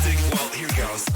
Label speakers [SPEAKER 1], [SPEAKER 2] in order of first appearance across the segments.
[SPEAKER 1] Well, here goes.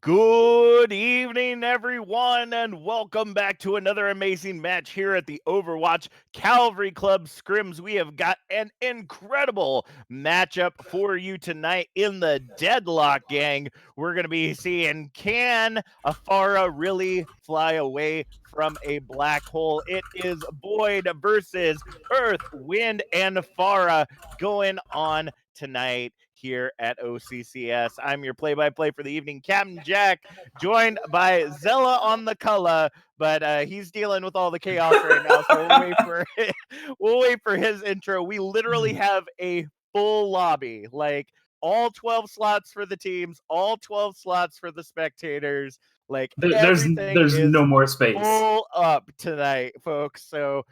[SPEAKER 2] Good evening, everyone, and welcome back to another amazing match here at the Overwatch Cavalry Club Scrims. We have got an incredible matchup for you tonight in the Deadlock Gang. We're going to be seeing, can Afara really fly away from a black hole? It is Void versus Earth, Wind, and Afara going on tonight here at OCCS. I'm your play-by-play for the evening, Captain Jack, joined by Zella on the color, but he's dealing with all the chaos right now, so we'll wait for his intro. We literally have a full lobby, like all 12 slots for the teams, all 12 slots for the spectators. Like
[SPEAKER 3] there's no more space.
[SPEAKER 2] Full up tonight, folks. So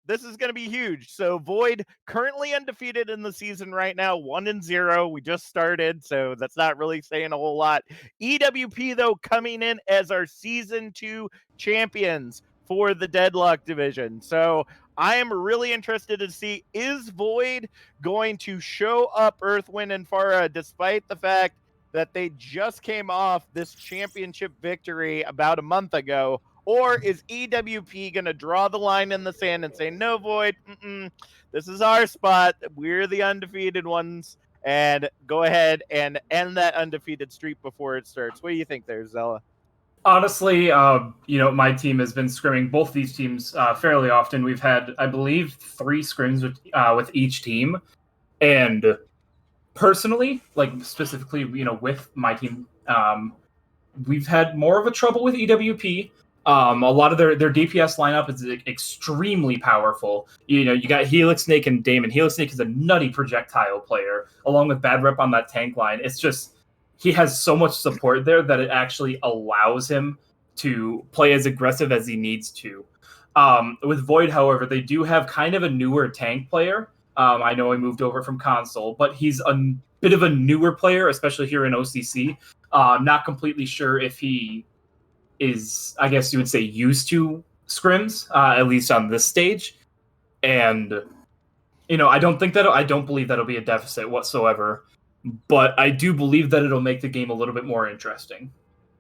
[SPEAKER 2] this is going to be huge. So Void currently undefeated in the season right now, 1-0. We just started, so that's not really saying a whole lot. EWP though coming in as our season 2 champions for the Deadlock division. So I am really interested to see, is Void going to show up Earth, Wind, and Farah despite the fact that they just came off this championship victory about a month ago? Or is EWP going to draw the line in the sand and say, no, Void, this is our spot. We're the undefeated ones. And go ahead and end that undefeated streak before it starts. What do you think there, Zella?
[SPEAKER 3] Honestly, my team has been scrimming both these teams fairly often. We've had, I believe, 3 scrims with each team. And personally, like specifically, with my team, we've had more of a trouble with EWP. A lot of their DPS lineup is extremely powerful. You got Helix Snake and Damon. Helix Snake is a nutty projectile player, along with Bad Rep on that tank line. It's just, he has so much support there that it actually allows him to play as aggressive as he needs to. With Void, however, they do have kind of a newer tank player I know he moved over from console, but he's a bit of a newer player, especially here in OCC. Not completely sure if he is, I guess you would say, used to scrims, at least on this stage. And I don't believe that'll be a deficit whatsoever. But I do believe that it'll make the game a little bit more interesting.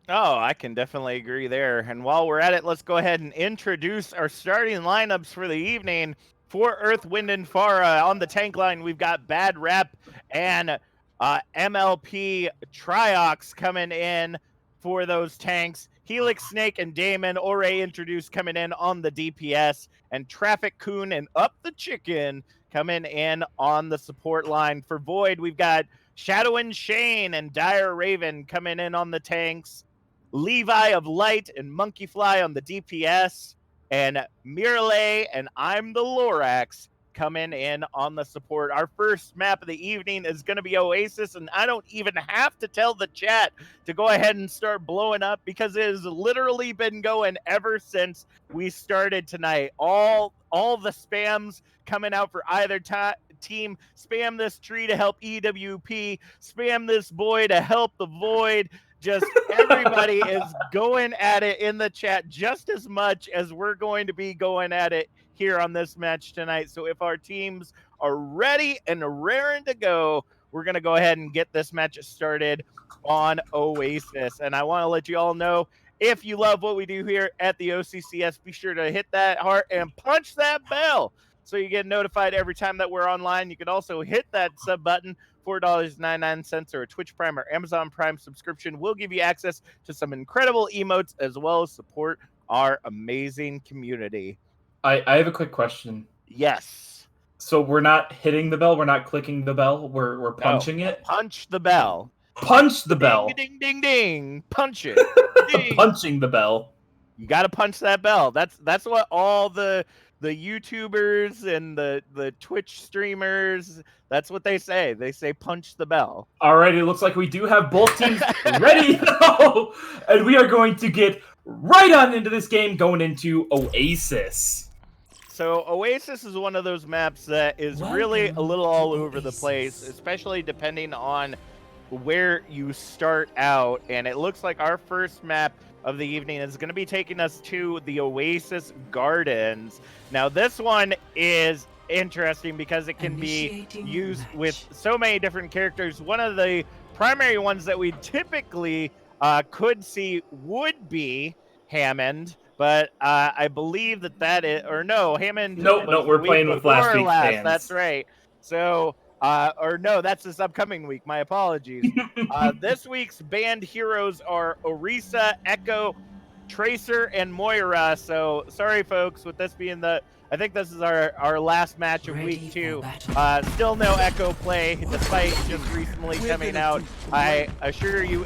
[SPEAKER 2] Oh, I can definitely agree there. And while we're at it, let's go ahead and introduce our starting lineups for the evening. For Earth, Wind, and Farah on the tank line, we've got Bad Rep and MLP Triox coming in for those tanks. Helix Snake and Damon Ore introduced coming in on the DPS, and Traffic Coon and Up the Chicken coming in on the support line. For Void, we've got Shadow and Shane and Dire Raven coming in on the tanks. Levi of Light and Monkey Fly on the DPS, and Mirale and I'm the Lorax coming in on the support. Our first map of the evening is going to be Oasis, and I don't even have to tell the chat to go ahead and start blowing up because it has literally been going ever since we started tonight. All the spams coming out for either team. Spam this tree to help EWP. Spam this boy to help the Void. Just everybody is going at it in the chat just as much as we're going to be going at it here on this match tonight. So if our teams are ready and raring to go, we're going to go ahead and get this match started on Oasis. And I want to let you all know, if you love what we do here at the OCCS, be sure to hit that heart and punch that bell so you get notified every time that we're online. You can also hit that sub button. $4.99 or a Twitch Prime or Amazon Prime subscription will give you access to some incredible emotes as well as support our amazing community.
[SPEAKER 3] I have a quick question.
[SPEAKER 2] Yes.
[SPEAKER 3] So we're not hitting the bell, we're not clicking the bell, we're punching it?
[SPEAKER 2] Punch the bell.
[SPEAKER 3] Punch the bell.
[SPEAKER 2] Ding, ding, ding, ding. Punch it. Ding.
[SPEAKER 3] Punching the bell.
[SPEAKER 2] You got to punch that bell. That's what all the YouTubers and the Twitch streamers, that's what they say. They say punch the bell.
[SPEAKER 3] All right, it looks like we do have both teams ready to go, and we are going to get right on into this game, going into Oasis.
[SPEAKER 2] So Oasis is one of those maps that is really a little all over the place, especially depending on where you start out. And it looks like our first map of the evening is going to be taking us to the Oasis Gardens. Now this one is interesting because it can be used with so many different characters. One of the primary ones that we typically could see would be Hammond, but I believe that is, or no, Hammond.
[SPEAKER 3] No, we're playing with last week's fans.
[SPEAKER 2] That's right. So or no, that's this upcoming week. My apologies. This week's banned heroes are Orisa, Echo, Tracer, and Moira. So sorry, folks, with this being I think this is our last match of week 2. Still no Echo play, despite just recently coming out. I assure you,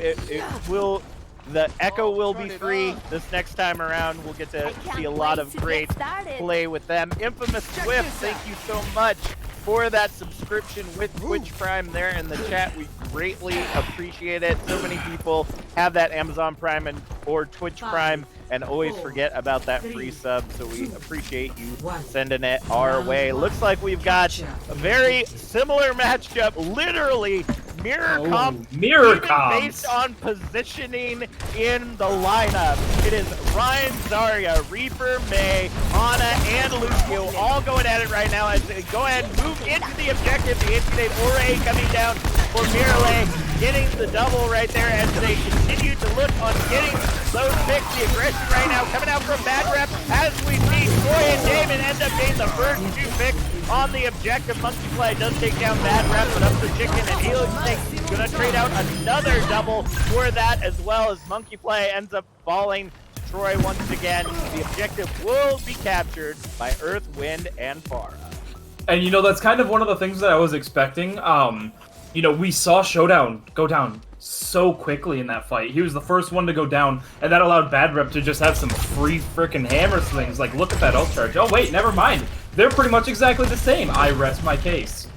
[SPEAKER 2] the Echo will be free this next time around. We'll get to see a lot of great play with them. Infamous Swift, thank you so much for that subscription with Twitch Prime there in the chat. We greatly appreciate it. So many people have that Amazon Prime or Twitch Prime and always forget about that free sub, so we appreciate you sending it our way. Looks like we've got a very similar matchup, literally mirror comp, based on positioning in the lineup. It is Ryan, Zarya, Reaper, May, Ana, and Lucio all going at it right now as they go ahead and move into the objective. The Intimidate Ore coming down for Mirale, getting the double right there as they continue to look on getting those picks. The aggression right now coming out from Bad Rep as we see Troy and Damon end up getting the first 2 picks on the objective. Monkey Fly does take down Bad Rep, but Up the Chicken and Helix Snake gonna trade out another double for that, as well as Monkey Fly ends up falling to Troy once again. The objective will be captured by Earth, Wind, and Farah.
[SPEAKER 3] And that's kind of one of the things that I was expecting. We saw Showdown go down so quickly in that fight. He was the first one to go down, and that allowed Bad Rep to just have some free freaking hammer swings. Like, look at that ult charge. Oh, wait, never mind. They're pretty much exactly the same. I rest my case.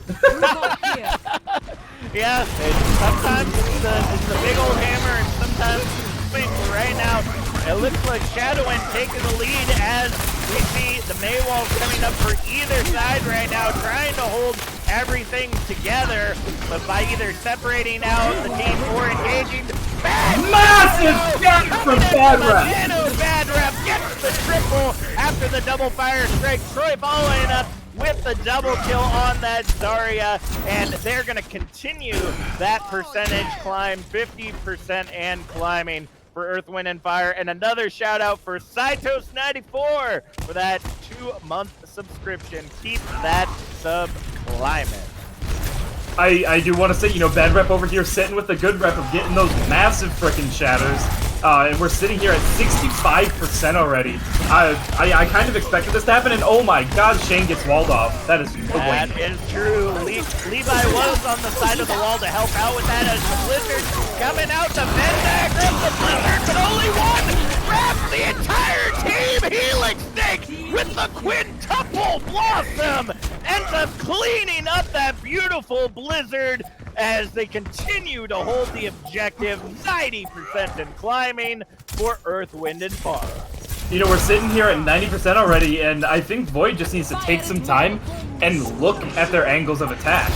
[SPEAKER 3] Yeah,
[SPEAKER 2] sometimes it's the big old hammer, and sometimes it's the swing. Right now, It looks like Shadowin taking the lead as we see the Maywalls coming up for either side right now, trying to hold everything together, but by either separating out the team or engaging.
[SPEAKER 3] Massive shot from Bad Rep!
[SPEAKER 2] Bad Rep gets the triple after the double fire strike. Troy following up with the double kill on that Zarya, and they're going to continue that percentage climb, 50% and climbing for Earth, Wind, and Fire. And another shout out for Saitos94 for that 2-month subscription. Keep that sub climbing.
[SPEAKER 3] I do want to say, Bad Rep over here sitting with a good rep of getting those massive frickin' shatters. And we're sitting here at 65% already. I kind of expected this to happen, and oh my god, Shane gets walled off. That is
[SPEAKER 2] true. Levi was on the side of the wall to help out with that as the Blizzard coming out to Vendag, grabs the Blizzard, but only one grabs the entire team. Helix Snake with the quintuple blossom ends up cleaning up that beautiful Blizzard as they continue to hold the objective, 90% in climbing for Earth, Wind, and Fire.
[SPEAKER 3] We're sitting here at 90% already, and I think Void just needs to take some time and look at their angles of attack.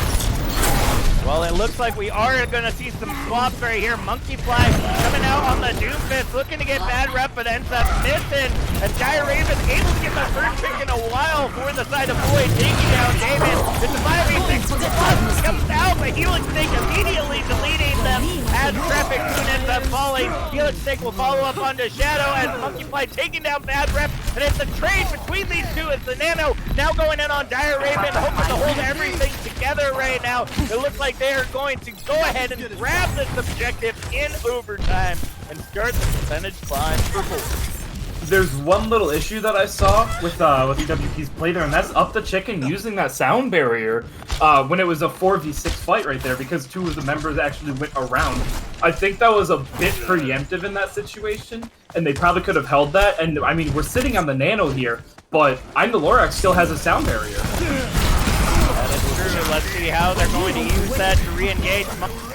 [SPEAKER 2] Well, it looks like we are going to see some swaps right here. Monkeyfly coming out on the Doomfist, looking to get Bad Rep, but ends up missing. And Dire Raven able to get the first pick in a while for the side of Void, taking down Damon. It's a 5v6 with the Blossom comes out, but Helix Snake immediately deleting them as Traffic Moon ends up falling. Helix Snake will follow up onto Shadow as Monkeyfly taking down Bad Rep. And it's a trade between these two as the Nano now going in on Dire Raven, hoping to hold everything together right now. It looks like they are going to go ahead and grab this objective in overtime and start the percentage climb for Void.
[SPEAKER 3] There's one little issue that I saw with EWP's play there, and that's Up the Chicken using that sound barrier when it was a 4v6 fight right there, because two of the members actually went around. I think that was a bit preemptive in that situation, and they probably could have held that. And I mean, we're sitting on the Nano here, but I'm the Lorax still has a sound barrier.
[SPEAKER 2] Let's see how they're going to use that to re-engage.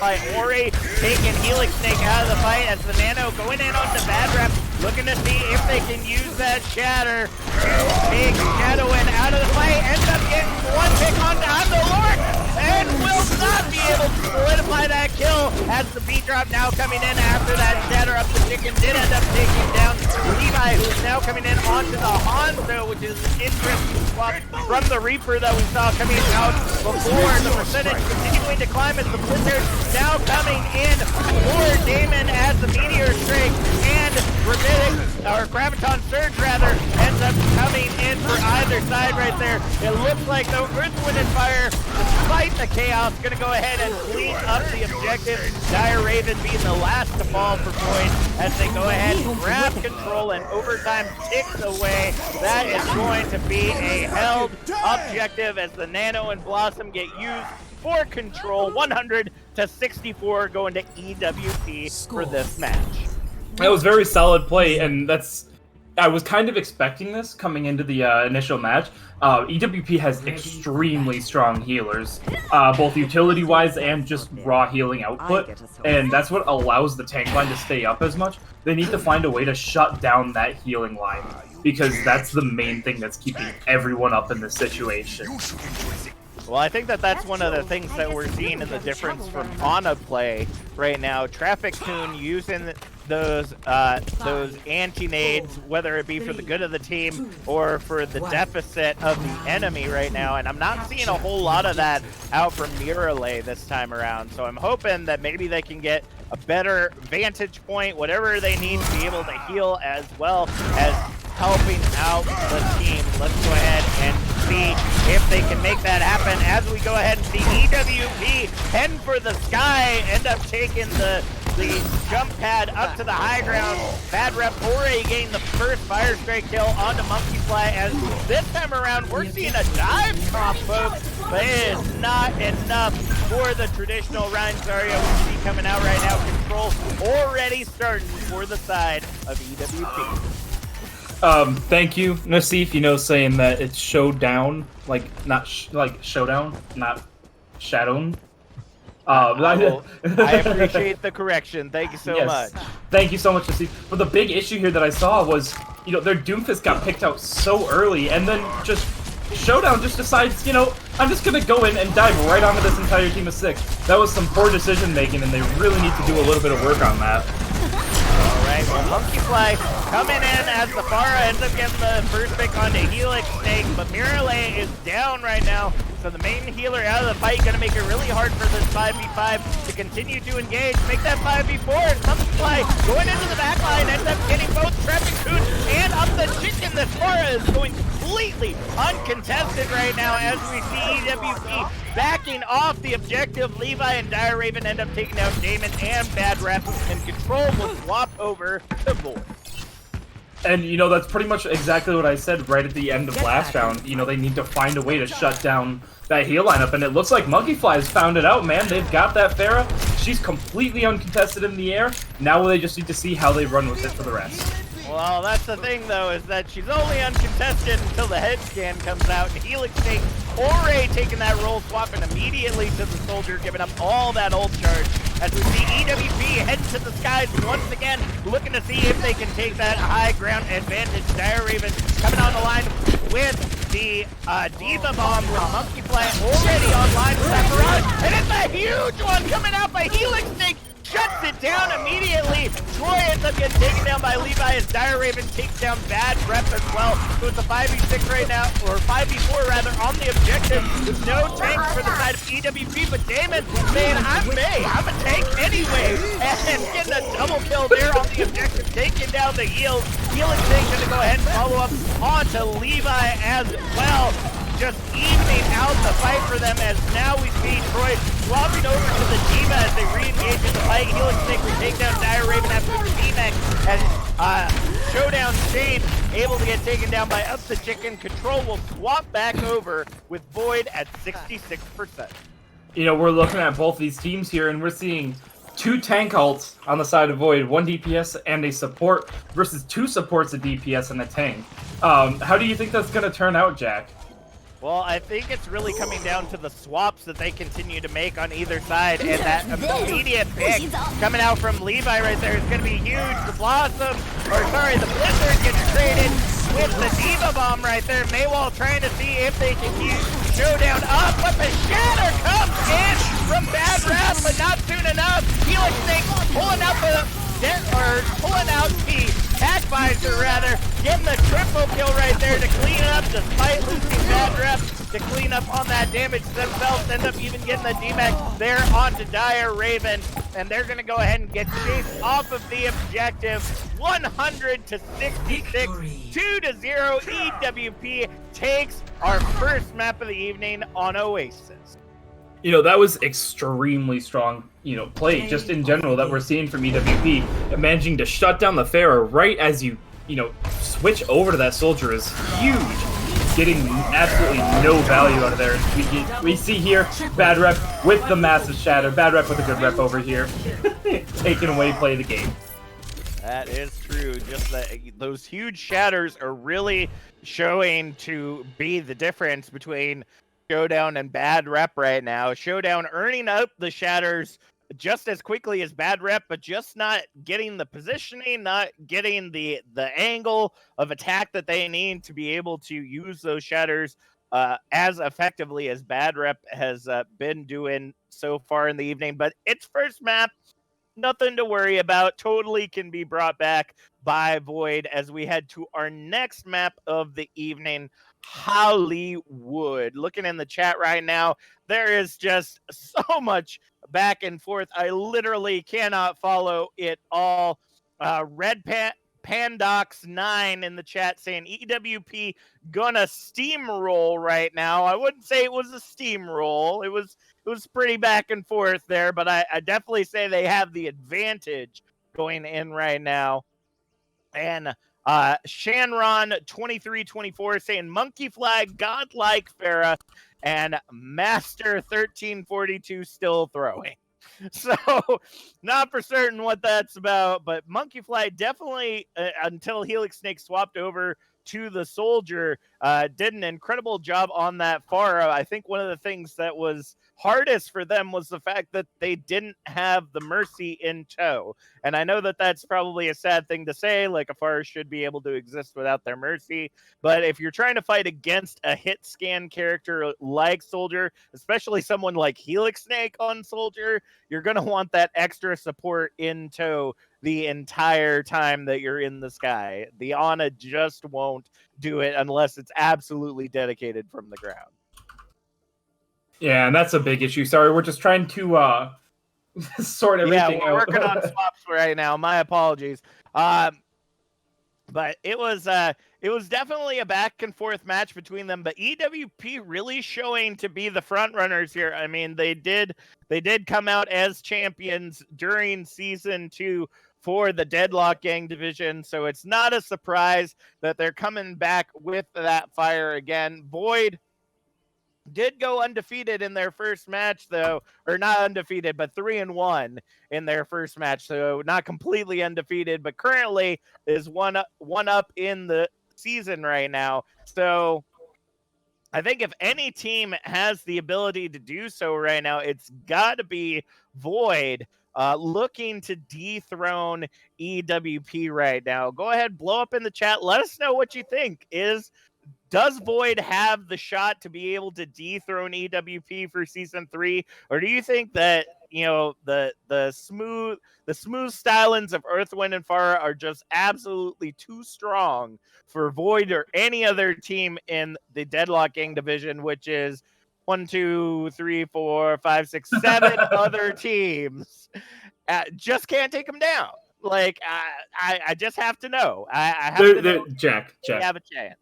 [SPEAKER 2] By Ori taking Helix Snake out of the fight as the Nano going in onto Bad Rep, looking to see if they can use that Shatter to take Shadowin out of the fight. Ends up getting one pick onto Lorax and will not be able to solidify that kill as the beat drop now coming in after that Shatter. Up the Chicken did end up taking down Levi, who's now coming in onto the Hanzo, which is an interesting swap from the Reaper that we saw coming out before. The percentage continuing to climb as the Blizzard now coming in for Damon as the Meteor Strike and Graviton Surge rather ends up coming in for either side right there. It looks like the Earth, Wind, and Fire, despite the chaos, going to go ahead and clean up the objective. Dire Raven being the last to fall for Void as they go ahead and grab control, and overtime ticks away. That is going to be a held objective as the Nano and Blossom get used for control. 100 to 64 going to EWP for this match.
[SPEAKER 3] That was very solid play, and I was kind of expecting this coming into the initial match. EWP has extremely strong healers, both utility-wise and just raw healing output, and that's what allows the tank line to stay up as much. They need to find a way to shut down that healing line, because that's the main thing that's keeping everyone up in this situation.
[SPEAKER 2] Well, I think that's one of the things that we're seeing in the difference from Ana play right now. Traffic Tune using those anti-nades, whether it be for the good of the team or for the deficit of the enemy right now. And I'm not seeing a whole lot of that out from Miralay this time around. So I'm hoping that maybe they can get a better vantage point, whatever they need to be able to heal, as well as helping out the team. Let's go ahead and see if they can make that happen as we go ahead and see EWP heading for the sky, end up taking the jump pad up to the high ground. Bad Rep Ore getting the first fire strike kill onto Monkeyfly, as this time around we're seeing a dive comp, folks, but it is not enough for the traditional Ryan Zarya we see coming out right now. Control already starting for the side of EWP.
[SPEAKER 3] Thank you, Nassif, saying that it's showdown, like, not showdown, not shadowed.
[SPEAKER 2] I appreciate the correction. Thank you so much.
[SPEAKER 3] Thank you so much, Steve. But the big issue here that I saw was, their Doomfist got picked out so early, and then just Showdown just decides, I'm just gonna go in and dive right onto this entire team of 6. That was some poor decision making, and they really need to do a little bit of work on that.
[SPEAKER 2] Alright, well, Monkeyfly coming in as the Pharah ends up getting the first pick onto Helix Snake, but Mirale is down right now. So the main healer out of the fight, going to make it really hard for this 5v5 to continue to engage, make that 5v4, and Monkeyfly going into the back line, ends up getting both Trapping Coon and up the chicken. The Pharah is going completely uncontested right now as we see EWP backing off the objective. Levi and Dire Raven end up taking out Damon and Bad Rep, and Control will swap over to Void.
[SPEAKER 3] And, that's pretty much exactly what I said right at the end of last round. They need to find a way to shut down that heal lineup, and it looks like Monkeyfly has found it out, man. They've got that Pharah. She's completely uncontested in the air. Now they just need to see how they run with it for the rest.
[SPEAKER 2] Well, that's the thing, though, is that she's only uncontested until the head scan comes out, and Helix Snake Ore taking that role, swapping immediately to the soldier, giving up all that ult charge. As we see EWP heading to the skies once again, looking to see if they can take that high ground advantage. Dire Raven coming on the line with the Diva Bomb, with Monkeyfly already online with that barrage. And it's a huge one coming out by Helix Snake. Shuts it down immediately. Troy ends up getting taken down by Levi as Dire Raven takes down Bad Rep as well. So it's a 5v6 right now, or 5v4 rather, on the objective with no tanks for the side of EWP. But Damon, man, I'm a tank anyway. And getting a double kill there on the objective, taking down the heals. Helix Snake going to go ahead and follow up onto Levi as well. Just evening out the fight for them, as now we see Troy swapping over to the Diva as they re-engage in the fight. Helix Snake will take down Dire Raven after the T-Max, and Showdown Shane able to get taken down by Up the Chicken. Control will swap back over with Void at 66%.
[SPEAKER 3] We're looking at both these teams here, and we're seeing 2 tank ults on the side of Void, 1 DPS and a support versus 2 supports, a DPS and a tank. How do you think that's going to turn out, Jack?
[SPEAKER 2] Well, I think it's really coming down to the swaps that they continue to make on either side, and that immediate pick coming out from Levi right there is going to be huge. The the Blizzard gets traded with the Diva Bomb right there. Maywall trying to see if they can use Showdown up, but the Shatter comes in from Bad Rap, but not soon enough. Helix Snake pulling out the Tac Visor rather, getting the triple kill right there to clean up, despite losing Bad Rep to clean up on that damage themselves. End up even getting the D-Max there onto Dire Raven, and they're going to go ahead and get chased off of the objective. 100 to 66, 2-0. EWP takes our first map of the evening on Oasis.
[SPEAKER 3] That was extremely strong, play just in general that we're seeing from EWP. Managing to shut down the Pharah right as you, switch over to that soldier is huge. Getting absolutely no value out of there. We see here Bad Rep with the massive shatter. Bad Rep with a good rep over here. Taking away play of the game.
[SPEAKER 2] That is true. Just that those huge shatters are really showing to be the difference between Showdown and Bad Rep right now. Showdown earning up the shatters just as quickly as Bad Rep, but just not getting the positioning, not getting the angle of attack that they need to be able to use those shatters as effectively as Bad Rep has been doing so far in the evening. But its first map, nothing to worry about. Totally can be brought back by Void as we head to our next map of the evening, Hollywood. Looking in the chat right now, there is just so much back and forth. I literally cannot follow it all. Red Pandox 9 in the chat saying EWP gonna steamroll right now. I wouldn't say it was a steamroll. It was pretty back and forth there, but I definitely say they have the advantage going in right now. And Shanron 2324 saying Monkey Flag, Godlike Pharah, and Master 1342 still throwing. So not for certain what that's about, but Monkey Fly definitely until Helix Snake swapped over to the Soldier. Did an incredible job on that Pharah. I think one of the things that was hardest for them was the fact that they didn't have the Mercy in tow. And I know that that's probably a sad thing to say, like a Pharah should be able to exist without their Mercy. But if you're trying to fight against a hit scan character like Soldier, especially someone like Helix Snake on Soldier, you're going to want that extra support in tow the entire time that you're in the sky. The Ana just won't do it unless it's absolutely dedicated from the ground.
[SPEAKER 3] Yeah, and that's a big issue. Sorry, we're just trying to sort everything
[SPEAKER 2] we're
[SPEAKER 3] out.
[SPEAKER 2] working on swaps right now. My apologies. But it was definitely a back and forth match between them. But EWP really showing to be the front runners here. I mean, they did come out as champions during season 2 for the Deadlock Gang division, so it's not a surprise that they're coming back with that fire again. Void did go undefeated in their first match, though, or not undefeated, but 3-1 in their first match. So not completely undefeated, but currently is one up in the season right now. So I think if any team has the ability to do so right now, it's got to be Void, looking to dethrone EWP right now. Go ahead, blow up in the chat. Let us know what you think. Does Void have the shot to be able to dethrone EWP for season 3, or do you think that the smooth stylings of Earth, Wind, and Fire are just absolutely too strong for Void or any other team in the Deadlock Gang division, which is 1, 2, 3, 4, 5, 6, 7 other teams? Just can't take them down. Like I just have to know. I have to know.
[SPEAKER 3] Jack,
[SPEAKER 2] they have a chance.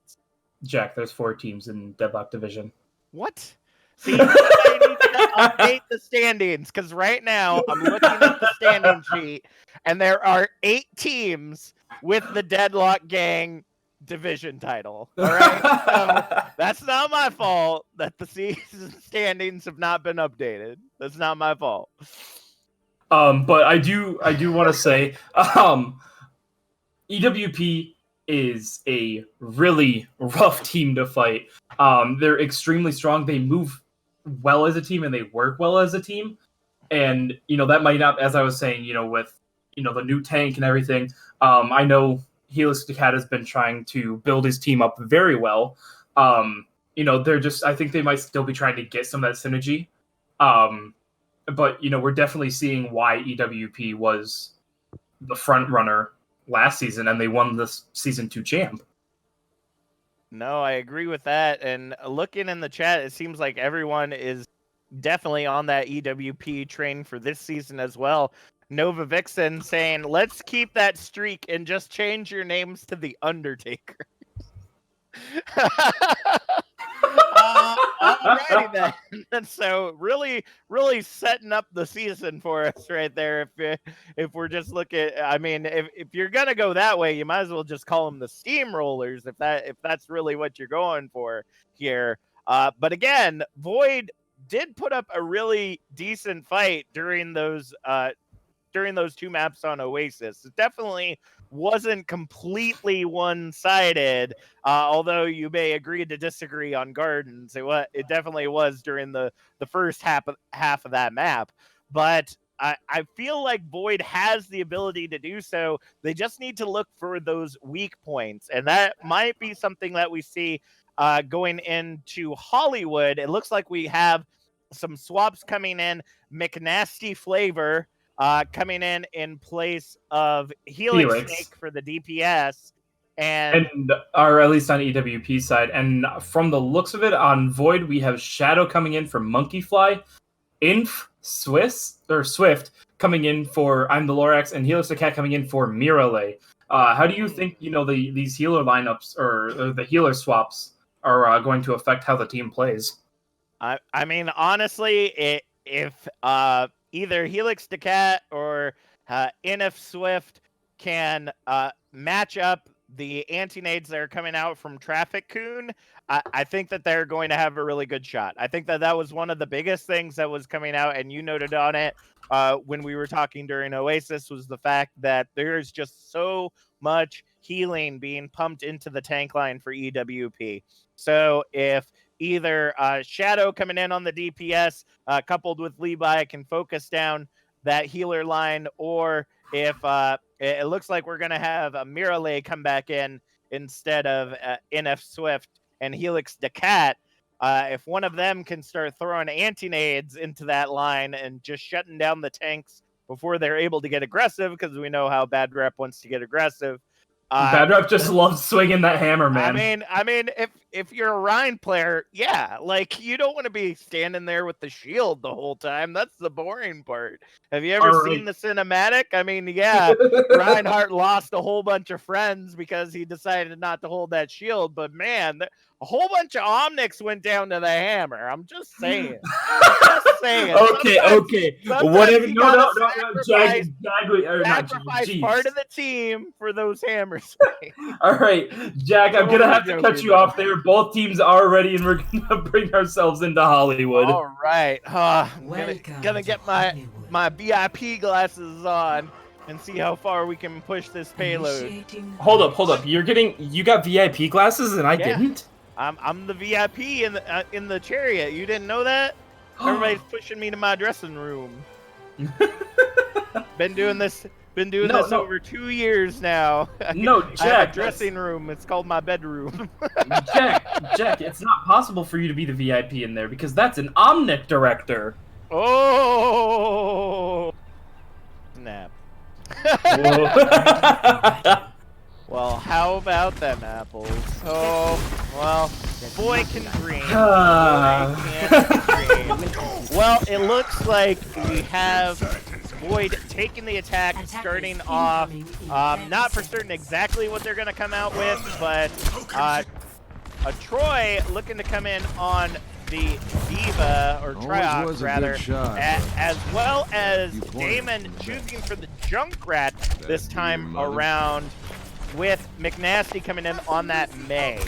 [SPEAKER 3] Jack, there's 4 teams in Deadlock Division.
[SPEAKER 2] What? See, I need to update the standings, because right now I'm looking at the standing sheet, and there are 8 teams with the Deadlock Gang division title. All right, so that's not my fault that the season standings have not been updated. That's not my fault.
[SPEAKER 3] But I do want to say, EWP is a really rough team to fight. They're extremely strong. They move well as a team and they work well as a team. And, that might not, as I was saying, with, the new tank and everything, I know Helix Cat has been trying to build his team up very well. They're just, I think they might still be trying to get some of that synergy. But, we're definitely seeing why EWP was the front runner last season, and they won this season 2 champ.
[SPEAKER 2] No, I agree with that. And looking in the chat, it seems like everyone is definitely on that EWP train for this season as well. Nova Vixen saying, let's keep that streak and just change your names to The Undertaker. Alrighty then. And so really setting up the season for us right there. If we're just looking, I mean, if you're gonna go that way, you might as well just call them the Steamrollers if that's really what you're going for here. But again, Void did put up a really decent fight during those 2 maps on Oasis. It definitely wasn't completely one-sided, although you may agree to disagree on Gardens. It definitely was during the first half of that map. But I feel like Void has the ability to do so. They just need to look for those weak points, and that might be something that we see going into Hollywood. It looks like we have some swaps coming in. McNasty Flavor coming in place of Helix Snake for the DPS.
[SPEAKER 3] Or at least on EWP side. And from the looks of it, on Void, we have Shadow coming in for Monkeyfly, Inf, Swift coming in for I'm the Lorax, and Helix the Cat coming in for Mirale. How do you think, these healer lineups or the healer swaps are going to affect how the team plays?
[SPEAKER 2] I mean, honestly, if either Helix the Cat or NF Swift can match up the anti-nades that are coming out from Traffic Coon, I think that they're going to have a really good shot. I think that that was one of the biggest things that was coming out, and you noted on it when we were talking during Oasis, was the fact that there's just so much healing being pumped into the tank line for EWP. So if either Shadow coming in on the DPS, coupled with Levi, can focus down that healer line, or if it looks like we're going to have a Mirale come back in instead of NF Swift and Helix Decat, if one of them can start throwing anti-nades into that line and just shutting down the tanks before they're able to get aggressive, because we know how Bad Rep wants to get aggressive.
[SPEAKER 3] Bad Rep just loves swinging that hammer, man.
[SPEAKER 2] I mean, if you're a Rhine player, yeah, like you don't want to be standing there with the shield the whole time. That's the boring part. Have you ever seen the cinematic? I mean, yeah, Reinhardt lost a whole bunch of friends because he decided not to hold that shield. But man, a whole bunch of Omnics went down to the hammer. I'm just saying.
[SPEAKER 3] Okay. Whatever. No, Jag,
[SPEAKER 2] sacrifice part of the team for those hammers.
[SPEAKER 3] All right, Jag, I'm gonna have to cut you off there. Both teams are ready, and we're gonna bring ourselves into Hollywood.
[SPEAKER 2] All right, I'm gonna get my VIP glasses on and see how far we can push this payload.
[SPEAKER 3] Hold up. You got VIP glasses, and I didn't.
[SPEAKER 2] I'm the VIP in the chariot. You didn't know that? Everybody's pushing me to my dressing room. Been doing this over 2 years now.
[SPEAKER 3] No, Jack.
[SPEAKER 2] I have a dressing room. It's called my bedroom.
[SPEAKER 3] Jack, it's not possible for you to be the VIP in there because that's an Omnic director.
[SPEAKER 2] Oh, snap. Well, how about them apples? Oh, well, boy can dream. Well, it looks like we have Void taking the attack, starting off. Not for certain exactly what they're going to come out with, but a Troy looking to come in on the Diva, or Triox rather, as well as Damon choosing for the Junkrat this time around, with McNasty coming in on that May.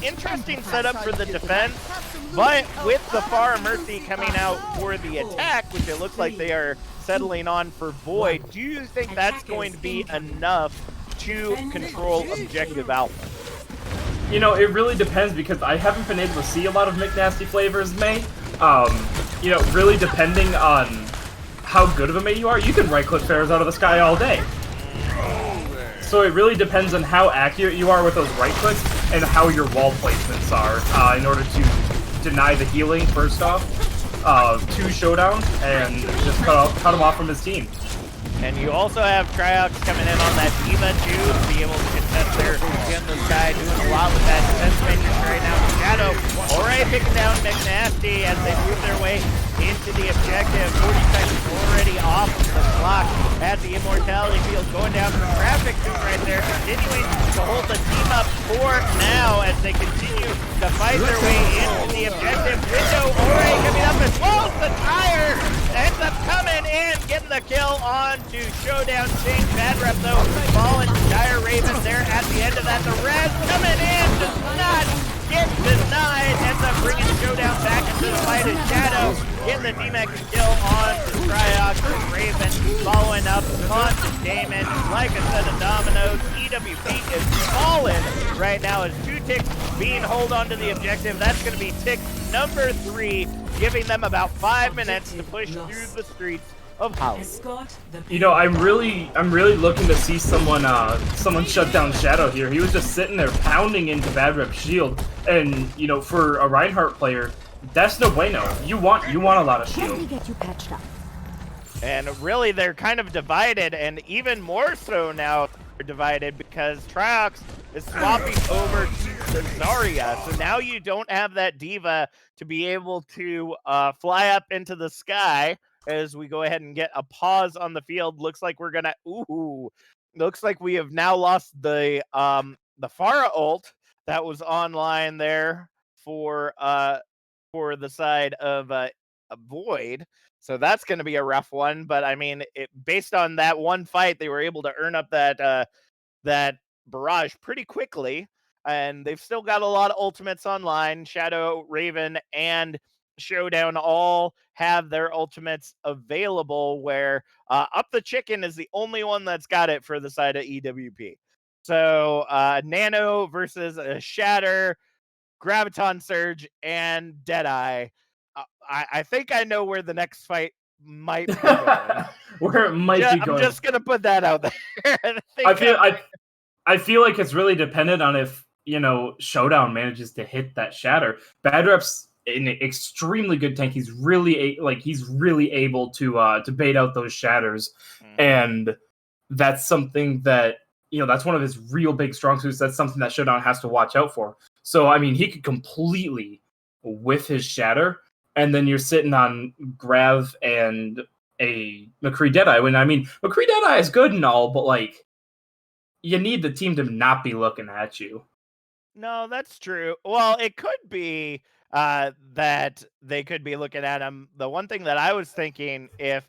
[SPEAKER 2] Interesting setup for the defense, but with the Far Mercy coming out for the attack, which it looks like they are settling on for Void, do you think that's going to be enough to control Objective Alpha?
[SPEAKER 3] You know, it really depends, because I haven't been able to see a lot of McNasty flavors, May. You know, really depending on how good of a May you are, you can right-click Pharaohs out of the sky all day. So it really depends on how accurate you are with those right clicks and how your wall placements are in order to deny the healing, first off, to Showdown, and just cut him off from his team.
[SPEAKER 2] And you also have Triox coming in on that Diva too, to be able to contest there in the sky, doing a lot with that defense menu right now. Shadow already picking down McNasty as they move their way into the objective. 40 seconds already off the clock at the Immortality Field, going down for traffic right there, continuing to hold the team up for now as they continue to fight their way into the objective. Window already coming up as well as the tire ends up coming in, getting the kill on to Showdown. Change Bad Rep though, falling Dire Raven there at the end of that. The res coming in does not get denied, ends up bringing Showdown back into the fight as Shadow getting the DMAC kill on to Triox. Raven following up on Damon. Like I said, the dominoes. EWP is falling right now as 2 ticks being hold on to the objective. That's going to be tick number 3, giving them about 5 minutes to push through the streets of Hollywood.
[SPEAKER 3] You know, I'm really looking to see someone shut down Shadow here. He was just sitting there pounding into Bad Rep's shield, and you know, for a Reinhardt player, that's no bueno. You want a lot of shield.
[SPEAKER 2] And really, they're kind of divided, and even more so now they're divided because Triox is swapping over to the Zarya. So now you don't have that Diva to be able to fly up into the sky. As we go ahead and get a pause on the field, looks like we're gonna. Looks like we have now lost the Pharah ult that was online there for the side of Void. So that's going to be a rough one. But I mean, based on that one fight, they were able to earn up that barrage pretty quickly. and they've still got a lot of ultimates online. Shadow, Raven, and Showdown all have their ultimates available, where Up the Chicken is the only one that's got it for the side of EWP. So Nano versus Shatter, Graviton Surge, and Deadeye. I think I know where the next fight might be going.
[SPEAKER 3] Where it might be going.
[SPEAKER 2] I'm just gonna put that out there.
[SPEAKER 3] I feel like it's really dependent on if, you know, Showdown manages to hit that Shatter. Bad Rep's an extremely good tank. He's really able to bait out those shatters, and that's something that, you know, that's one of his real big strong suits. That's something that Showdown has to watch out for. So I mean, he could completely whiff his shatter, and then you're sitting on Grav and a McCree Deadeye. When I mean, McCree Deadeye is good and all, but like, you need the team to not be looking at you.
[SPEAKER 2] No, that's true. Well, it could be that they could be looking at him. The one thing that I was thinking, if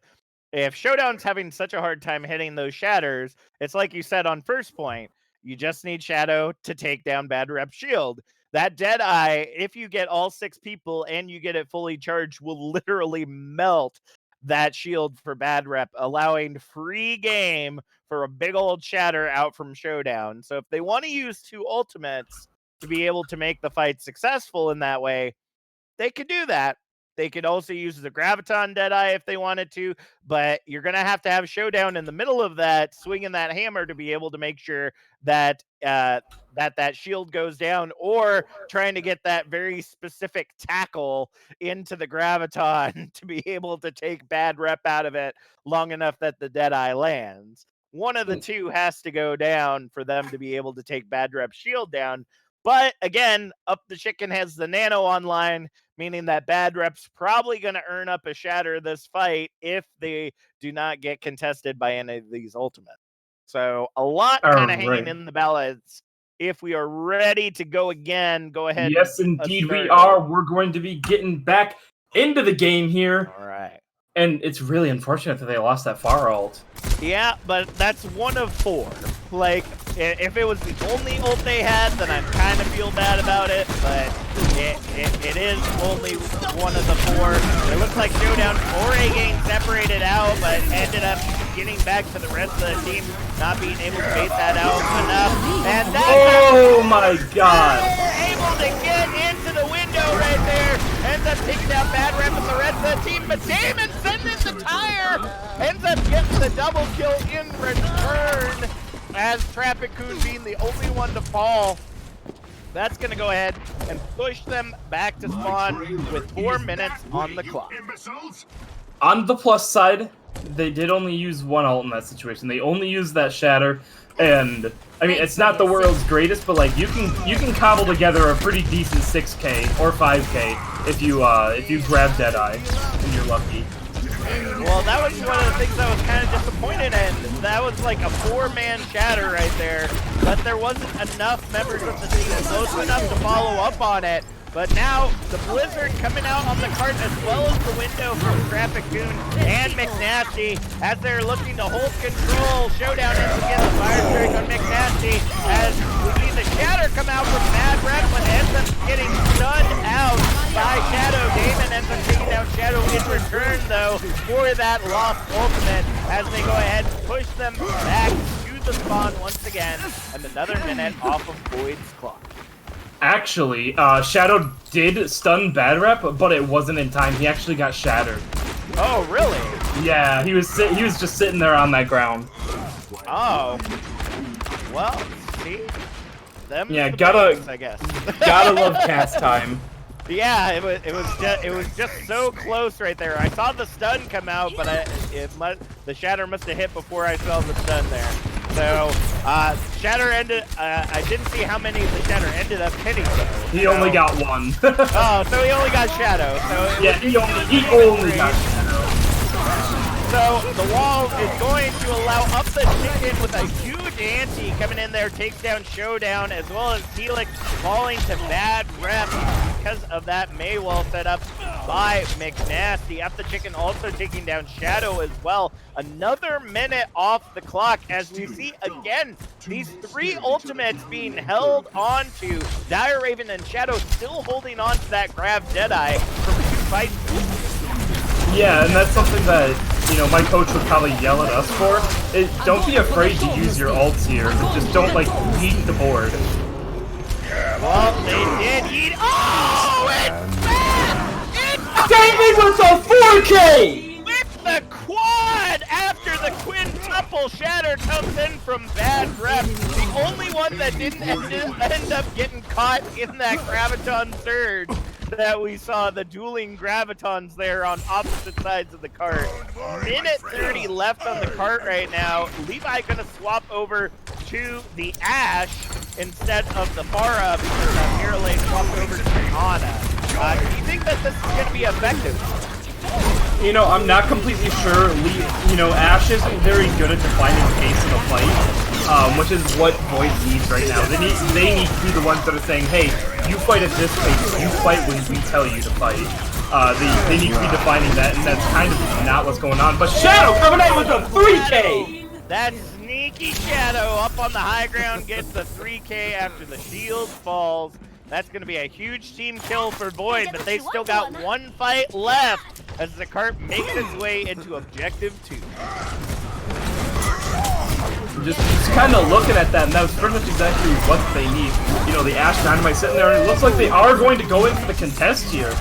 [SPEAKER 2] Showdown's having such a hard time hitting those shatters, it's like you said on first point, you just need Shadow to take down Bad Rep's shield. That Deadeye, if you get all 6 people and you get it fully charged, will literally melt that shield for Bad Rep, allowing free game for a big old shatter out from Showdown. So if they want to use 2 ultimates to be able to make the fight successful in that way, they could do that. They could also use the Graviton Deadeye if they wanted to, but you're going to have Showdown in the middle of that, swinging that hammer to be able to make sure that that shield goes down, or trying to get that very specific tackle into the Graviton to be able to take Bad Rep out of it long enough that the Deadeye lands. One of the two has to go down for them to be able to take Bad Rep's shield down. But again, Up the Chicken has the Nano online, meaning that Bad Rep's probably going to earn up a shatter this fight if they do not get contested by any of these ultimates. So a lot kind of hanging in the balance. If we are ready to go again, go ahead.
[SPEAKER 3] Yes, indeed we are. We're going to be getting back into the game here.
[SPEAKER 2] All right.
[SPEAKER 3] And it's really unfortunate that they lost that far ult.
[SPEAKER 2] Yeah, but that's 1 of 4. Like, if it was the only ult they had, then I'd kind of feel bad about it, but it is only 1 of the 4. It looks like Showdown or A-Gang separated out, but ended up getting back to the rest of the team, not being able to bait that out enough. And
[SPEAKER 3] that's my God!
[SPEAKER 2] Able to get into the window right there, ends up taking down Bad Rep and the rest of the team, but Damon sending the tire, ends up getting the double kill in return, as Trappicoon being the only one to fall. That's going to go ahead and push them back to spawn with 4 minutes on the clock.
[SPEAKER 3] On the plus side, they did only use 1 ult in that situation. They only used that shatter, and I mean, it's not the world's greatest, but like, you can cobble together a pretty decent 6K or 5K if you grab Deadeye and you're lucky.
[SPEAKER 2] Well, that was one of the things I was kind of disappointed in. That was like a 4-man shatter right there, but there wasn't enough members of the team close enough to follow up on it. But now, the Blizzard coming out on the cart, as well as the window from Trappicoon and McNasty, as they're looking to hold control. Showdown ends up getting the fire strike on McNasty, as we see the shatter come out from Bad Rep, but ends up getting stunned out by Shadow. Damon ends up taking down Shadow in return, though, for that lost ultimate, as they go ahead and push them back to the spawn once again, and another minute off of Void's clock.
[SPEAKER 3] Actually, Shadow did stun Bad Rep, but it wasn't in time. He actually got shattered.
[SPEAKER 2] Oh, really?
[SPEAKER 3] Yeah, he was just sitting there on that ground.
[SPEAKER 2] Oh. Well, see?
[SPEAKER 3] Yeah, gotta,
[SPEAKER 2] base, I guess.
[SPEAKER 3] Gotta love cast time.
[SPEAKER 2] Yeah, it was just so close right there. I saw the stun come out, but the shatter must have hit before I saw the stun there. So, Shatter ended, I didn't see how many the Shatter ended up hitting though.
[SPEAKER 3] He only got 1.
[SPEAKER 2] Oh, so he only got Shadow. So
[SPEAKER 3] yeah, he only got Shadow.
[SPEAKER 2] So, the wall is going to allow Up the Chicken with a huge ante coming in there, takes down Showdown, as well as Helix falling to Bad Rep because of that Maywall setup. by McNasty. F the Chicken also taking down Shadow as well. Another minute off the clock as we see again these 3 ultimates being held on to. Dire Raven and Shadow still holding on to that grab Deadeye from 2 fights.
[SPEAKER 3] Yeah, and that's something that, you know, my coach would probably yell at us for. Don't be afraid to use your ults here, but just don't, like, eat the board.
[SPEAKER 2] Well, they did eat. Oh, it's bad! It's
[SPEAKER 1] David with a 4K!
[SPEAKER 2] with the quad after the quintuple. Shatter comes in from Bad Rep. The only one that didn't end up getting caught in that Graviton surge that we saw, the dueling Gravitons there on opposite sides of the cart. Minute 30 left on the cart right now. Levi gonna swap over to the Ashe instead of the Pharah because Miralane swapped over to Ana. Do you think that this is gonna be effective?
[SPEAKER 3] You know, I'm not completely sure. You know, Ashe isn't very good at defining the pace of the fight, which is what Void needs right now. They need to be the ones that are saying, hey, you fight at this pace, you fight when we tell you to fight. They need to be defining that, and that's kind of not what's going on. But Shadow coming out with a 3K!
[SPEAKER 2] That sneaky Shadow up on the high ground gets the 3K after the shield falls. That's going to be a huge team kill for Void, but they still got 1 fight left as the cart makes its way into Objective 2.
[SPEAKER 3] Just kind of looking at that, and that was pretty much exactly what they need. You know, the Ashe Dynamite sitting there, and it looks like they are going to go in for the contest here.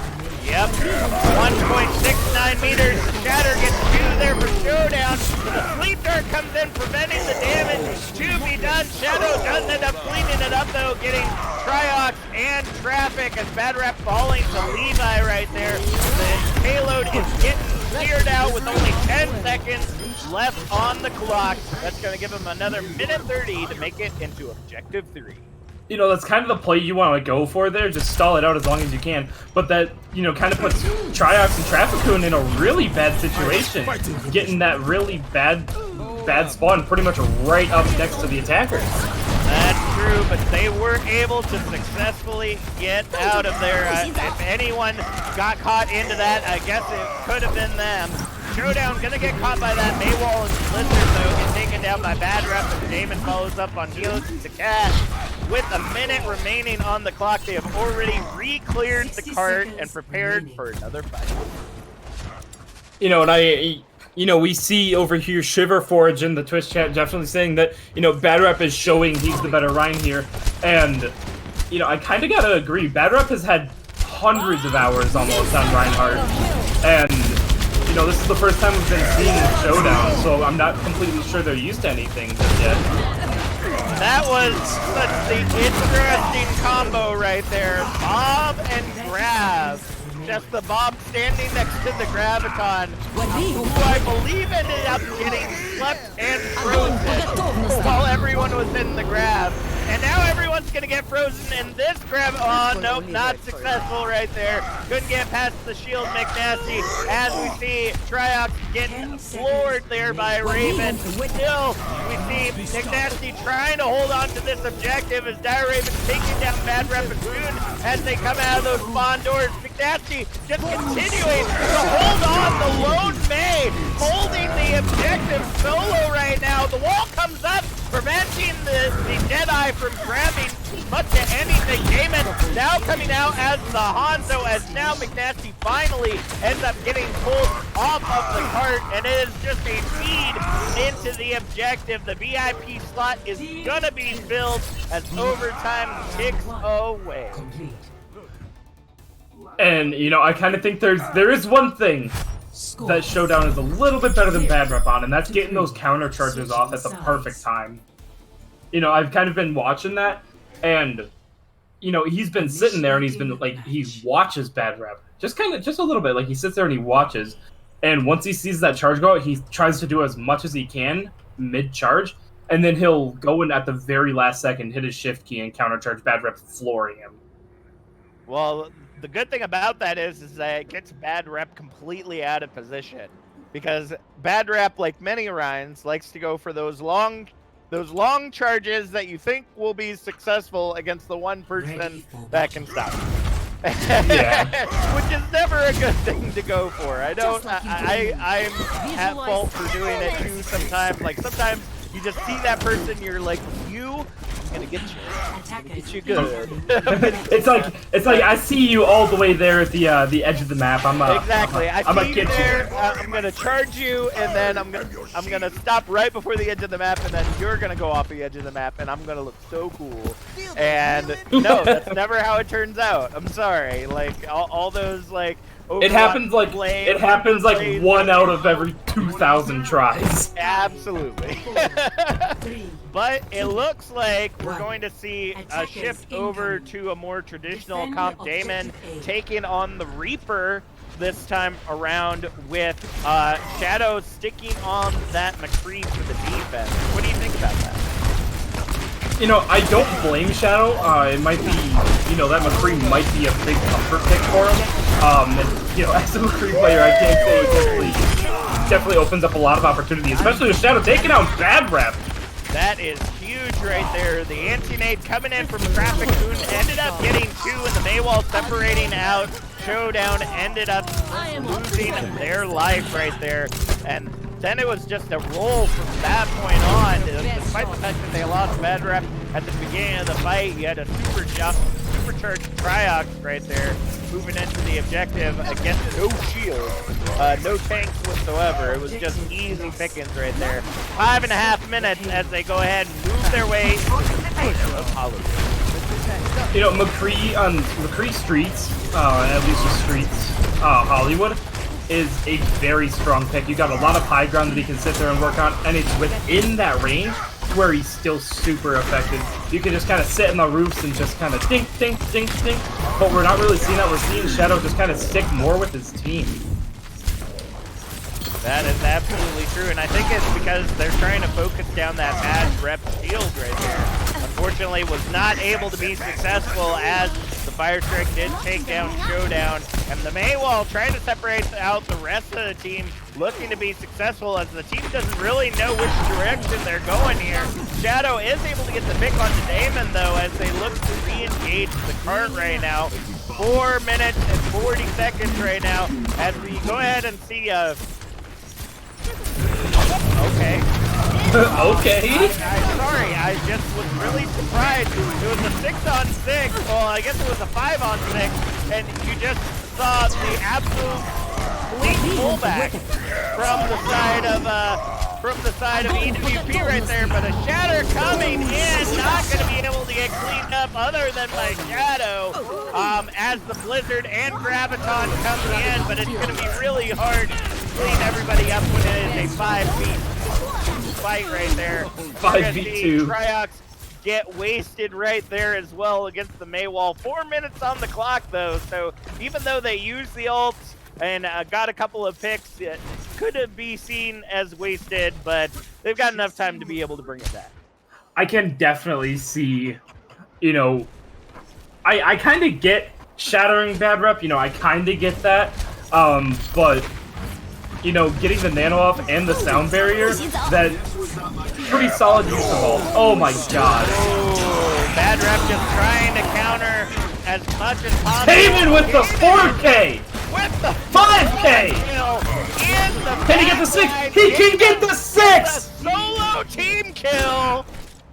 [SPEAKER 2] Yep, 1.69 meters. Shatter gets 2 there for Showdown. The Sleep Dart comes in, preventing the damage to be done. Shadow does end up cleaning it up, though, getting Triox and Traffic as Bad Rep falling to Levi right there. The payload is getting cleared out with only 10 seconds left on the clock. That's going to give him another minute 30 to make it into Objective 3.
[SPEAKER 3] You know, that's kind of the play you want to go for there, just stall it out as long as you can. But that, you know, kind of puts Triox and Trafficoon in a really bad situation, getting that really bad spawn pretty much right up next to the attackers.
[SPEAKER 2] That's true, but they were able to successfully get out of there. If anyone got caught into that, I guess it could have been them. Showdown gonna get caught by that Maywall and Blizzard, though, get taken down by Bad Rep, and Damon follows up on Helios to Cash. With a minute remaining on the clock, they have already re-cleared the cart and prepared for another fight.
[SPEAKER 3] You know, and we see over here Shiverforge in the Twitch chat definitely saying that, you know, Bad Rep is showing he's the better Rhine here. And, you know, I kind of gotta agree. Bad Rep has had hundreds of hours almost on Reinhardt. And, you know, this is the first time we've been seeing Showdown, so I'm not completely sure they're used to anything just yet.
[SPEAKER 2] That was such the interesting combo right there. Bob and Grav. Just the Bob standing next to the Graviton, who I believe ended up getting slept and frozen while everyone was in the Grav. And now everyone's going to get frozen in this Grav. Oh, nope, not successful right there. Couldn't get past the shield McNasty as we see Triox getting floored there by Raven. Still, we see McNasty trying to hold on to this objective as Dire Raven taking down Bad Rep and Boone as they come out of those spawn doors. McNasty just continuing to hold on. The lone May holding the objective solo right now. The wall comes up, preventing the Deadeye from grabbing much of anything. Damon now coming out as the Hanzo, as now McNasty finally ends up getting pulled off of the cart, and it is just a feed into the objective. The VIP slot is gonna be filled as overtime ticks away.
[SPEAKER 3] And, you know, I kind of think there is one thing that Showdown is a little bit better than Bad Rep on, and that's getting those counter charges off at the perfect time. You know, I've kind of been watching that, and, you know, he's been sitting there and he's been, like, he watches Bad Rep. Just a little bit. Like, he sits there and he watches, and once he sees that charge go out, he tries to do as much as he can mid-charge, and then he'll go in at the very last second, hit his shift key, and counter charge Bad Rep, flooring him.
[SPEAKER 2] Well, the good thing about that is that it gets Bad Rep completely out of position, because Bad Rep, like many Rhines, likes to go for those long charges that you think will be successful against the one person that can stop.
[SPEAKER 3] Yeah.
[SPEAKER 2] Which is never a good thing to go for. I'm at fault for doing it too sometimes. Like sometimes you just see that person, you're like, I'm gonna get you. I'm gonna get you good.
[SPEAKER 3] it's like I see you all the way there at the edge of the map.
[SPEAKER 2] Exactly. I
[SPEAKER 3] I'm
[SPEAKER 2] see you there. I'm gonna charge you, and then I'm gonna stop right before the edge of the map, and then you're gonna go off the edge of the map, and I'm gonna look so cool. And no, that's never how it turns out. I'm sorry. Like all those like.
[SPEAKER 3] It happens like 1 out of every 2,000 tries.
[SPEAKER 2] Absolutely. But it looks like we're going to see a shift over to a more traditional comp Damon taking on the Reaper this time around with Shadow sticking on that McCree for the defense. What do you think about that?
[SPEAKER 3] You know, I don't blame Shadow. It might be, that McCree might be a big comfort pick for him. And, as a McCree player, I can't say it definitely opens up a lot of opportunity, especially with Shadow taking out Bad Rep.
[SPEAKER 2] That is huge right there. The anti-nade coming in from Traffic Moon ended up getting 2, and the Maywall separating out. Showdown ended up losing their life right there. And then it was just a roll from that point on. Despite the fact that they lost Bad Rep at the beginning of the fight, you had a supercharged Triox right there, moving into the objective against no shield, no tanks whatsoever. It was just easy pickings right there. 5.5 minutes as they go ahead and move their way of Hollywood.
[SPEAKER 3] McCree Streets, at least the Streets, Hollywood, is a very strong pick. You got a lot of high ground that he can sit there and work on, and it's within that range where he's still super effective. You can just kind of sit in the roofs and just kind of dink, dink, dink, dink. But we're not really seeing that. We're seeing Shadow just kind of stick more with his team.
[SPEAKER 2] That is absolutely true, and I think it's because they're trying to focus down that Bad Rep shield right there. Unfortunately, was not able to be successful as the Fire Strike did take down Showdown, and the Maywall trying to separate out the rest of the team, looking to be successful as the team doesn't really know which direction they're going here. Shadow is able to get the pick onto Damon, though, as they look to re-engage the cart right now. 4 minutes and 40 seconds right now as we go ahead and see okay.
[SPEAKER 3] Okay.
[SPEAKER 2] Sorry, I just was really surprised. It was a 6-on-6. Well, I guess it was a 5-on-6, and you just saw the absolute complete pullback from the side of EWP right there. But a Shatter coming in, not going to be able to get cleaned up other than by Shadow as the Blizzard and Graviton come in. But it's going to be really hard to clean everybody up when it is a 5v fight right there.
[SPEAKER 3] 5v2.
[SPEAKER 2] Triox get wasted right there as well against the Maywall. 4 minutes on the clock though, so even though they used the ults and got a couple of picks, it could be seen as wasted, but they've got enough time to be able to bring it back.
[SPEAKER 3] I can definitely see, I kind of get shattering Bad Rep, I kind of get that, but getting the nano off and the sound barrier, that's pretty solid use of ult. Oh my god.
[SPEAKER 2] Oh, Bad Rep just trying to counter as much as possible.
[SPEAKER 3] Taven with the 4K!
[SPEAKER 2] With the
[SPEAKER 3] 5K! Can he get the 6? He can get the 6!
[SPEAKER 2] Solo team kill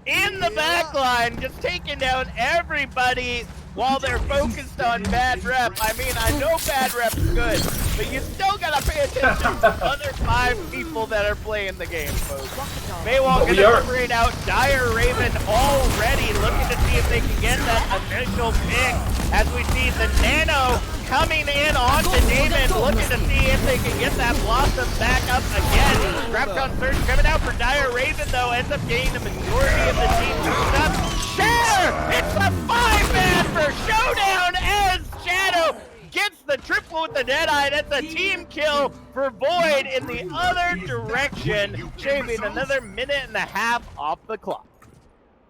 [SPEAKER 2] in the backline, just taking down everybody while they're focused on Bad Rep. I mean, I know Bad Rep's good, but you still gotta pay attention to the other 5 people that are playing the game, folks. Maywall gonna separate out Dire Raven already, looking to see if they can get that initial pick, as we see the Nano coming in onto Damon, looking to see if they can get that Blossom back up again. Graviton Surge coming out for Dire Raven, though, ends up getting the majority of the team moved up. Shatter! It's a 5-man for Showdown as Shadow gets the triple with the Deadeye. That's a team kill for Void in the other direction, shaving another 1.5 minutes off the clock.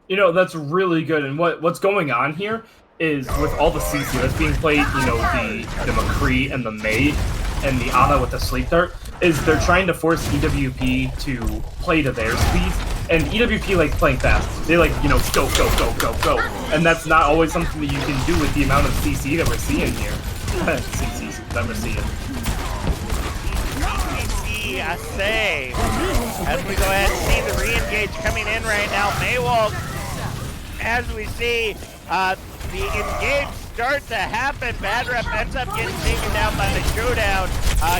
[SPEAKER 3] That's really good, and what's going on here is with all the CC that's being played, the McCree and the May and the Ana with the Sleep Dart, is they're trying to force EWP to play to their speed. And EWP likes playing fast. They like, you know, go, go, go, go, go. And that's not always something that you can do with the amount of CC that we're seeing here. CC that we're seeing.
[SPEAKER 2] I say, as we go ahead and see the re-engage coming in right now, Maywall, as we see the engage start to happen, Bad Rep ends up getting taken down by the showdown.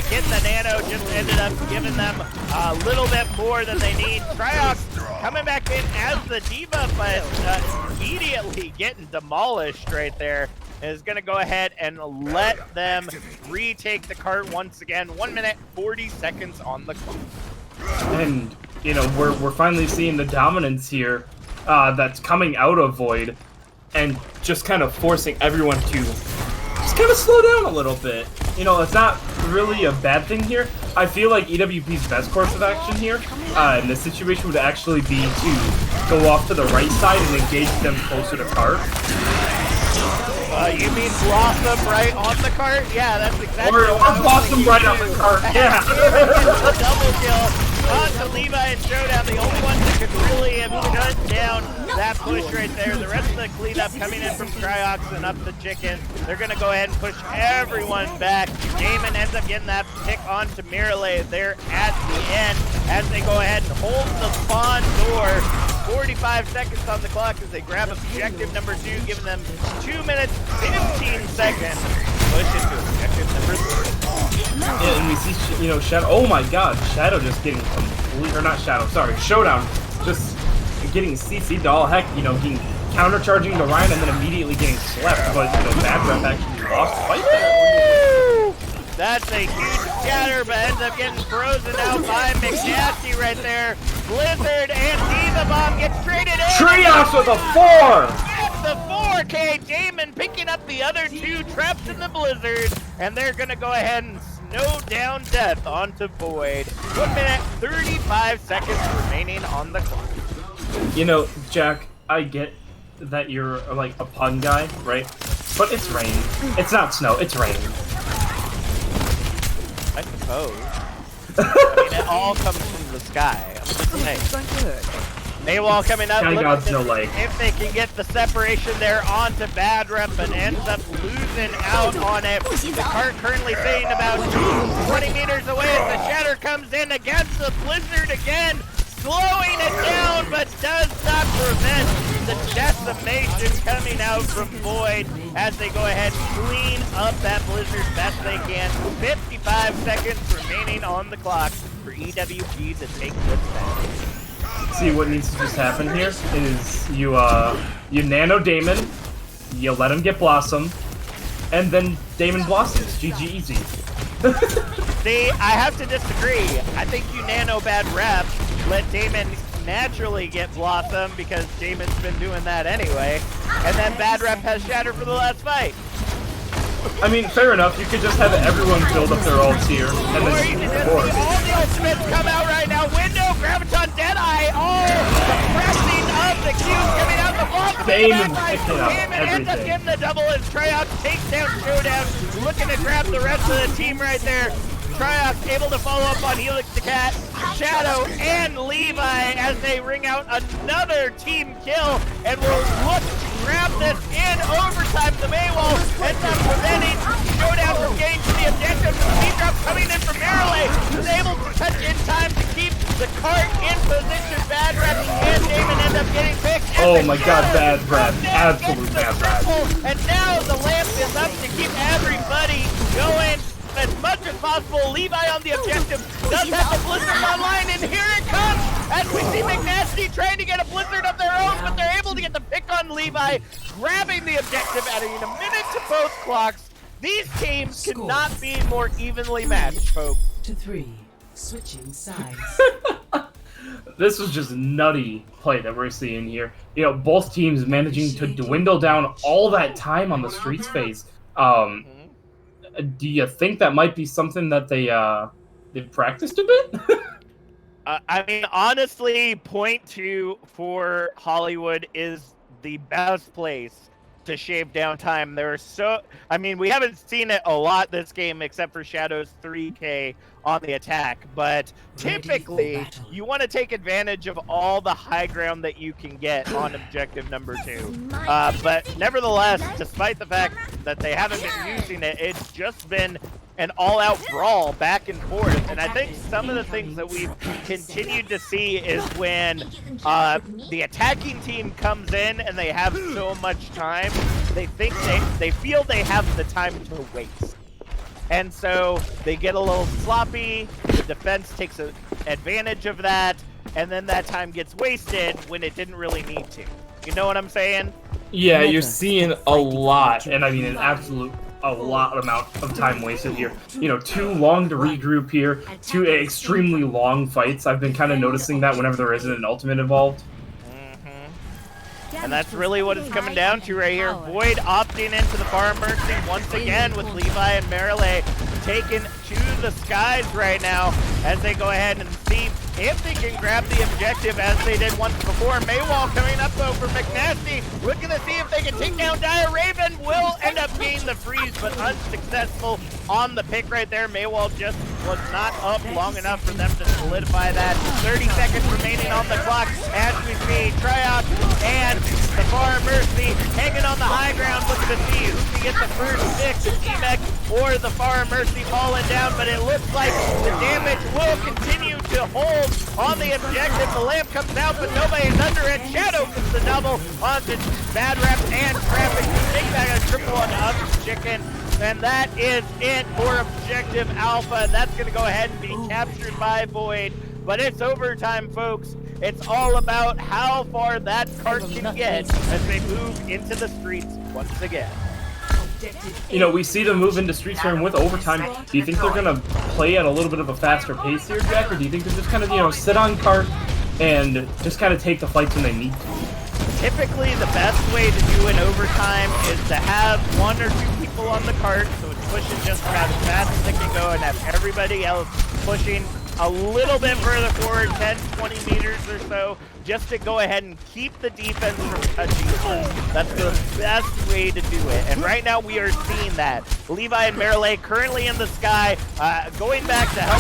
[SPEAKER 2] Getting the nano just ended up giving them a little bit more than they need. Tryox coming back in as the diva, but immediately getting demolished right there. Is going to go ahead and let them retake the cart once again. 1 minute, 40 seconds on the clock.
[SPEAKER 3] And, you know, we're finally seeing the dominance here that's coming out of Void and just kind of forcing everyone to just kind of slow down a little bit. You know, it's not really a bad thing here. I feel like EWP's best course of action here in this situation would actually be to go off to the right side and engage them closer to cart.
[SPEAKER 2] You mean Blossom right on the cart? Yeah, that's exactly
[SPEAKER 3] or Blossom right on the cart, yeah.
[SPEAKER 2] Double kill onto Levi and Showdown, the only ones that could really have shut down that push right there. The rest of the cleanup coming in from Cryox and up the chicken. They're going to go ahead and push everyone back. Damon ends up getting that pick onto Mirale there at the end as they go ahead and hold the spawn door. 45 seconds on the clock as they grab objective number 2, giving them 2 minutes, 15 seconds. Push into objective number 3.
[SPEAKER 3] Yeah, and we see, you know, Shadow. Oh my God, Shadow just getting complete, or not Shadow, sorry, Showdown just getting CC'd to all heck, you know, getting countercharging to Ryan and then immediately getting slept. But, you know, Bad Rep actually lost the fight there.
[SPEAKER 2] That's a huge scatter, but ends up getting frozen out by McNasty right there. Blizzard and Diva Bomb gets traded in.
[SPEAKER 3] Triox with a 4!
[SPEAKER 2] Gets the 4K. Damon picking up the other 2 traps in the Blizzard, and they're going to go ahead and snow down death onto Void. 1 minute, 35 seconds remaining on the clock.
[SPEAKER 3] You know, Jack, I get that you're like a pun guy, right? But it's rain. It's not snow, it's rain.
[SPEAKER 2] I suppose. I mean, it all comes from the sky. I'm just saying. Maywall coming up.
[SPEAKER 3] Sky God's no like.
[SPEAKER 2] If they can get the separation there onto Bad Rep and ends up losing out on it. The cart currently sitting about 20 meters away as the Shatter comes in against the Blizzard again. Slowing it down, but does not prevent the decimation coming out from Void as they go ahead and clean up that Blizzard best they can. 55 seconds remaining on the clock for EWP to take this back.
[SPEAKER 3] See, what needs to just happen here is you nano Damon, you let him get Blossom, and then Damon blossoms. GG easy.
[SPEAKER 2] See, I have to disagree. I think you nano Bad Rep. Let Damon naturally get Blossom because Damon's been doing that anyway. And then Bad Rep has Shatter for the last fight.
[SPEAKER 3] I mean, fair enough. You could just have everyone build up their ults here. And
[SPEAKER 2] Or you can just see all the ultimates come out right now. Window, Graviton, Deadeye, all the pressing of the Qs coming out the block.
[SPEAKER 3] Damon picking up
[SPEAKER 2] Damon ends up
[SPEAKER 3] everything.
[SPEAKER 2] getting the double as Tryout takes down Showdown. Looking to grab the rest of the team right there. Tryout able to follow up on Helix the Cat, Shadow, and Levi as they ring out another team kill. And will look to grab this in overtime. The Maywall ends up preventing Showdown from getting to the objective. Speed drop coming in from Mirale is able to touch in time to keep the cart in position. Bad Rep and Damon end up getting picked.
[SPEAKER 3] Oh my God, Bad Rep. Absolute Bad Rep.
[SPEAKER 2] And now the lamp is up to keep everybody going as much as possible. Levi on the objective does have the Blizzard online, and here it comes as we see McNasty trying to get a Blizzard of their own, but they're able to get the pick on Levi, grabbing the objective, adding a minute to both clocks. These teams could not be more evenly matched, folks.
[SPEAKER 4] To 3, switching sides.
[SPEAKER 3] This was just nutty play that we're seeing here. You know, both teams managing to dwindle down all that time on the streets phase. Do you think that might be something that they've practiced a bit?
[SPEAKER 2] I mean, honestly, point 2 for Hollywood is the best place to shave down time. I mean, we haven't seen it a lot this game except for Shadow's 3K on the attack, but typically you want to take advantage of all the high ground that you can get on objective number 2. But nevertheless, despite the fact that they haven't been using it, it's just been an all-out brawl back and forth. And I think some of the things that we've continued to see is when the attacking team comes in and they have so much time, they feel they have the time to waste. And so they get a little sloppy, the defense takes advantage of that, and then that time gets wasted when it didn't really need to. You know what I'm saying?
[SPEAKER 3] Yeah, you're seeing a lot, and I mean a lot amount of time wasted here. You know, too long to regroup here, two extremely long fights. I've been kind of noticing that whenever there isn't an ultimate involved.
[SPEAKER 2] And that's really what it's coming down to right here. Void opting into the Far Mercy once again with Levi and Marilyn taken to the skies right now as they go ahead and see if they can grab the objective as they did once before. Maywall coming up though for McNasty. Looking to see if they can take down Dire Raven. Will end up getting the freeze, but unsuccessful on the pick right there. Maywall just was not up long enough for them to solidify that. 30 seconds remaining on the clock as we see Tryout and the Far Mercy hanging on the high ground, looking to see who can get the first pick, the T-Mech or the Far Mercy falling down, but it looks like the damage will continue to hold on the objective. The lamp comes out, but nobody's under it. Shadow gets the double onto Bad Rep and Traffic. Take back a triple on Up Chicken. And that is it for Objective Alpha. That's going to go ahead and be captured by Void. But it's overtime, folks. It's all about how far that cart can get as they move into the streets once again.
[SPEAKER 3] You know, we see them move into Streets Room with overtime. Do you think they're going to play at a little bit of a faster pace here, Jack? Or do you think they're just kind of, you know, sit on cart and just kind of take the fights when they need to?
[SPEAKER 2] Typically, the best way to do an overtime is to have one or two people on the cart, so it's pushing just about as fast as it can go, and have everybody else pushing a little bit further forward, 10, 20 meters or so, just to go ahead and keep the defense from touching us. That's the best way to do it. And right now we are seeing that. Levi and Marilyn currently in the sky, going back to help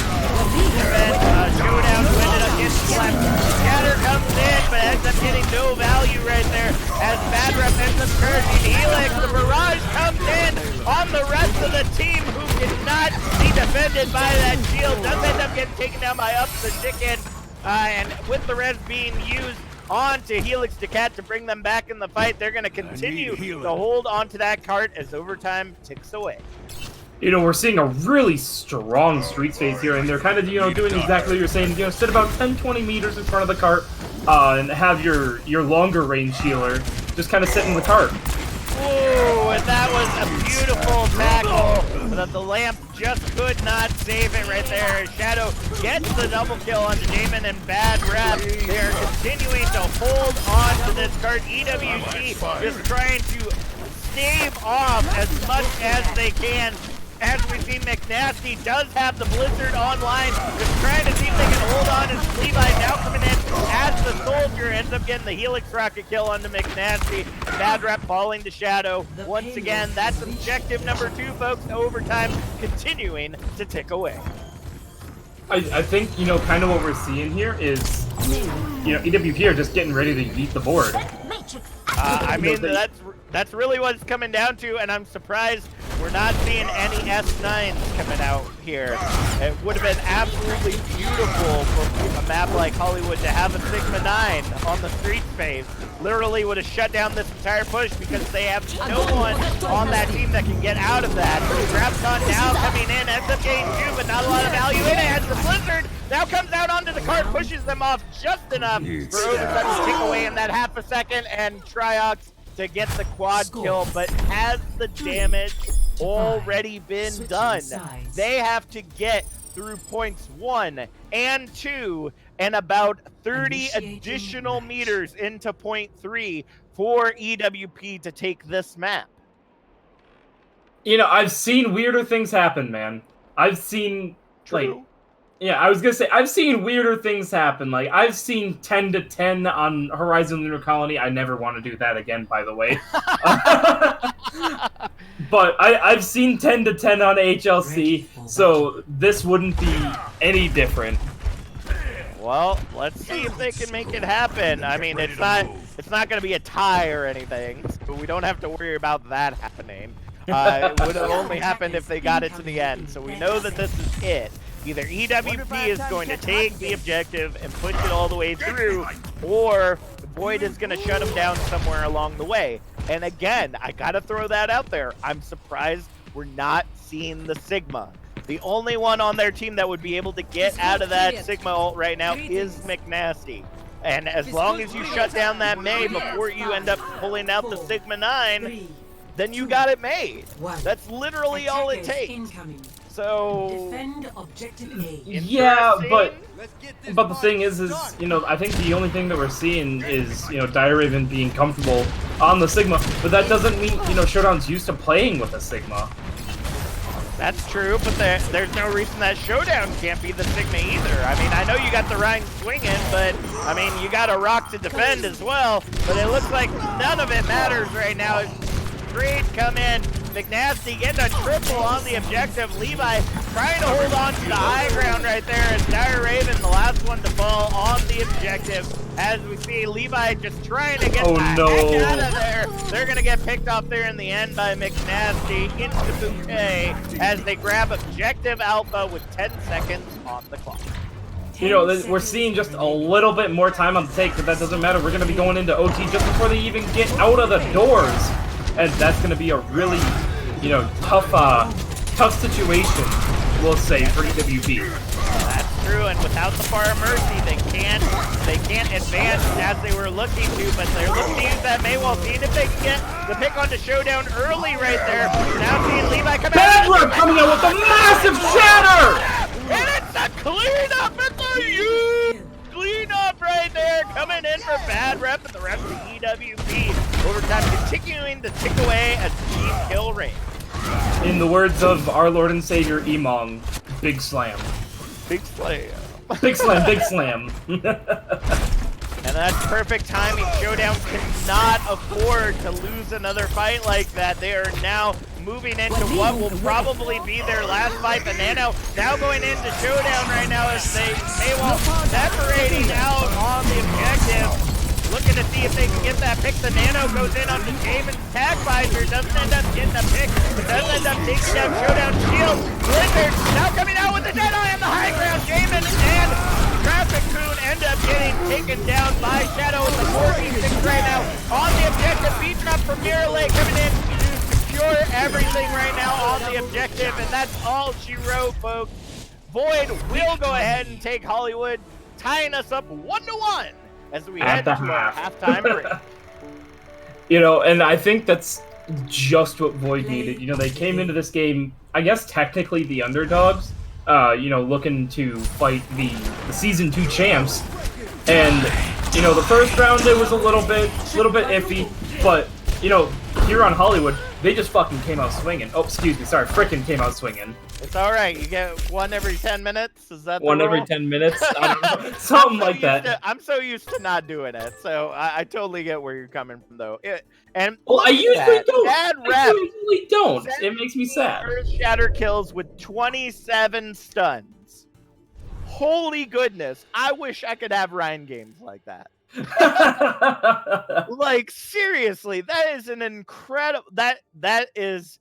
[SPEAKER 2] defense, showdown who ended up getting slapped. Scatter comes in, but ends up getting no value right there as Bad Rep ends up charging Helix. The barrage comes in on the rest of the team who cannot be defended by that shield. Does end up getting taken down by Up the Chicken. And with the res being used onto Helix Decat to bring them back in the fight, they're going to continue to hold onto that cart as overtime ticks away.
[SPEAKER 3] You know, we're seeing a really strong Streets phase here, and they're kind of, you know, doing exactly what you're saying. You know, sit about 10, 20 meters in front of the cart, and have your longer range healer just kind of sitting with cart.
[SPEAKER 2] Ooh, and that was a beautiful tackle, but the lamp just could not save it right there. Shadow gets the double kill onto Damon and Bad Rep. They are continuing to hold on to this card. EWP just trying to stave off as much as they can. As we see, McNasty does have the Blizzard online, just trying to see if they can hold on, and Levi now coming in as the Soldier ends up getting the Helix rocket kill onto McNasty. Bad Rep falling to Shadow. Once again, that's objective number 2, folks. Overtime continuing to tick away.
[SPEAKER 3] I think, you know, kind of what we're seeing here is, you know, EWP are just getting ready to beat the board.
[SPEAKER 2] I mean, that's really what it's coming down to, and I'm surprised we're not seeing any S9s coming out here. It would have been absolutely beautiful for a map like Hollywood to have a Sigma 9 on the street phase. Literally would have shut down this entire push because they have no one on that team that can get out of that. Grabcon now coming in, ends up getting 2, but not a lot of value in it as the Blizzard now comes out onto the cart, pushes them off just enough for overtime to tick away in that half a second, and Triox to get the quad kill, but has the damage already been done? They have to get through points 1 and 2 and about 30 additional meters into point 3 for EWP to take this map.
[SPEAKER 3] You know, I've seen weirder things happen, man. I've seen, like, Yeah, I was gonna say I've seen weirder things happen. Like I've seen 10-10 on Horizon Lunar Colony. I never want to do that again, by the way. But I've seen 10-10 on HLC, so this wouldn't be any different.
[SPEAKER 2] Well, let's see if they can make it happen. I mean, it's not going to be a tie or anything, so we don't have to worry about that happening. It would have only happened if they got it to the end. So we know that this is it. Either EWP is going to take the objective and push it all the way through, or Void is going to shut them down somewhere along the way. And again, I got to throw that out there. I'm surprised we're not seeing the Sigma. The only one on their team that would be able to get out of that Sigma ult right now is McNasty. And as long as you shut down that May before you end up pulling out the Sigma 9, then you got it made. That's literally all it takes. So
[SPEAKER 3] yeah, but the thing is you know, I think the only thing that we're seeing is, you know, Dire Raven being comfortable on the Sigma, but that doesn't mean, you know, Showdown's used to playing with a Sigma.
[SPEAKER 2] That's true, but there's no reason that Showdown can't be the Sigma either. I mean, I know you got the Rhine swinging, but, I mean, you got a Rock to defend as well, but it looks like none of it matters right now. Great come in. McNasty getting a triple on the objective. Levi trying to hold on to the high ground right there as Dire Raven, the last one to fall on the objective. As we see Levi just trying to get the heck out of there. They're going to get picked off there in the end by McNasty into Bouquet as they grab objective Alpha with 10 seconds on the clock.
[SPEAKER 3] You know, we're seeing just a little bit more time on the take, but that doesn't matter. We're going to be going into OT just before they even get out of the doors. And that's going to be a really, you know, tough situation, we'll say, for EWP.
[SPEAKER 2] That's true, and without the Bar of Mercy, they can't advance as they were looking to, but they're looking to use that Maywall, seeing if they can get the pick onto Showdown early right there. Now seeing Levi come out.
[SPEAKER 3] Badler coming out with a massive shatter!
[SPEAKER 2] And it's a cleanup! It's a huge cleanup right there, coming in for Bad Rep and the rest of the EWP. Overtime continuing to tick away as team kill rate.
[SPEAKER 3] In the words of our Lord and Savior Emong, big slam.
[SPEAKER 2] Big slam.
[SPEAKER 3] Big slam, big slam.
[SPEAKER 2] And that's perfect timing. Showdown cannot afford to lose another fight like that. They are now moving into what will probably be their last fight. Banana now going into Showdown right now as they Maywall separating out on the objective. Looking to see if they can get that pick. The Nano goes in onto Jamin's tag visor. Doesn't end up getting a pick, but does end up taking down Showdown shield. Blizzard now coming out with the Dead Eye on the high ground. Jamin and Traffic Coon end up getting taken down by Shadow with the 4v6 right now on the objective. Beaten up from Mirrorlay coming in to secure everything right now on the objective, and that's all she wrote, folks. Void will go ahead and take Hollywood, tying us up 1-1. As we head to our halftime break.
[SPEAKER 3] You know, and I think that's just what Void needed. You know, they came into this game, I guess technically the underdogs, you know, looking to fight the Season 2 champs. And, you know, the first round it was a little bit iffy, but, you know, here on Hollywood, they just fucking came out swinging. Oh, excuse me, sorry, frickin' came out swinging.
[SPEAKER 2] It's all right. You get one every 10 minutes. Is that the
[SPEAKER 3] one
[SPEAKER 2] rule?
[SPEAKER 3] every 10 minutes? I don't know. Something like that.
[SPEAKER 2] I'm so used to not doing it, so I totally get where you're coming from, though.
[SPEAKER 3] Well, I usually don't.
[SPEAKER 2] Bad rep.
[SPEAKER 3] I usually don't. It makes me sad.
[SPEAKER 2] First shatter kills with 27 stuns. Holy goodness! I wish I could have Ryan games like that. Like seriously, that is an incredible that is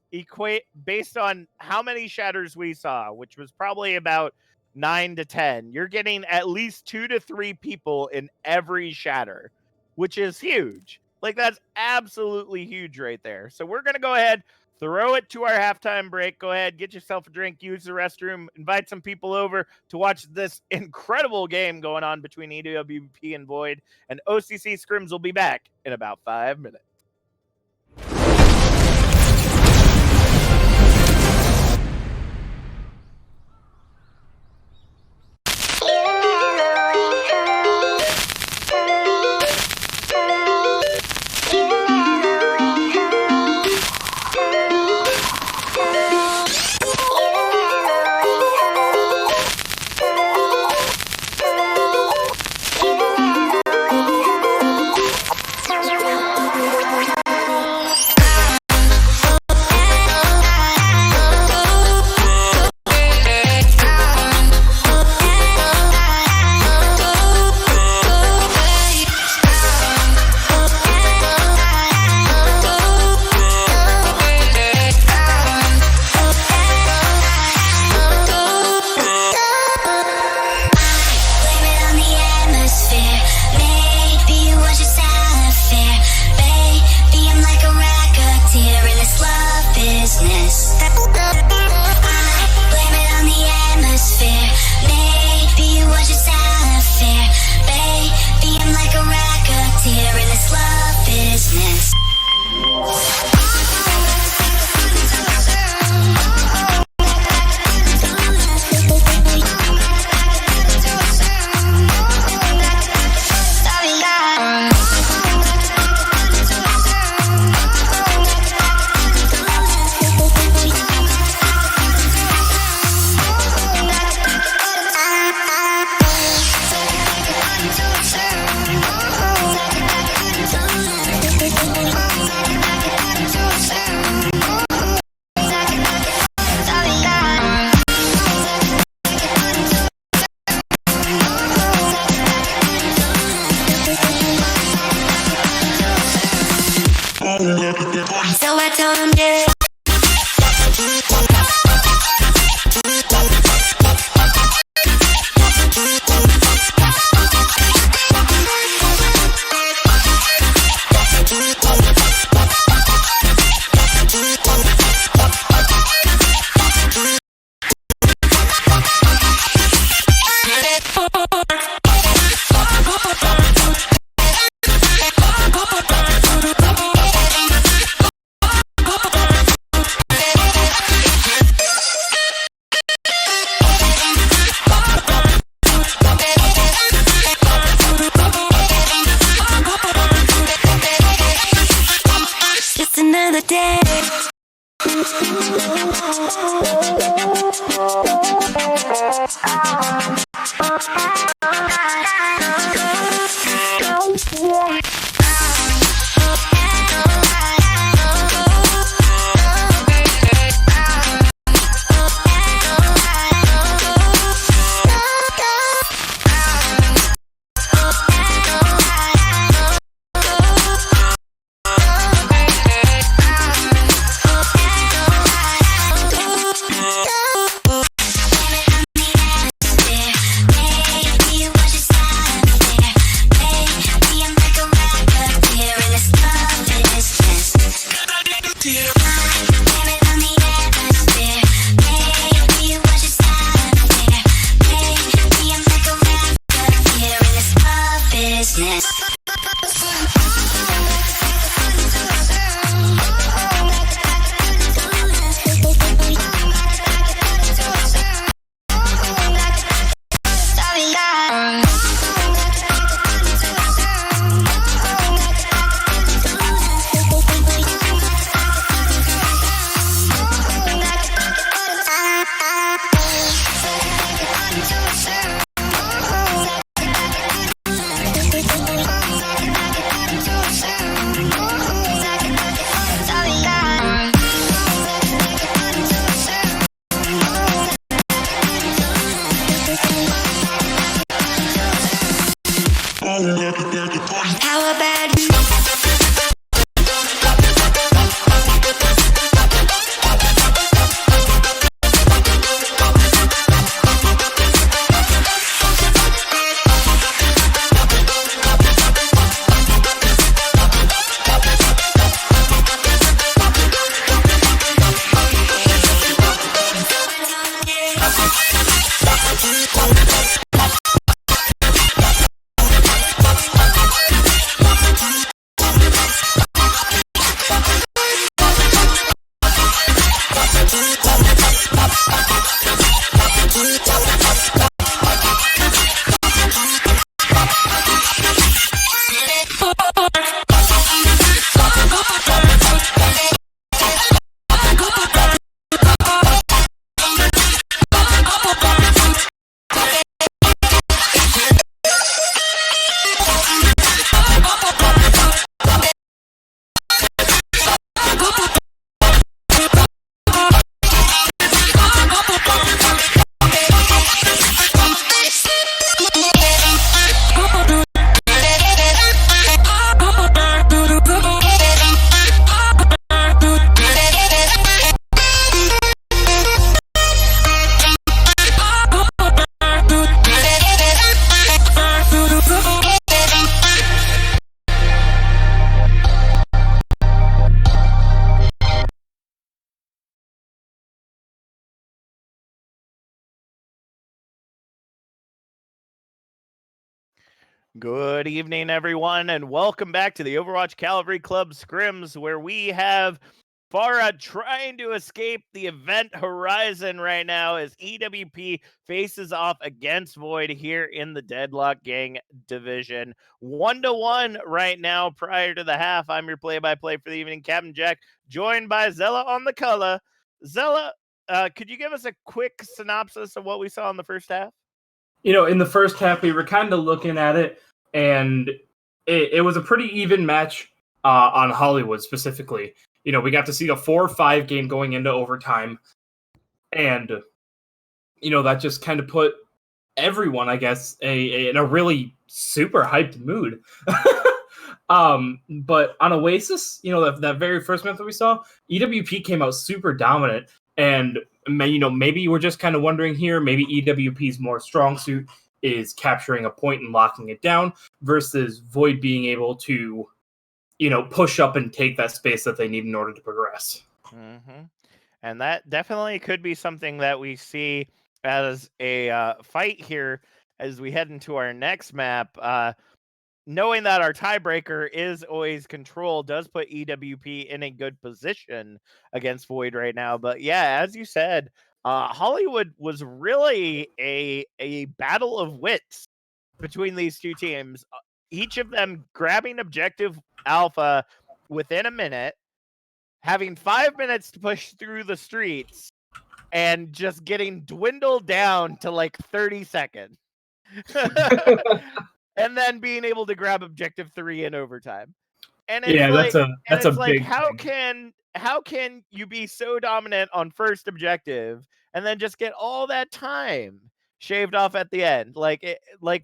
[SPEAKER 2] based on how many shatters we saw, which was probably about 9 to 10. You're getting at least 2 to 3 people in every shatter, which is huge. Like that's absolutely huge right there. So we're gonna go ahead, throw it to our halftime break. Go ahead, get yourself a drink, use the restroom, invite some people over to watch this incredible game going on between EWP and Void. And OCC Scrims will be back in about 5 minutes. Good evening, everyone, and welcome back to the Overwatch Cavalry Club Scrims, where we have Farah trying to escape the event horizon right now as EWP faces off against Void here in the Deadlock Gang division. 1-1 right now prior to the half. I'm your play-by-play for the evening, Captain Jack, joined by Zella on the color. Zella, could you give us a quick synopsis of what we saw in the first half?
[SPEAKER 3] In the first half, we were kind of looking at it, and it was a pretty even match on Hollywood specifically. We got to see a 4-5 game going into overtime, and that just kind of put everyone, I guess, in a really super hyped mood. But on Oasis, that very first match that we saw, EWP came out super dominant, and maybe you were just kind of wondering here, maybe EWP's more strong suit is capturing a point and locking it down versus Void being able to, push up and take that space that they need in order to progress.
[SPEAKER 2] Mm-hmm. And that definitely could be something that we see as a fight here as we head into our next map. Knowing that our tiebreaker is always control does put EWP in a good position against Void right now. But yeah, as you said, Hollywood was really a battle of wits between these two teams. Each of them grabbing objective alpha within a minute, having 5 minutes to push through the streets, and just getting dwindled down to like 30 seconds. And then being able to grab objective 3 in overtime. And it's
[SPEAKER 3] that's a big
[SPEAKER 2] how
[SPEAKER 3] thing.
[SPEAKER 2] can you be so dominant on first objective and then just get all that time shaved off at the end? Like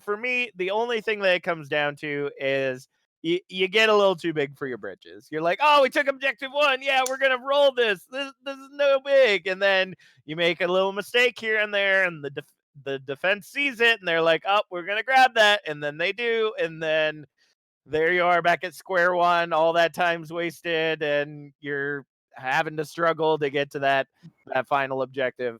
[SPEAKER 2] for me, the only thing that it comes down to is you get a little too big for your britches. You're like, oh, we took objective 1. Yeah, we're gonna roll this. This is no big. And then you make a little mistake here and there, and the defense sees it, and they're like, oh, we're gonna grab that, and then they do, and then there you are back at square one. All that time's wasted, and you're having to struggle to get to that final objective.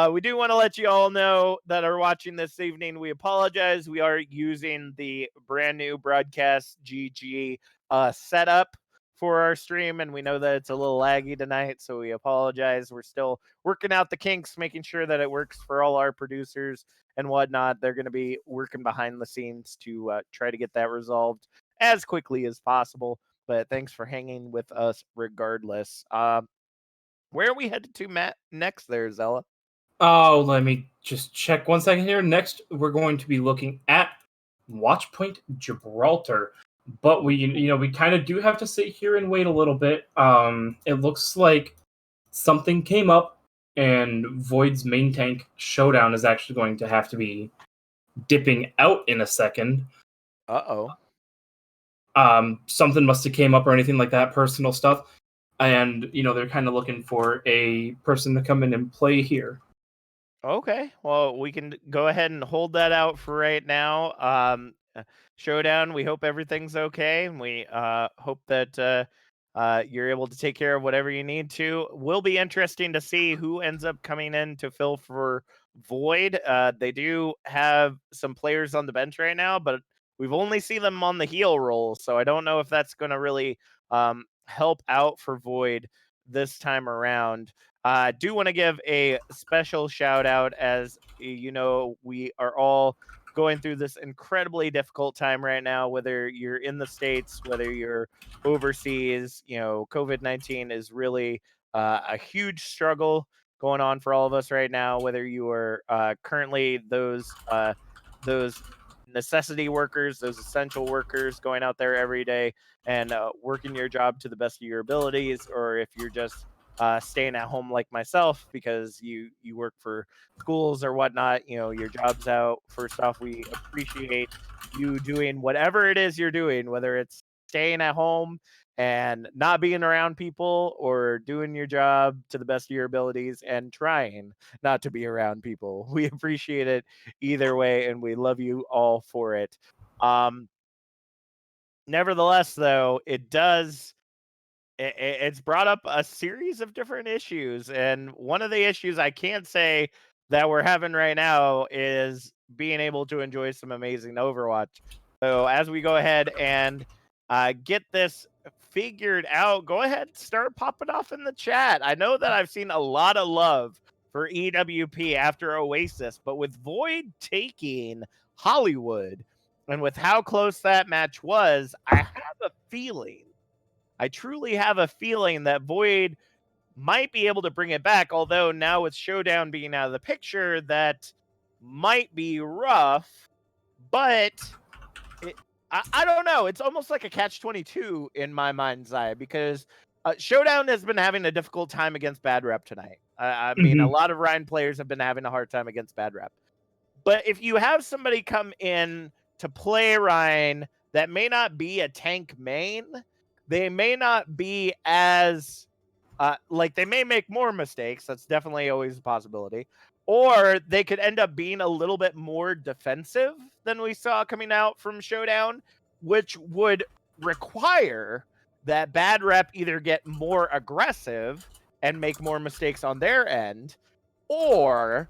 [SPEAKER 2] We do want to let you all know that are watching this evening, we apologize. We are using the brand new Broadcast GG setup for our stream, and we know that it's a little laggy tonight, so we apologize. We're still working out the kinks, making sure that it works for all our producers and whatnot. They're going to be working behind the scenes to try to get that resolved as quickly as possible. But thanks for hanging with us regardless. Where are we headed to next there, Zella?
[SPEAKER 3] Oh, let me just check 1 second here. Next, we're going to be looking at Watchpoint Gibraltar. But we kind of do have to sit here and wait a little bit. It looks like something came up, and Void's main tank Showdown is actually going to have to be dipping out in a second.
[SPEAKER 2] Uh-oh.
[SPEAKER 3] Something must have came up or anything like that, personal stuff. And, they're kind of looking for a person to come in and play here.
[SPEAKER 2] Okay, well, we can go ahead and hold that out for right now. Showdown, we hope everything's okay, and we hope that you're able to take care of whatever you need to. Will be interesting to see who ends up coming in to fill for Void. They do have some players on the bench right now, but we've only seen them on the heel roll, so I don't know if that's going to really help out for Void this time around. I do want to give a special shout out, as we are all going through this incredibly difficult time right now, whether you're in the States, whether you're overseas. COVID-19 is really a huge struggle going on for all of us right now, whether you are currently those necessity workers, those essential workers going out there every day and working your job to the best of your abilities, or if you're just staying at home like myself because you work for schools or whatnot, your job's out. First off, we appreciate you doing whatever it is you're doing, whether it's staying at home and not being around people, or doing your job to the best of your abilities and trying not to be around people. We appreciate it either way, and we love you all for it. Nevertheless, though, it's brought up a series of different issues, and one of the issues I can't say that we're having right now is being able to enjoy some amazing Overwatch. So as we go ahead and get this figured out, go ahead and start popping off in the chat. I know that I've seen a lot of love for EWP after Oasis, but with Void taking Hollywood and with how close that match was, I have a feeling, I truly have a feeling that Void might be able to bring it back. Although now with Showdown being out of the picture, that might be rough, but I don't know. It's almost like a catch-22 in my mind's eye because Showdown has been having a difficult time against Bad Rep tonight. I mean, a lot of Ryan players have been having a hard time against Bad Rep. But if you have somebody come in to play Ryan that may not be a tank main, they may not be as like they may make more mistakes. That's definitely always a possibility. Or they could end up being a little bit more defensive than we saw coming out from Showdown, which would require that Bad Rep either get more aggressive and make more mistakes on their end, or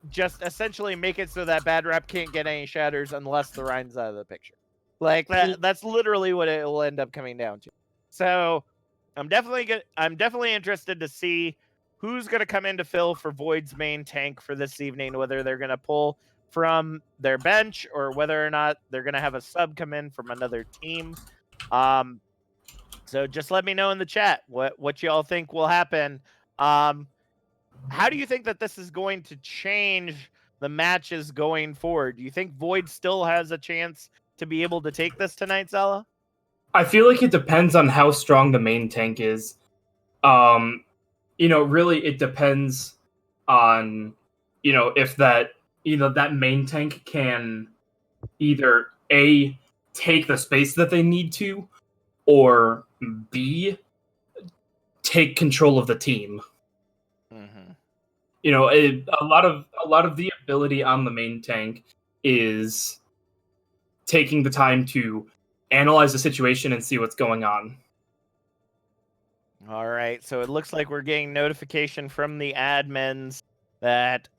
[SPEAKER 2] just essentially make it so that Bad Rep can't get any shatters unless the Ryan's out of the picture. Like that's literally what it will end up coming down to. So I'm definitely interested to see who's going to come in to fill for Void's main tank for this evening, whether they're going to pull from their bench or whether or not they're going to have a sub come in from another team. So just let me know in the chat what y'all think will happen. How do you think that this is going to change the matches going forward? Do you think Void still has a chance to be able to take this tonight, Zella?
[SPEAKER 3] I feel like it depends on how strong the main tank is. Really it depends on, if that, that main tank can either A, take the space that they need to, or B, take control of the team.
[SPEAKER 2] Mm-hmm.
[SPEAKER 3] A lot of the ability on the main tank is taking the time to analyze the situation and see what's going on.
[SPEAKER 2] All right, so it looks like we're getting notification from the admins that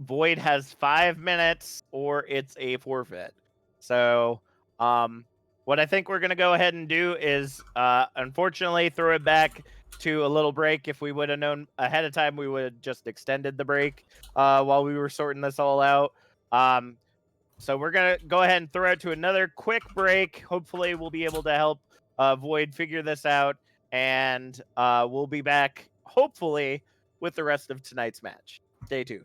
[SPEAKER 2] Void has 5 minutes or it's a forfeit. So what I think we're going to go ahead and do is unfortunately throw it back to a little break. If we would have known ahead of time, we would have just extended the break while we were sorting this all out. So we're going to go ahead and throw it to another quick break. Hopefully we'll be able to help Void figure this out. And we'll be back, hopefully, with the rest of tonight's match. Stay tuned.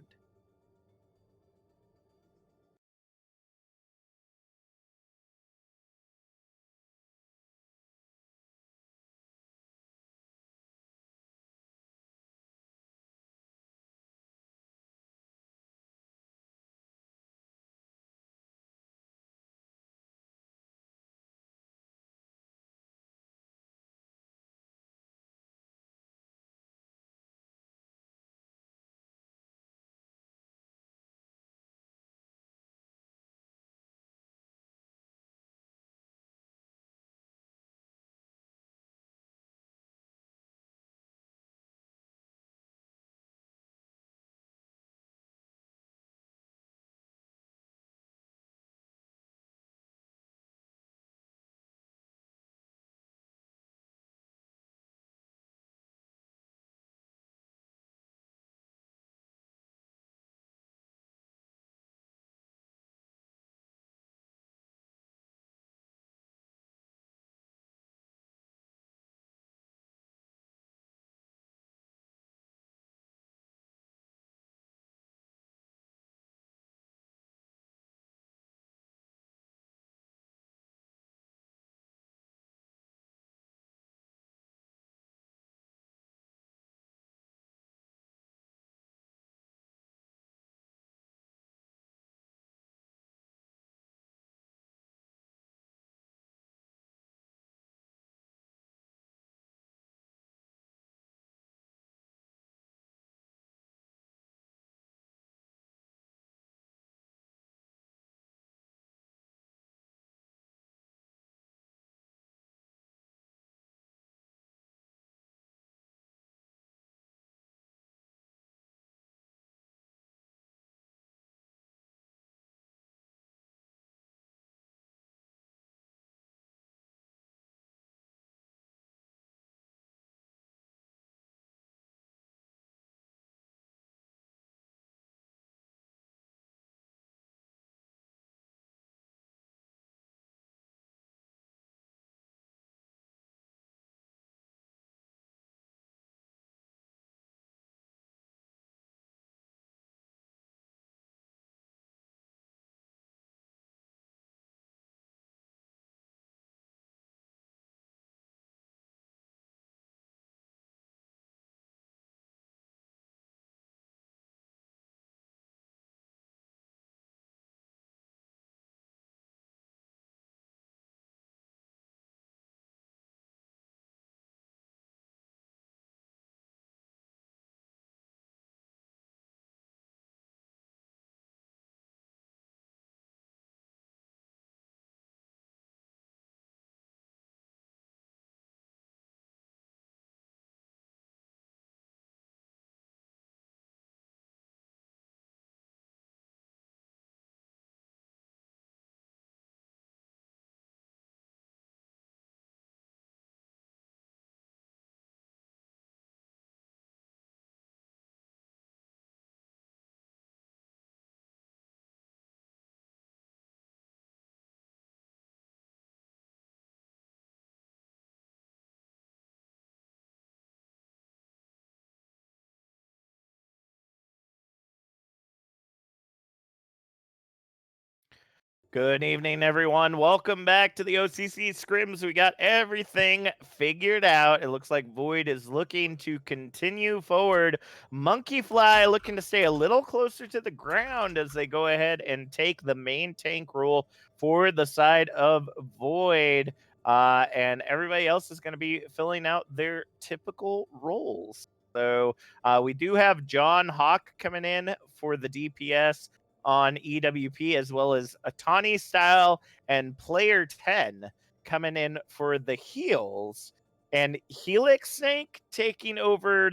[SPEAKER 2] Good evening, everyone. Welcome back to the OCC Scrims. We got everything figured out. It looks like Void is looking to continue forward. Monkey Fly looking to stay a little closer to the ground as they go ahead and take the main tank role for the side of Void. And everybody else is going to be filling out their typical roles. So we do have John Hawk coming in for the DPS on EWP, as well as Atani Style and Player 10 coming in for the heals, and Helix Snake taking over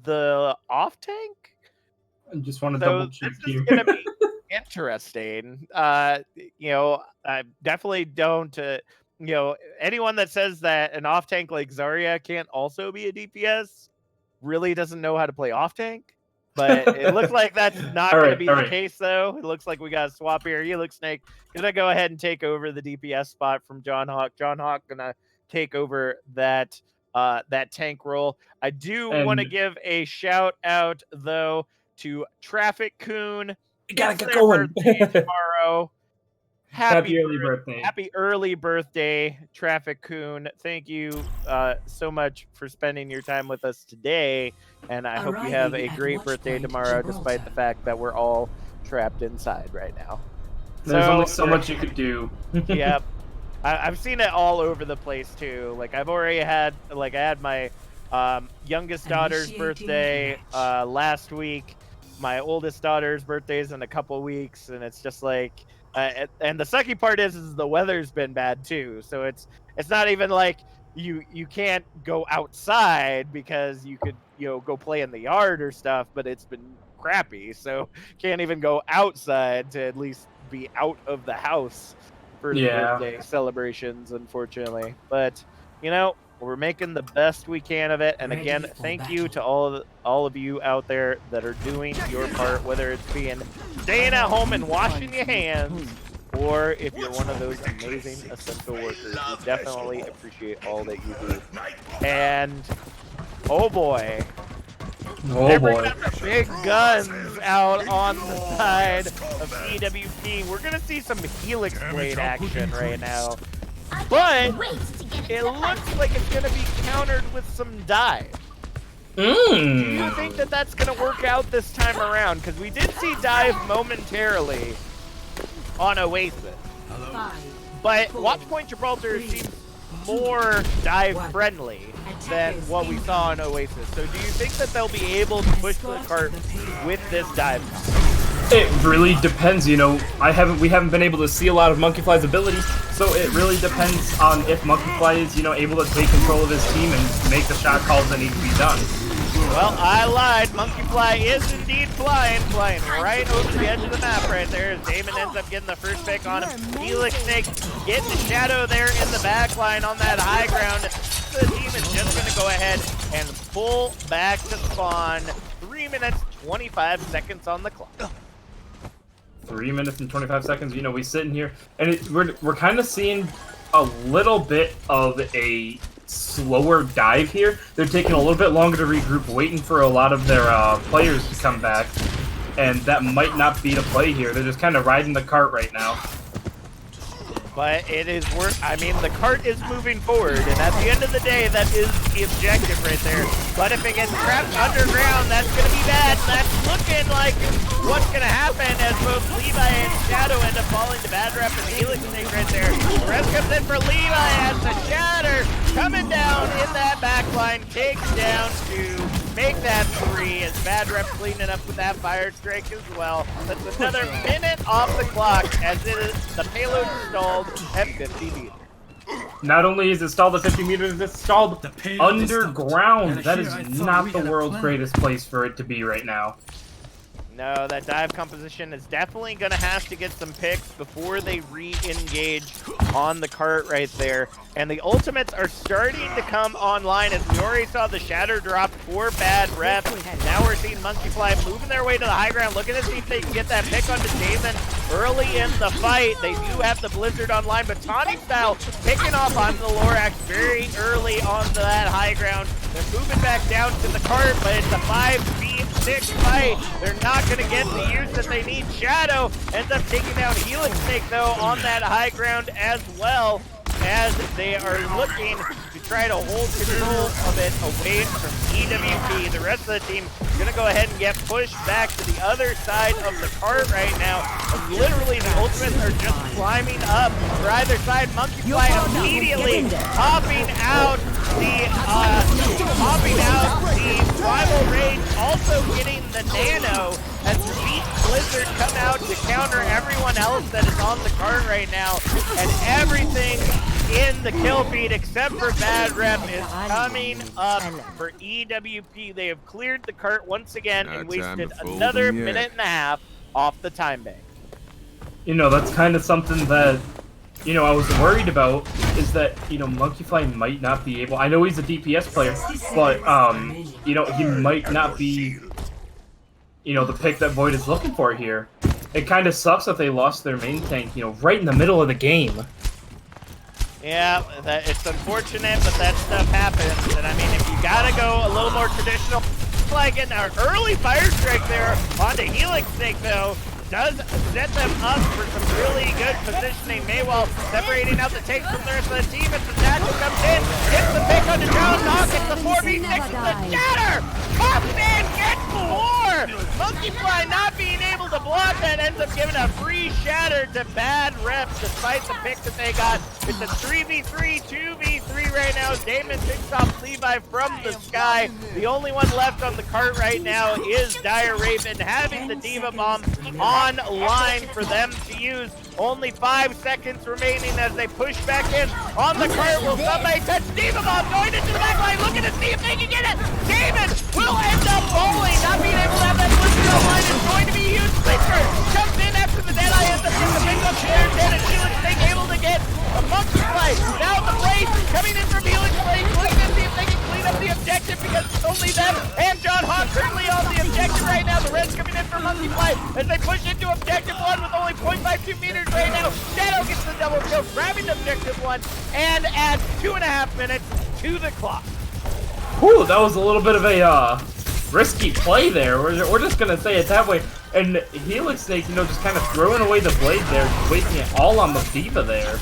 [SPEAKER 2] the off tank.
[SPEAKER 3] I just want to
[SPEAKER 2] So
[SPEAKER 3] double check
[SPEAKER 2] this
[SPEAKER 3] here.
[SPEAKER 2] is going to be interesting. I definitely don't. Anyone that says that an off tank like Zarya can't also be a DPS really doesn't know how to play off tank. But it looks like that's not going to be the case, though. It looks like we got a swap here. Helix Snake gonna go ahead and take over the DPS spot from John Hawk. John Hawk gonna take over that tank role. I do want to give a shout out though to Traffic Coon.
[SPEAKER 3] You gotta get going
[SPEAKER 2] tomorrow.
[SPEAKER 3] Happy early birthday.
[SPEAKER 2] Happy early birthday, Traffic Coon. Thank you so much for spending your time with us today. And I hope you have a great birthday tomorrow, despite the fact that we're all trapped inside right now.
[SPEAKER 3] There's only so much you could do.
[SPEAKER 2] Yep. I've seen it all over the place, too. Like, I've already had, I had my youngest daughter's birthday last week. My oldest daughter's birthday is in a couple weeks, and it's just like... and the sucky part is the weather's been bad too, so it's not even like you can't go outside because you could go play in the yard or stuff, but it's been crappy, so can't even go outside to at least be out of the house for the birthday celebrations, unfortunately. But we're making the best we can of it, and again, thank you to all of you out there that are doing your part, whether it's staying at home and washing your hands, or if you're one of those amazing essential workers. We definitely appreciate all that you do. And oh boy, they're bringing up the big guns out on the side of EWP. We're gonna see some Helix Blade action right now. But it looks like it's going to be countered with some dive. Do you think that that's going to work out this time around? Because we did see dive momentarily on Oasis. But Watchpoint Gibraltar seems more dive friendly than what we saw on Oasis. So do you think that they'll be able to push the cart with this dive?
[SPEAKER 3] It really depends, we haven't been able to see a lot of Monkeyfly's ability, so it really depends on if Monkeyfly is, able to take control of his team and make the shot calls that need to be done.
[SPEAKER 2] Well, I lied. Monkeyfly is indeed flying right over the edge of the map right there as Damon ends up getting the first pick on him. Helix Snake getting the shadow there in the back line on that high ground. The team is just going to go ahead and pull back to spawn. 3 minutes, 25 seconds on the clock.
[SPEAKER 3] 3 minutes and 25 seconds. We sit in here, and we're kind of seeing a little bit of a slower dive here. They're taking a little bit longer to regroup, waiting for a lot of their players to come back, and that might not be the play here. They're just kind of riding the cart right now.
[SPEAKER 2] But it is the cart is moving forward, and at the end of the day, that is the objective right there. But if it gets trapped underground, that's going to be bad. That's looking like what's going to happen as both Levi and Shadow end up falling to bad rep and the Helix Snake right there. Rest comes in for Levi as the Shatter coming down in that back line, takes down to make that 3 as Bad Rep cleaning up with that fire strike as well. That's another minute off the clock as it is the payload stalled at 50 meters.
[SPEAKER 3] Not only is it stalled at 50 meters, it's stalled underground. That is not the world's greatest place for it to be right now.
[SPEAKER 2] No, that dive composition is definitely going to have to get some picks before they re-engage on the cart right there. And the ultimates are starting to come online as we already saw the Shatter drop for Bad Rep. Now we're seeing Monkeyfly moving their way to the high ground, looking to see if they can get that pick onto Damon early in the fight. They do have the Blizzard online, but Tawny Style picking off onto the Lorax very early on that high ground. They're moving back down to the cart, but it's a 5v stick fight. They're not going to get the use that they need. Shadow ends up taking down Helix Snake, though, on that high ground as well, as they are looking to try to hold control of it away from EWP. The rest of the team is going to go ahead and get pushed back to the other side of the cart right now. And literally, the Ultimates are just climbing up for either side. Monkeyfly immediately popping out the Primal Rage, also getting the Nano, as Beat Blizzard come out to counter everyone else that is on the cart right now, and everything in the kill feed except for Bad Rep is coming up for EWP. They have cleared the cart once again and wasted another minute and a half off the time bank.
[SPEAKER 3] You know, that's kind of something that, you know, I was worried about, is that, you know, Monkeyfly might not be able, I know he's a DPS player, but, you know, he might not be, you know, the pick that Void is looking for here. It kind of sucks that they lost their main tank, you know, right in the middle of the game.
[SPEAKER 2] Yeah, it's unfortunate, but that stuff happens. And I mean, if you gotta go a little more traditional, like getting our early fire strike there onto Helix Snake, though, does set them up for some really good positioning. Maywall separating out the tank from the rest of the team as the Satchel comes in, gets the pick on the Drown Knock, it's the 4v6 with the Shatter! Pops in, gets more! Monkeyfly not being able to block that, ends up giving a free Shatter to Bad Rep despite the pick that they got. It's a 3v3, 2v3 right now. Damon picks off Levi from the sky. The only one left on the cart right now is Dire Raven, having the Diva Bomb online for them to use. Only 5 seconds remaining as they push back in on the cart. Will somebody touch Diva Bomb? Going into the back line, looking to see if they can get it. Damon will end up falling, not being able to have that blister online. It's going to be a huge blister. Comes in after the Deadeye ends up getting the big up there. And Helix Snake able to get a Monkeyfly. Now the Blaze coming in from Helix Snake, looking to see if they can clean up the objective, because it's only them and John Hawk currently on the objective right now. The Reds coming in for Monkeyfly as they push into objective 1 with only 0.52 meters right now. Shadow gets the double kill, grabbing objective 1, and adds 2.5 minutes to the clock.
[SPEAKER 3] Whew, that was a little bit of a risky play there. We're just gonna say it that way. And Helix Snake, you know, just kind of throwing away the blade there, wasting it all on the Diva there.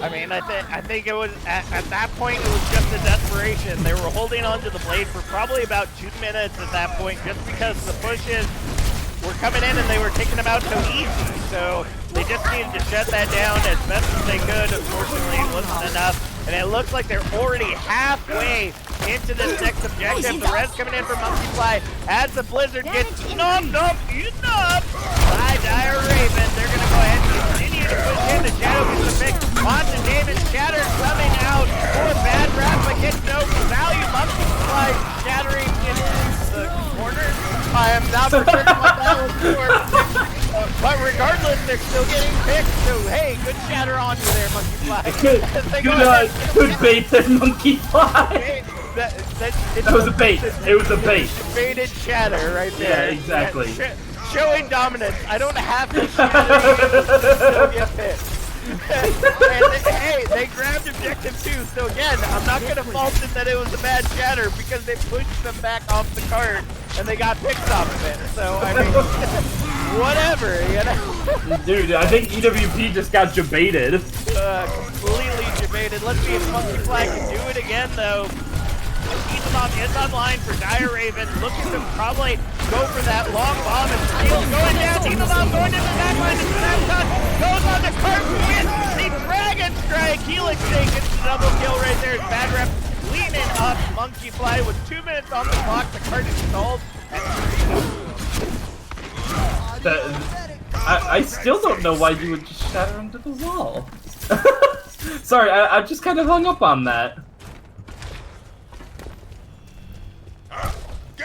[SPEAKER 2] I mean, I think it was, at that point, it was just a desperation. They were holding on to the blade for probably about 2 minutes at that point, just because the pushes were coming in and they were taking them out so easy. So they just needed to shut that down as best as they could. Unfortunately, it wasn't enough. And it looks like they're already halfway into this next objective. The Reds coming in for Monkeyfly as the Blizzard gets eaten up by Dire Raven. They're going to go ahead and continue to push in. The Shadow gets the pick onto Damon. Shatter coming out for Bad Rap, but gets no value. Monkeyfly shattering into the corner. I am not for certain what that was for. But regardless, they're still getting picked. So hey, good shatter on you there, Monkeyfly.
[SPEAKER 3] Good bait there, Monkeyfly. That was a bait. It was a bait.
[SPEAKER 2] Baited shatter right there.
[SPEAKER 3] Yeah, exactly.
[SPEAKER 2] Showing dominance. I don't have to shatter to still get picked. And hey, they grabbed objective 2. So again, I'm not gonna fault it that it was a bad shatter, because they pushed them back off the cart and they got picked off of it. So I mean, whatever, you know.
[SPEAKER 3] Dude, I think EWP just got jebaited.
[SPEAKER 2] Completely jebaited. Let's see if Monkeyfly can do it again, though. Bomb is online for Dire Raven, looking to probably go for that long bomb, and Steel going down. Bomb going into the back line, and Snapshot goes on the cart with the Dragon Strike. Helix Snake gets the double kill right there. Bad Rep cleaning up Monkeyfly with 2 minutes on the clock. The cart is stalled.
[SPEAKER 3] I still don't know why you would just shatter into the wall. Sorry, I just kind of hung up on that.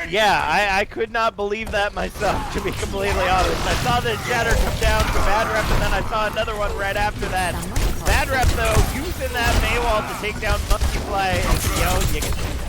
[SPEAKER 2] Yeah, I could not believe that myself, to be completely honest. I saw the shatter come down to Bad Rep, and then I saw another one right after that. Bad Rep, though, using that Maywall to take down Monkeyfly.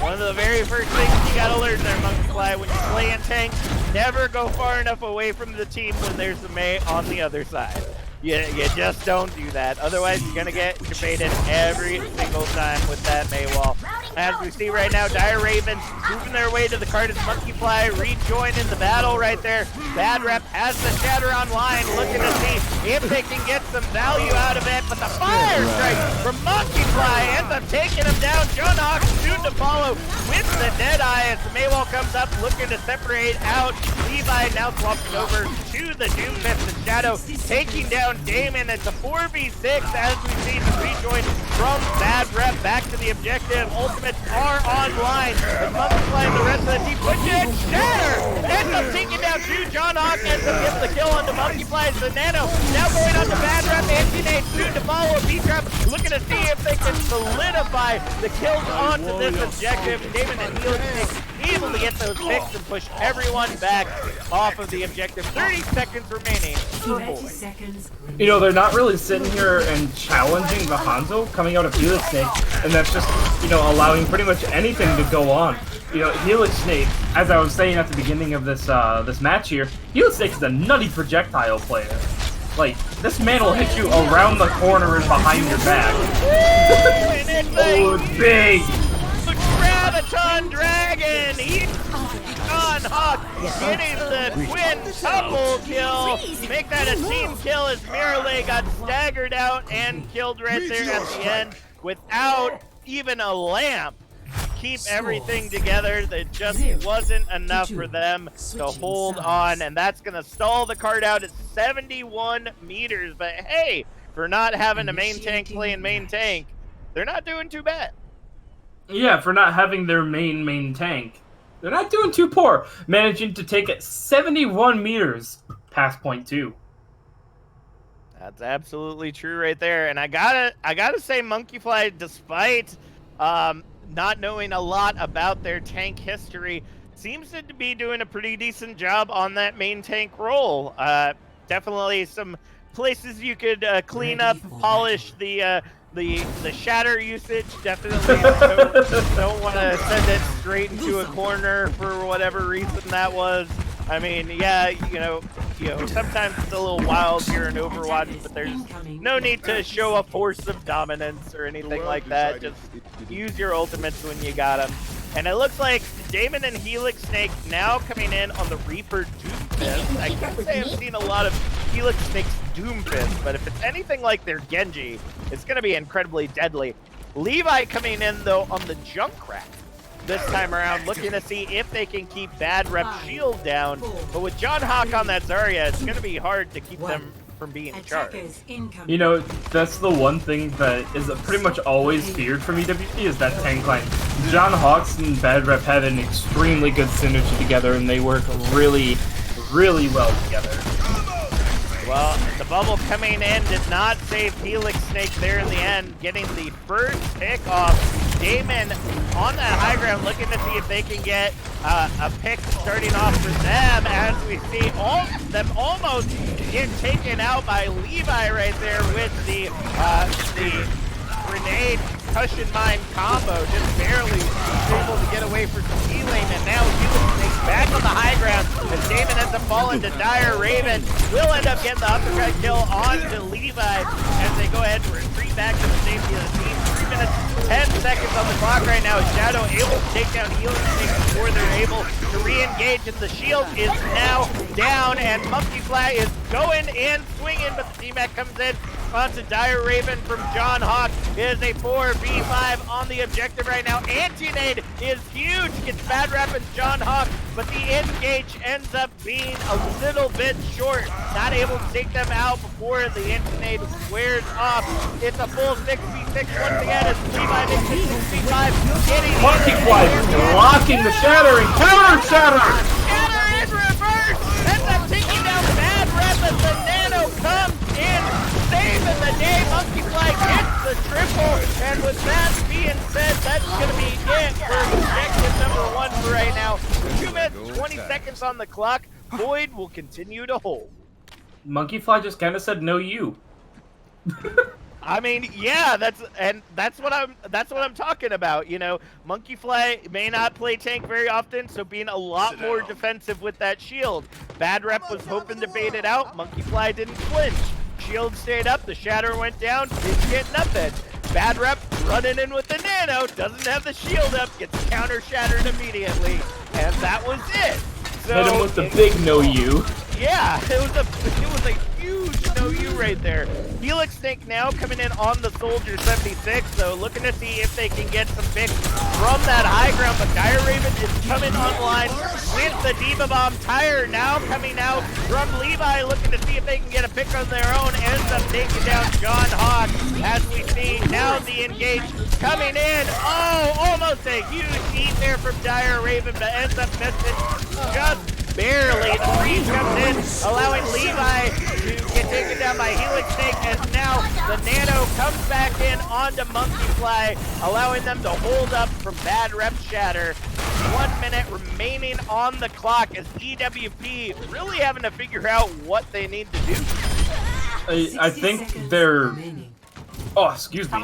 [SPEAKER 2] One of the very first things you gotta learn there, Monkeyfly, when you play in tank, never go far enough away from the team when there's a May on the other side. You just don't do that. Otherwise, you're gonna get debated every single time with that Maywall. As we see right now, Dire Raven moving their way to the card as Monkeyfly rejoining the battle right there. Bad Rep has the Shatter online, looking to see if they can get some value out of it, but the fire strike from Monkeyfly ends up taking him down. John Hawk soon to follow with the Deadeye as the Maywall comes up looking to separate out. Levi now swapping over to the Doomfist and Shadow, taking down Damon. It's a 4v6 as we see the rejoin from Bad Rep back to the objective. Ultimates are online. The Monkeyfly and the rest of the team push it. Shatter ends up taking down two. John Hawk ends up getting the kill on the Monkeyfly. The Nano now going on to Bad Rep. Anti-Nate soon to follow. B-Trap looking to see if they can solidify the kills onto this objective. Damon and Helix able to get those picks and push everyone back off of the objective. 30 seconds remaining for Boyd.
[SPEAKER 3] You know, they're not really sitting here and challenging the Hanzo coming out of Helix Snake, and that's just, you know, allowing pretty much anything to go on. You know, Helix Snake, as I was saying at the beginning of this this match here, Helix Snake is a nutty projectile player. Like, this man will hit you around the corner and behind your back. Oh, big!
[SPEAKER 2] Graviton Dragon! He's on Hawk, getting the quintuple kill. Make that a team kill as Mirale got staggered out and killed right there at the end without even a lamp. Keep everything together. There just wasn't enough for them to hold on, and that's going to stall the card out at 71 meters. But hey, for not having a main tank playing main tank, they're not doing too bad.
[SPEAKER 3] Yeah, for not having their main tank. They're not doing too poor, managing to take it 71 meters past point 2.
[SPEAKER 2] That's absolutely true right there. And I gotta say, Monkeyfly, despite not knowing a lot about their tank history, seems to be doing a pretty decent job on that main tank role. Definitely some places you could clean up, polish the shatter usage. Definitely don't want to send it straight into a corner for whatever reason that was. I mean, yeah, you know, sometimes it's a little wild here in Overwatch, but there's no need to show a force of dominance or anything like that. Just use your ultimates when you got them. And it looks like Damon and Helix Snake now coming in on the Reaper Doomfist. I can't say I've seen a lot of Helix Snake's Doomfist, but if it's anything like their Genji, it's going to be incredibly deadly. Levi coming in, though, on the Junkrat this time around, looking to see if they can keep Bad Rep shield down. But with John Hawk on that Zarya, it's going to be hard to keep them from being charged.
[SPEAKER 3] You know, that's the one thing that is pretty much always feared from EWP is that tank line. John Hawks and Bad Rep have an extremely good synergy together, and they work really, really well together.
[SPEAKER 2] Well, the bubble coming in did not save Helix Snake there in the end, getting the first pick off. Damon on that high ground looking to see if they can get a pick starting off for them, as we see them almost get taken out by Levi right there with the grenade concussion mine combo, just barely able to get away from healing, and now Helix Snake back on the high ground as Damon ends up falling to Dire Raven. Will end up getting the uppercut kill onto Levi as they go ahead and retreat back to the safety of the team. 3 minutes, 10 seconds on the clock right now. Shadow able to take down Helix Snake before they're able to re-engage, and the shield is now down, and Monkeyfly is going and swinging, but the teammate comes in onto Dire Raven from John Hawk. It is a 4v5 on the objective right now. Anti-nade is huge, gets Bad Rep and John Hawk, but the engage ends up being a little bit short. Not able to take them out before the anti-nade wears off. It's a full 6v6 once again as Levi makes it 6v5.
[SPEAKER 3] Monkeyfly blocking the Shatter and counter Shatter!
[SPEAKER 2] Shatter in reverse! Ends up taking down Bad Rep as the Nano comes in, saving the day. Monkeyfly gets the triple, and with that being said, that's going to be it for objective number 1 for right now. 2 minutes, 20 seconds on the clock. Boyd will continue to hold.
[SPEAKER 3] Monkeyfly just kind of said, "No, you."
[SPEAKER 2] I mean, yeah, that's what I'm talking about. You know, Monkeyfly may not play tank very often, so being a lot more defensive with that shield. Bad Rep was hoping to bait it out. Monkeyfly didn't flinch. Shield stayed up. The Shatter went down. Didn't get nothing. Bad Rep running in with the Nano, doesn't have the shield up, gets counter shattered immediately, and that was it. So
[SPEAKER 3] Hit him with the big no you.
[SPEAKER 2] yeah, it was a huge no you right there. Helix Snake now coming in on the Soldier 76, so looking to see if they can get some picks from that high ground, but Dire Raven is coming online with the Diva Bomb. Tire now coming out from Levi, looking to see if they can get a pick on their own, ends up taking down John Hawk, as we see now the engage coming in. Oh, almost a huge heat there from Dire Raven, but ends up missing just barely. The freeze comes in, allowing Levi to get taken down by Helix Snake, and now the Nano comes back in onto Monkey Fly, allowing them to hold up from Bad Rep Shatter. 1 minute remaining on the clock as EWP really having to figure out what they need to do.
[SPEAKER 3] I think they're... Oh, excuse me.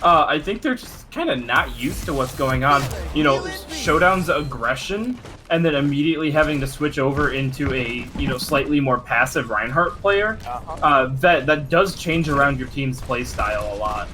[SPEAKER 3] I think they're just kind of not used to what's going on. You know, Showdown's aggression, and then immediately having to switch over into a, you know, slightly more passive Reinhardt player. That does change around your team's play style a lot.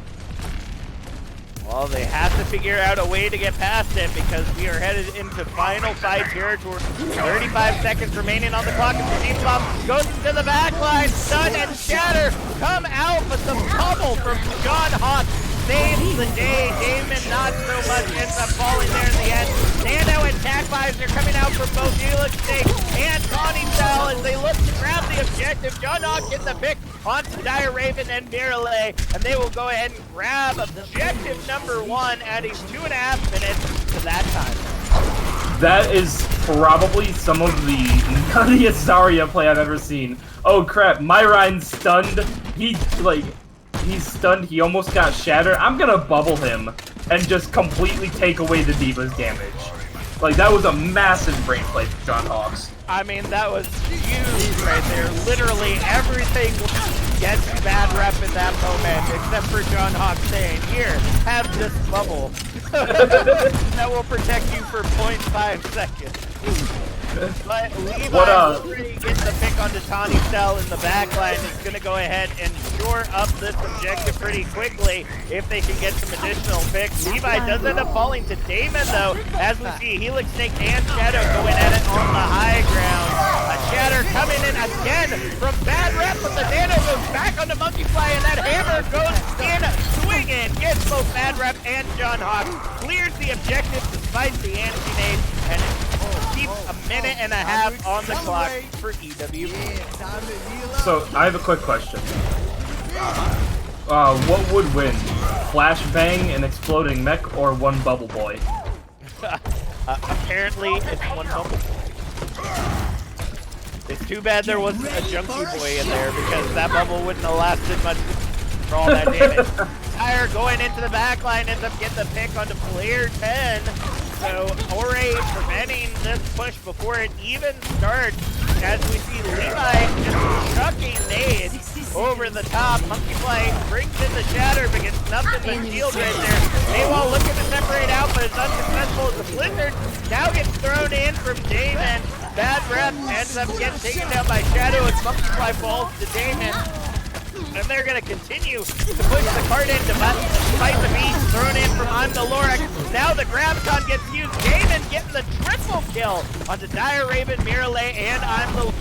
[SPEAKER 2] Well, they have to figure out a way to get past it because we are headed into final fight territory. 35 seconds remaining on the clock. And the Deep Bomb goes into the back line. Stun and Shatter come out, but the bubble from John Hawk saves the day. Damon not so much, ends up falling there in the end. Nano and Tackvisor coming out from both Helix Snake and Tawny Cell as they look to grab the objective. John Hawk gets the pick onto Dire Raven and Mirale, and they will go ahead and grab objective number 1, adding 2.5 minutes to that time.
[SPEAKER 3] That is probably some of the nuttiest Zarya play I've ever seen. Oh crap, Myron's stunned. He's stunned, he almost got shattered. I'm gonna bubble him and just completely take away the Diva's damage. Like, that was a massive brain play for John Hawks.
[SPEAKER 2] I mean, that was huge right there. Literally everything gets bad rep in that moment, except for John Hawk saying, here, have this bubble. That will protect you for 0.5 seconds. But Levi gets the pick onto Tawny Cell in the backline. Is going to go ahead and shore up this objective pretty quickly if they can get some additional picks. Levi does end up falling to Damon, though, as we see Helix Snake and Shadow going at it on the high ground. A Shatter coming in again from Bad Rep, but the Nano goes back onto Monkey Fly, and that hammer goes in swinging. Gets both Bad Rep and John Hawk. Clears the objective despite the anti-nade, and it keeps a minute and a half on the clock for EWP.
[SPEAKER 3] So, I have a quick question. What would win? Flashbang and exploding mech, or one bubble boy?
[SPEAKER 2] Apparently, it's one bubble boy. It's too bad there wasn't a Junkie Boy in there because that bubble wouldn't have lasted much for all that damage. Tire going into the backline, ends up getting the pick onto player 10. So Ore preventing this push before it even starts, as we see Levi just chucking nades over the top. Monkey Fly brings in the Shatter, but gets nothing but shield right there. Maywall looking to separate out, but it's unsuccessful as the Blizzard now gets thrown in from Damon. Bad Rep ends up getting taken down by Shadow as Monkey Fly falls to Damon. And they're going to continue to push the cart in to fight the beast. Thrown in from I'm the Lorax. Now the Graviton gets used. Damon getting the triple kill onto Dire Raven, Mirale, and I'm the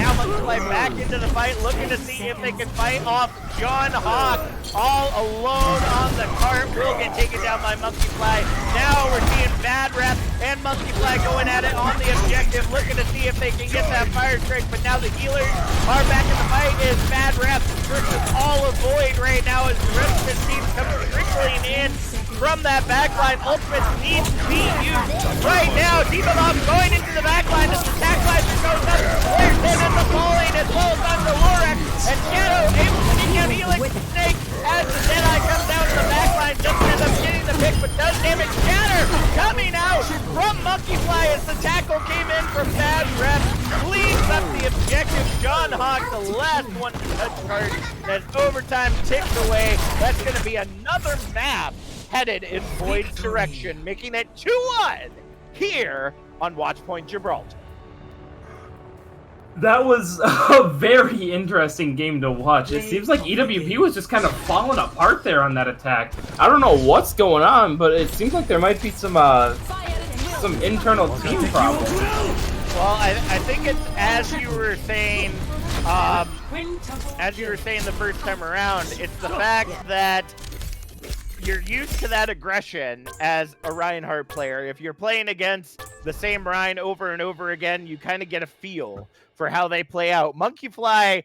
[SPEAKER 2] Now Monkey Fly back into the fight, looking to see if they can fight off John Hawk. All alone on the cart. Will get taken down by Monkey Fly. Now we're seeing Bad Rep and Monkey Fly going at it on the objective, looking to see if they can get that fire strike. But now the healers are back in the fight. Is Bad Rep versus all of Void right now as the rest of his team comes trickling in from that backline. Ultimate needs to be used right now. Diva Bomb going into the backline as the Tackvisor goes up. There's him in the falling as well as on the Lorax. And Shadow able to take out Helix Snake as the Deadeye comes down to the backline. Doesn't end up getting the pick, but does damage. Shatter coming out from Monkey Fly as the tackle came in from Bad Rep. Cleans up the objective. John Hawk, the last one to touch card as overtime ticks away. That's going to be another map headed in Void's direction, making it 2-1 here on Watchpoint Gibraltar.
[SPEAKER 3] That was a very interesting game to watch. It seems like EWP was just kind of falling apart there on that attack. I don't know what's going on, but it seems like there might be some internal team problems.
[SPEAKER 2] Well, I think it's as you were saying the first time around, it's the fact that you're used to that aggression as a Reinhardt player. If you're playing against the same Rein over and over again, you kind of get a feel for how they play out. Monkeyfly,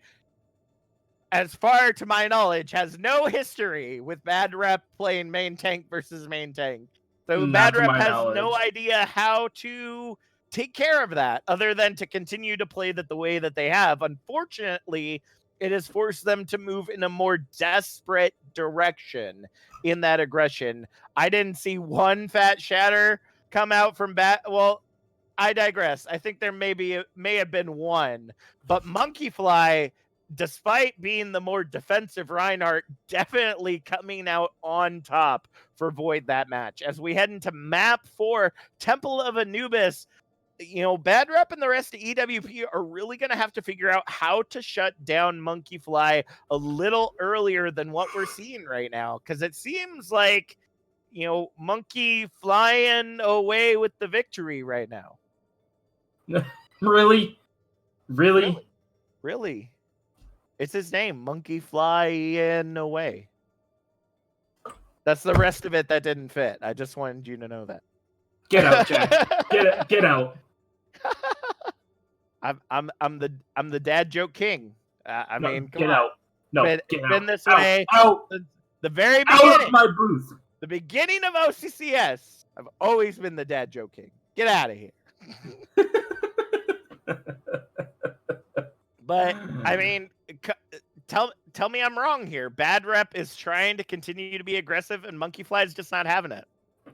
[SPEAKER 2] as far to my knowledge, has no history with Bad Rep playing main tank versus main tank. So
[SPEAKER 3] Not
[SPEAKER 2] Bad
[SPEAKER 3] to
[SPEAKER 2] Rep
[SPEAKER 3] my
[SPEAKER 2] has
[SPEAKER 3] knowledge.
[SPEAKER 2] no idea how to take care of that other than to continue to play that the way that they have. Unfortunately, it has forced them to move in a more desperate direction in that aggression. I didn't see one fat shatter come out from Well, I digress. I think there may have been one, but Monkeyfly, despite being the more defensive Reinhardt, definitely coming out on top for Void that match. As we head into map 4, Temple of Anubis, Bad Rep and the rest of EWP are really going to have to figure out how to shut down Monkeyfly a little earlier than what we're seeing right now. Because it seems like, Monkey flying away with the victory right now.
[SPEAKER 3] Really?
[SPEAKER 2] Really? It's his name, Monkey Flying Away. That's the rest of it that didn't fit. I just wanted you to know that.
[SPEAKER 3] Get out, Jack. Get out.
[SPEAKER 2] I'm the dad joke king. I mean, come
[SPEAKER 3] get
[SPEAKER 2] on.
[SPEAKER 3] out. No,
[SPEAKER 2] It's
[SPEAKER 3] get
[SPEAKER 2] been
[SPEAKER 3] out.
[SPEAKER 2] this way
[SPEAKER 3] Out.
[SPEAKER 2] since the very
[SPEAKER 3] Out
[SPEAKER 2] beginning.
[SPEAKER 3] of my booth.
[SPEAKER 2] The beginning of OCCS. I've always been the dad joke king. Get out of here. But I mean, tell me I'm wrong here. Bad Rep is trying to continue to be aggressive, and Monkeyfly is just not having it.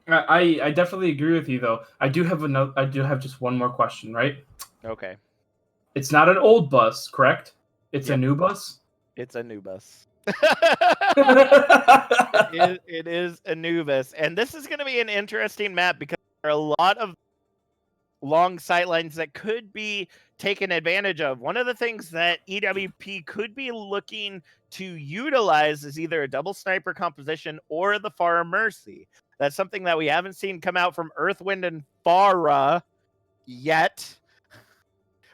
[SPEAKER 3] I definitely agree with you, though. I do have just one more question, right?
[SPEAKER 2] Okay.
[SPEAKER 3] It's not an old bus, correct? It's a new bus?
[SPEAKER 2] It's a new bus. It is Anubis. And this is going to be an interesting map because there are a lot of long sightlines that could be taken advantage of. One of the things that EWP could be looking to utilize is either a double sniper composition or the Far Mercy. That's something that we haven't seen come out from Earthwind and Farah yet,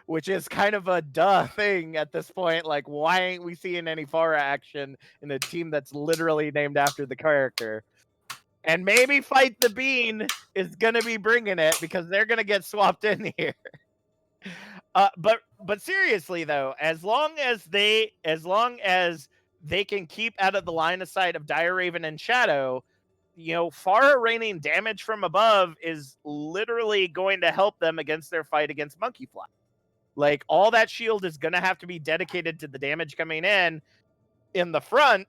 [SPEAKER 2] which is kind of a duh thing at this point. Like, why ain't we seeing any Farah action in a team that's literally named after the character? And maybe Fight the Bean is going to be bringing it because they're going to get swapped in here. But seriously, though, as long as they can keep out of the line of sight of Dire Raven and Shadow, Farah raining damage from above is literally going to help them against their fight against Monkeyfly. Like, all that shield is going to have to be dedicated to the damage coming in the front.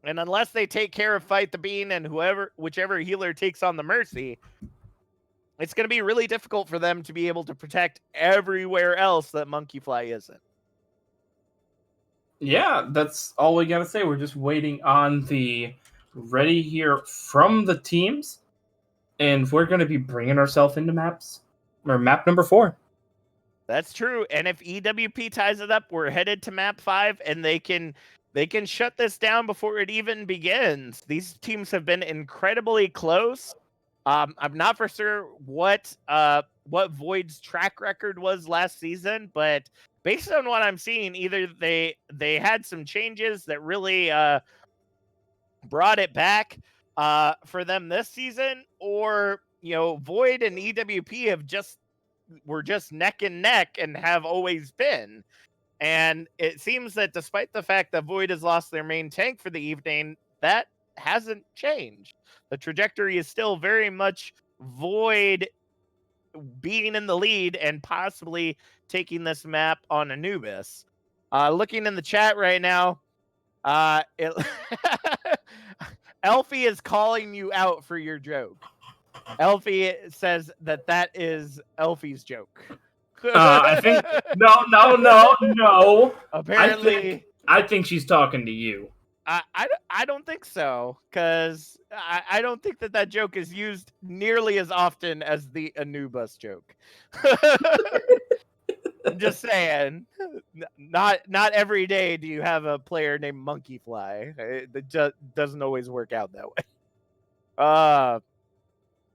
[SPEAKER 2] And unless they take care of Fight the Bean and whichever healer takes on the Mercy, it's going to be really difficult for them to be able to protect everywhere else that Monkeyfly isn't.
[SPEAKER 3] Yeah, that's all we got to say. We're just waiting on the ready here from the teams. And we're going to be bringing ourselves into map number 4.
[SPEAKER 2] That's true. And if EWP ties it up, we're headed to map 5, and they can shut this down before it even begins. These teams have been incredibly close. I'm not for sure what Void's track record was last season, but based on what I'm seeing, either they had some changes that really brought it back for them this season, or Void and EWP were just neck and neck and have always been. And it seems that despite the fact that Void has lost their main tank for the evening, that hasn't changed. The trajectory is still very much Void being in the lead and possibly taking this map on Anubis. Looking in the chat right now, Elfie is calling you out for your joke. Elfie says that is Elfie's joke.
[SPEAKER 3] I think no.
[SPEAKER 2] Apparently,
[SPEAKER 3] I think she's talking to you.
[SPEAKER 2] I don't think so, because I don't think that joke is used nearly as often as the Anubis joke. I'm just saying, not every day do you have a player named Monkey Fly. It just doesn't always work out that way.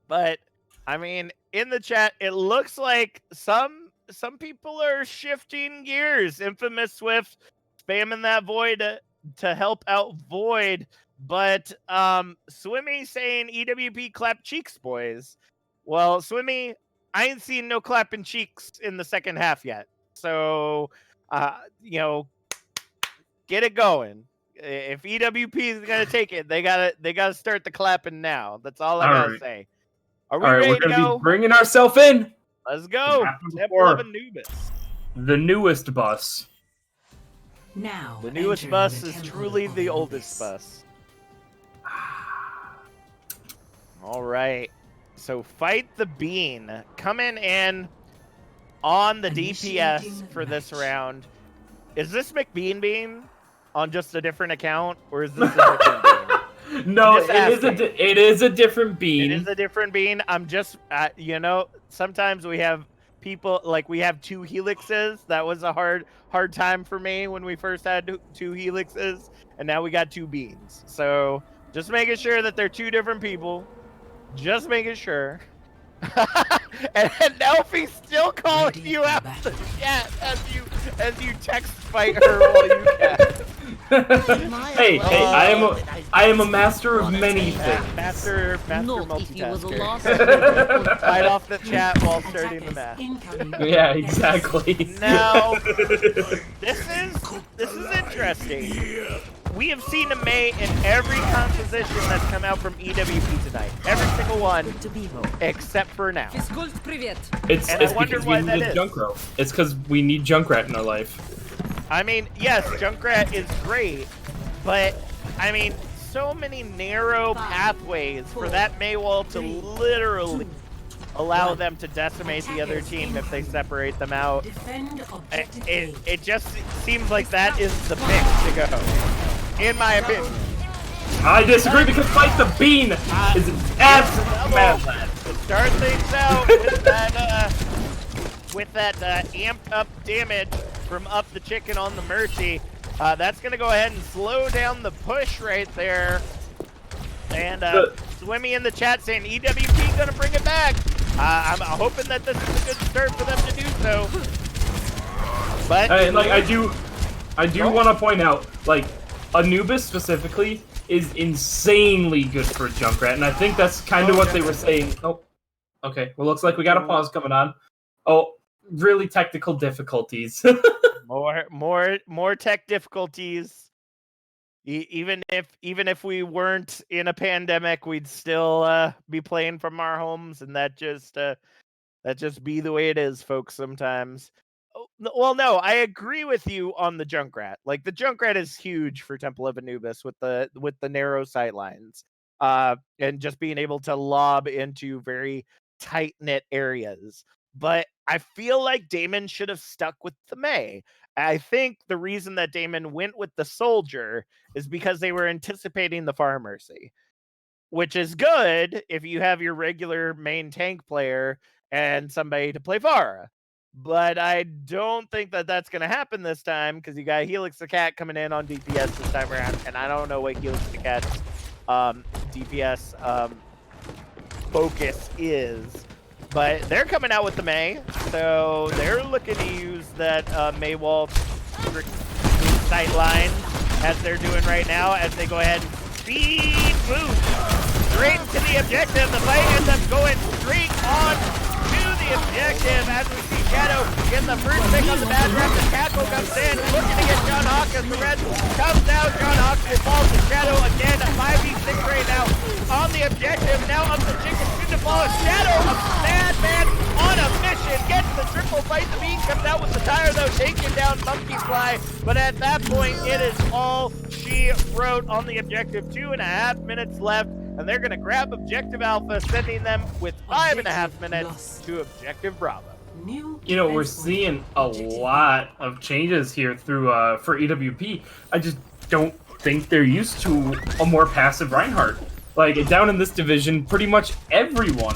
[SPEAKER 2] But I mean, in the chat, it looks like some people are shifting gears. Infamous Swift spamming that void to help out Void, but Swimmy saying EWP clap cheeks, boys. Well, Swimmy, I ain't seen no clapping cheeks in the second half yet. So, get it going. If EWP is gonna take it, they gotta start the clapping now. That's all I gotta say. Are we ready
[SPEAKER 3] we're
[SPEAKER 2] to
[SPEAKER 3] gonna
[SPEAKER 2] go?
[SPEAKER 3] be bringing ourselves in.
[SPEAKER 2] Let's go. Temple of Anubis.
[SPEAKER 3] The newest bus.
[SPEAKER 4] Now,
[SPEAKER 2] The newest
[SPEAKER 4] entering
[SPEAKER 2] bus
[SPEAKER 4] the
[SPEAKER 2] is
[SPEAKER 4] Temple
[SPEAKER 2] truly
[SPEAKER 4] of
[SPEAKER 2] the
[SPEAKER 4] Anubis.
[SPEAKER 2] oldest bus. All right. So fight the bean. Coming in on the DPS
[SPEAKER 4] Initiating
[SPEAKER 2] for this
[SPEAKER 4] match.
[SPEAKER 2] round. Is this McBean on just a different account, or is this a different bean?
[SPEAKER 3] No,
[SPEAKER 2] I'm just
[SPEAKER 3] it is a different bean.
[SPEAKER 2] It is a different bean. I'm just, sometimes we have people, like we have two helixes. That was a hard time for me when we first had two helixes, and now we got two beans. So just making sure that they're two different people. Just making sure. and Elfie's still calling
[SPEAKER 4] Ready
[SPEAKER 2] you
[SPEAKER 4] for
[SPEAKER 2] out
[SPEAKER 4] battle.
[SPEAKER 2] the chat as you text fight her while you can.
[SPEAKER 3] Hey, I am a master of many things.
[SPEAKER 2] Master
[SPEAKER 5] Not if he was a
[SPEAKER 2] multitasker.
[SPEAKER 5] lost.
[SPEAKER 2] Fight off the chat while starting the match.
[SPEAKER 3] Yeah, exactly.
[SPEAKER 2] Now, this is interesting. We have seen a May in every composition that's come out from EWP tonight. Every single one, except for now.
[SPEAKER 3] It's
[SPEAKER 2] And I wonder
[SPEAKER 3] because
[SPEAKER 2] why
[SPEAKER 3] we
[SPEAKER 2] that
[SPEAKER 3] need
[SPEAKER 2] is.
[SPEAKER 3] Junkrat. It's because we need Junkrat in our life.
[SPEAKER 2] I mean, yes, Junkrat is great, but I mean, so many narrow pathways for that Maywall to literally allow them to decimate the other team if they separate them out. It just seems like that is the pick to go, in my opinion.
[SPEAKER 3] I disagree because Fight the Bean is an absolute mad.
[SPEAKER 2] To start things out with that amped up damage from Up the Chicken on the Mercy, that's gonna go ahead and slow down the push right there. And Swimmy in the chat saying EWP gonna bring it back. I'm hoping that this is a good start for them to do so. But
[SPEAKER 3] I do want to point out, like, Anubis specifically is insanely good for Junkrat, and I think that's kind of what they were saying. Oh, okay. Well, looks like we got a pause coming on. Oh, really technical difficulties.
[SPEAKER 2] more tech difficulties. Even if we weren't in a pandemic, we'd still be playing from our homes, and that just be the way it is, folks. Sometimes. Well, no, I agree with you on the Junkrat. Like, the Junkrat is huge for Temple of Anubis with the narrow sight lines, and just being able to lob into very tight knit areas. But I feel like Damon should have stuck with the May. I think the reason that Damon went with the Soldier is because they were anticipating the Far Mercy, which is good if you have your regular main tank player and somebody to play Pharah. But I don't think that that's going to happen this time because you got Helix the Cat coming in on DPS this time around, and I don't know what Helix the Cat's DPS focus is. But they're coming out with the May, so they're looking to use that Maywall sight line as they're doing right now as they go ahead and speed boost straight to the objective. The fight ends up going straight on to the objective as we see Shadow get the first pick on the bad rep. The Cackle comes in, looking to get John Hawk as the red comes down. John Hawk will fall to Shadow again. 5v6 right now on the objective. Now up the Chicken soon to follow. Shadow, a madman on a mission, gets the triple fight. The Bean comes out with the tire though, taking down Monkey Fly. But at that point, it is all she wrote on the objective. 2.5 minutes left. And they're going to grab Objective Alpha, sending them with 5.5 minutes to Objective Bravo.
[SPEAKER 3] You know, we're seeing a lot of changes here through for EWP. I just don't think they're used to a more passive Reinhardt. Like, down in this division, pretty much everyone,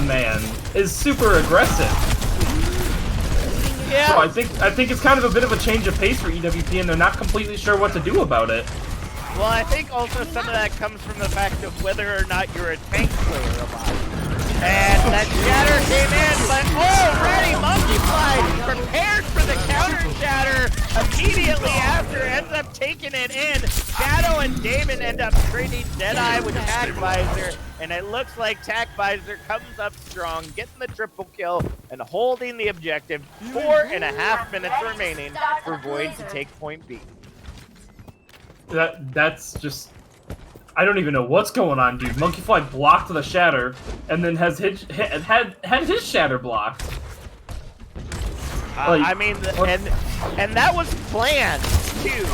[SPEAKER 3] man, is super aggressive.
[SPEAKER 2] Yeah.
[SPEAKER 3] So I think it's kind of a bit of a change of pace for EWP, and they're not completely sure what to do about it.
[SPEAKER 2] Well, I think also some of that comes from the fact of whether or not you're a tank player or not. And that shatter came in, but already Monkeyfly prepared for the counter shatter immediately after, ends up taking it in. Shadow and Damon end up trading Deadeye with Tac Visor, and it looks like Tac Visor comes up strong, getting the triple kill and holding the objective. 4.5 minutes remaining for Void to take point B.
[SPEAKER 3] That's just... I don't even know what's going on, dude. Monkeyfly blocked the shatter, and then had his shatter blocked.
[SPEAKER 2] I mean, and that was planned too.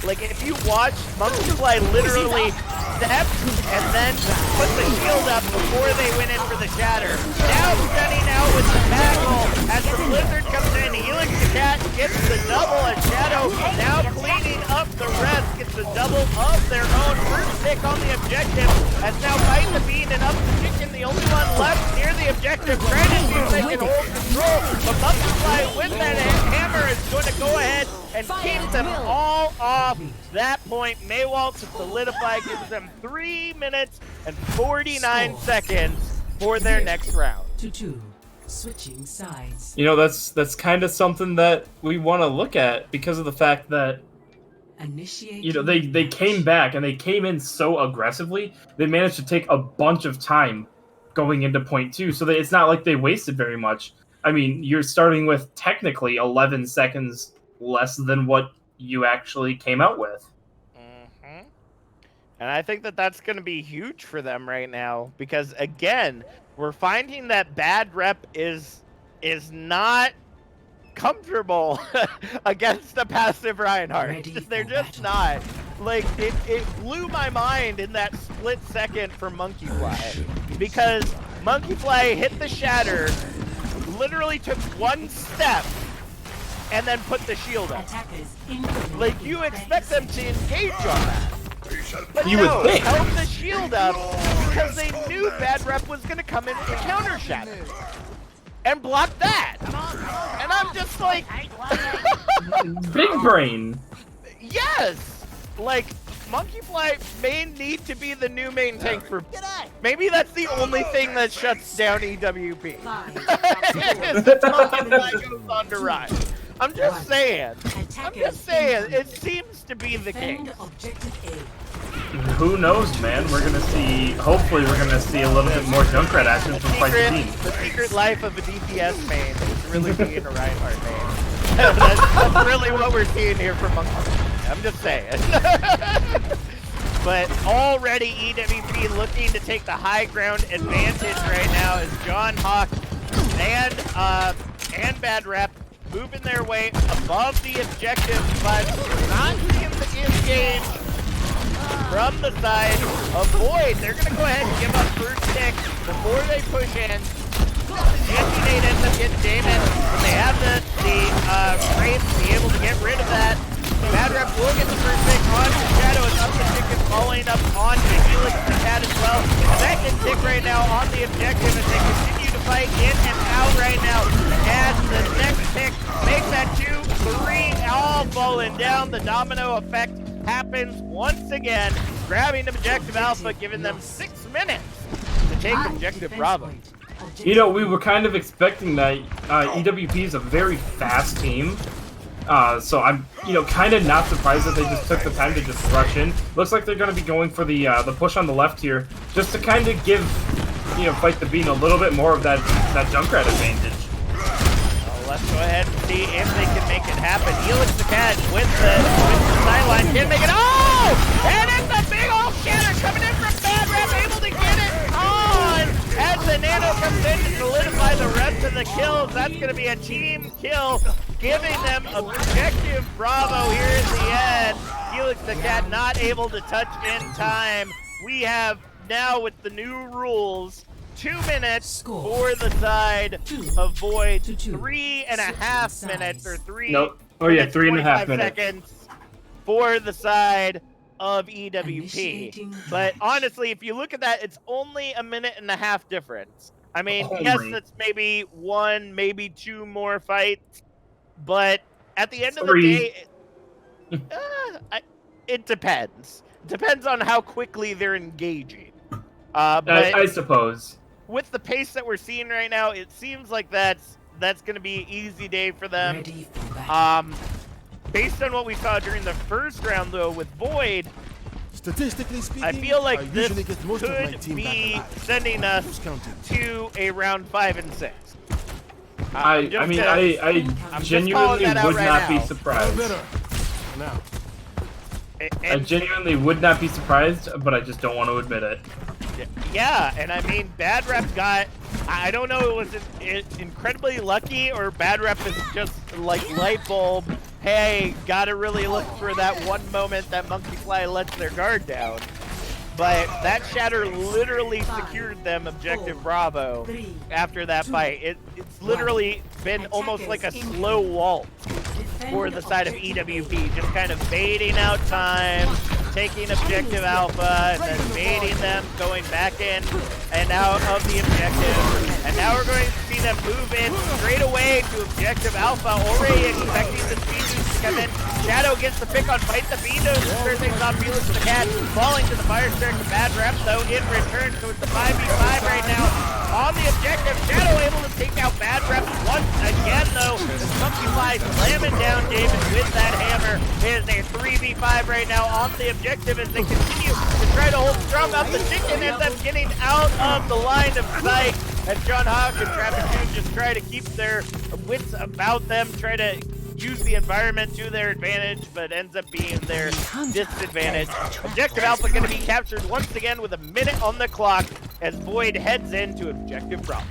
[SPEAKER 2] Like if you watch, Monkeyfly literally stepped and then put the shield up before they went in for the shatter. Now stunning out with the tackle as the blizzard comes in. Helix the Cat gets the double, and Shadow now cleaning up the rest, gets the double of their own. First pick on the objective as now Fight the Bean and Up the Chicken, the only one left near the objective. Trying to see if they can hold control, but Monkeyfly with that hammer is going to go ahead and keep them all off that point. Maywalt to solidify, gives them 3 minutes and 49 seconds for their next round.
[SPEAKER 4] 2-2. Switching sides.
[SPEAKER 3] You know, that's kind of something that we want to look at because of the fact that they came back and they came in so aggressively. They managed to take a bunch of time going into point 2, so that it's not like they wasted very much. I mean, you're starting with technically 11 seconds less than what you actually came out with.
[SPEAKER 2] Mm-hmm. And I think that that's going to be huge for them right now because, again, we're finding that bad rep is not comfortable against a passive Reinhardt. They're just not. Like, it blew my mind in that split second for Monkeyfly because Monkeyfly hit the shatter, literally took one step, and then put the shield up. Like, you expect them to engage on that. But
[SPEAKER 3] you
[SPEAKER 2] no,
[SPEAKER 3] would think.
[SPEAKER 2] held the shield up because they knew bad rep was going to come in to counter shatter and block that. And I'm just like...
[SPEAKER 3] Big brain.
[SPEAKER 2] Yes! Like, Monkeyfly may need to be the new main tank for... Maybe that's the only thing that shuts down EWP. Is that Monkeyfly goes on to rise. I'm just saying. It seems to be the case.
[SPEAKER 3] Who knows, man? We're gonna see. Hopefully, we're gonna see a little bit more Junkrat action from Fight the Bean.
[SPEAKER 2] The secret life of a DPS main is really being a Reinhardt main. That's really what we're seeing here from Monkeyfly. I'm just saying. But already EWP looking to take the high ground advantage right now as John Hawk and Bad Rep moving their way above the objective, but not seeing the engage from the side of Void. They're going to go ahead and give up first pick before they push in. Anti-Nate ends up getting Damon, but they have the Wraith to be able to get rid of that. Bad Rep will get the first pick onto Shadow, and Up the Chicken following up onto Helix the Cat as well. Second pick right now on the objective as they continue to fight in and out right now. As the next pick makes that 2-3 all falling down. The domino effect happens once again, grabbing Objective Alpha, giving them 6 minutes to take Objective Bravo.
[SPEAKER 3] You know, we were kind of expecting that. EWP is a very fast team. So I'm, kind of not surprised that they just took the time to just rush in. Looks like they're going to be going for the push on the left here, just to kind of give, Fight the Bean a little bit more of that Junkrat advantage.
[SPEAKER 2] Well, let's go ahead and see if they can make it happen. Helix the Cat with the sideline can make it. Oh! And it's a big old shatter coming in from Bad Rep, able to get it on as the Nano comes in to solidify the rest of the kills. That's going to be a team kill, giving them Objective Bravo here at the end. Helix the Cat not able to touch in time. We have now, with the new rules, 2 minutes for the side of Void, 3.5 minutes, or 3.5 seconds for the side of EWP. But honestly, if you look at that, it's only 1.5 minutes difference. I mean, yes, it's maybe 1, maybe 2 more fights, But at the end of the
[SPEAKER 3] 3.
[SPEAKER 2] day, it depends. Depends on how quickly they're engaging. But
[SPEAKER 3] I suppose.
[SPEAKER 2] with the pace that we're seeing right now, it seems like that's going to be an easy day for them.
[SPEAKER 4] Ready for battle.
[SPEAKER 2] Based on what we saw during the first round, though, with Void,
[SPEAKER 5] Statistically speaking,
[SPEAKER 2] I feel like
[SPEAKER 5] I
[SPEAKER 2] this
[SPEAKER 5] usually get most of my
[SPEAKER 2] could
[SPEAKER 5] team back
[SPEAKER 2] be
[SPEAKER 5] alive.
[SPEAKER 2] sending us
[SPEAKER 5] Who's counting?
[SPEAKER 2] to a round 5 and 6.
[SPEAKER 3] I genuinely
[SPEAKER 2] that out
[SPEAKER 3] would
[SPEAKER 2] right
[SPEAKER 3] not be
[SPEAKER 2] now.
[SPEAKER 3] surprised.
[SPEAKER 5] Better. Now,
[SPEAKER 3] I genuinely would not be surprised, but I just don't want to admit it.
[SPEAKER 2] Yeah, and I mean, Bad Rep got, I don't know, was it incredibly lucky or Bad Rep is just like light bulb, hey, gotta really look for that one moment that Monkey Fly lets their guard down. But that shatter literally secured them objective Bravo after that fight. It's literally been almost like a slow waltz for the side of EWP, just kind of fading out time, taking objective Alpha, and then baiting them, going back in and out of the objective. And now we're going to see them move in straight away to objective Alpha, already expecting the speed boost to come in. Shadow gets the pick on Fight the Fiendo to start things off. Felix the Cat falling to the fire stick. Bad Rep, though, in return, so it's a 5v5 right now on the objective. Shadow able to take out Bad Rep once again, though. The Monkey Fly slamming down David with that hammer. It is a 3v5 right now on the objective as they continue to try to hold strong up. The chicken ends up getting out of the line of sight. And John Hawk and Travis Hughes just try to keep their wits about them, try to use the environment to their advantage, but ends up being their disadvantage. Objective Alpha going to be captured once again with a minute on the clock as Void heads into Objective Bravo.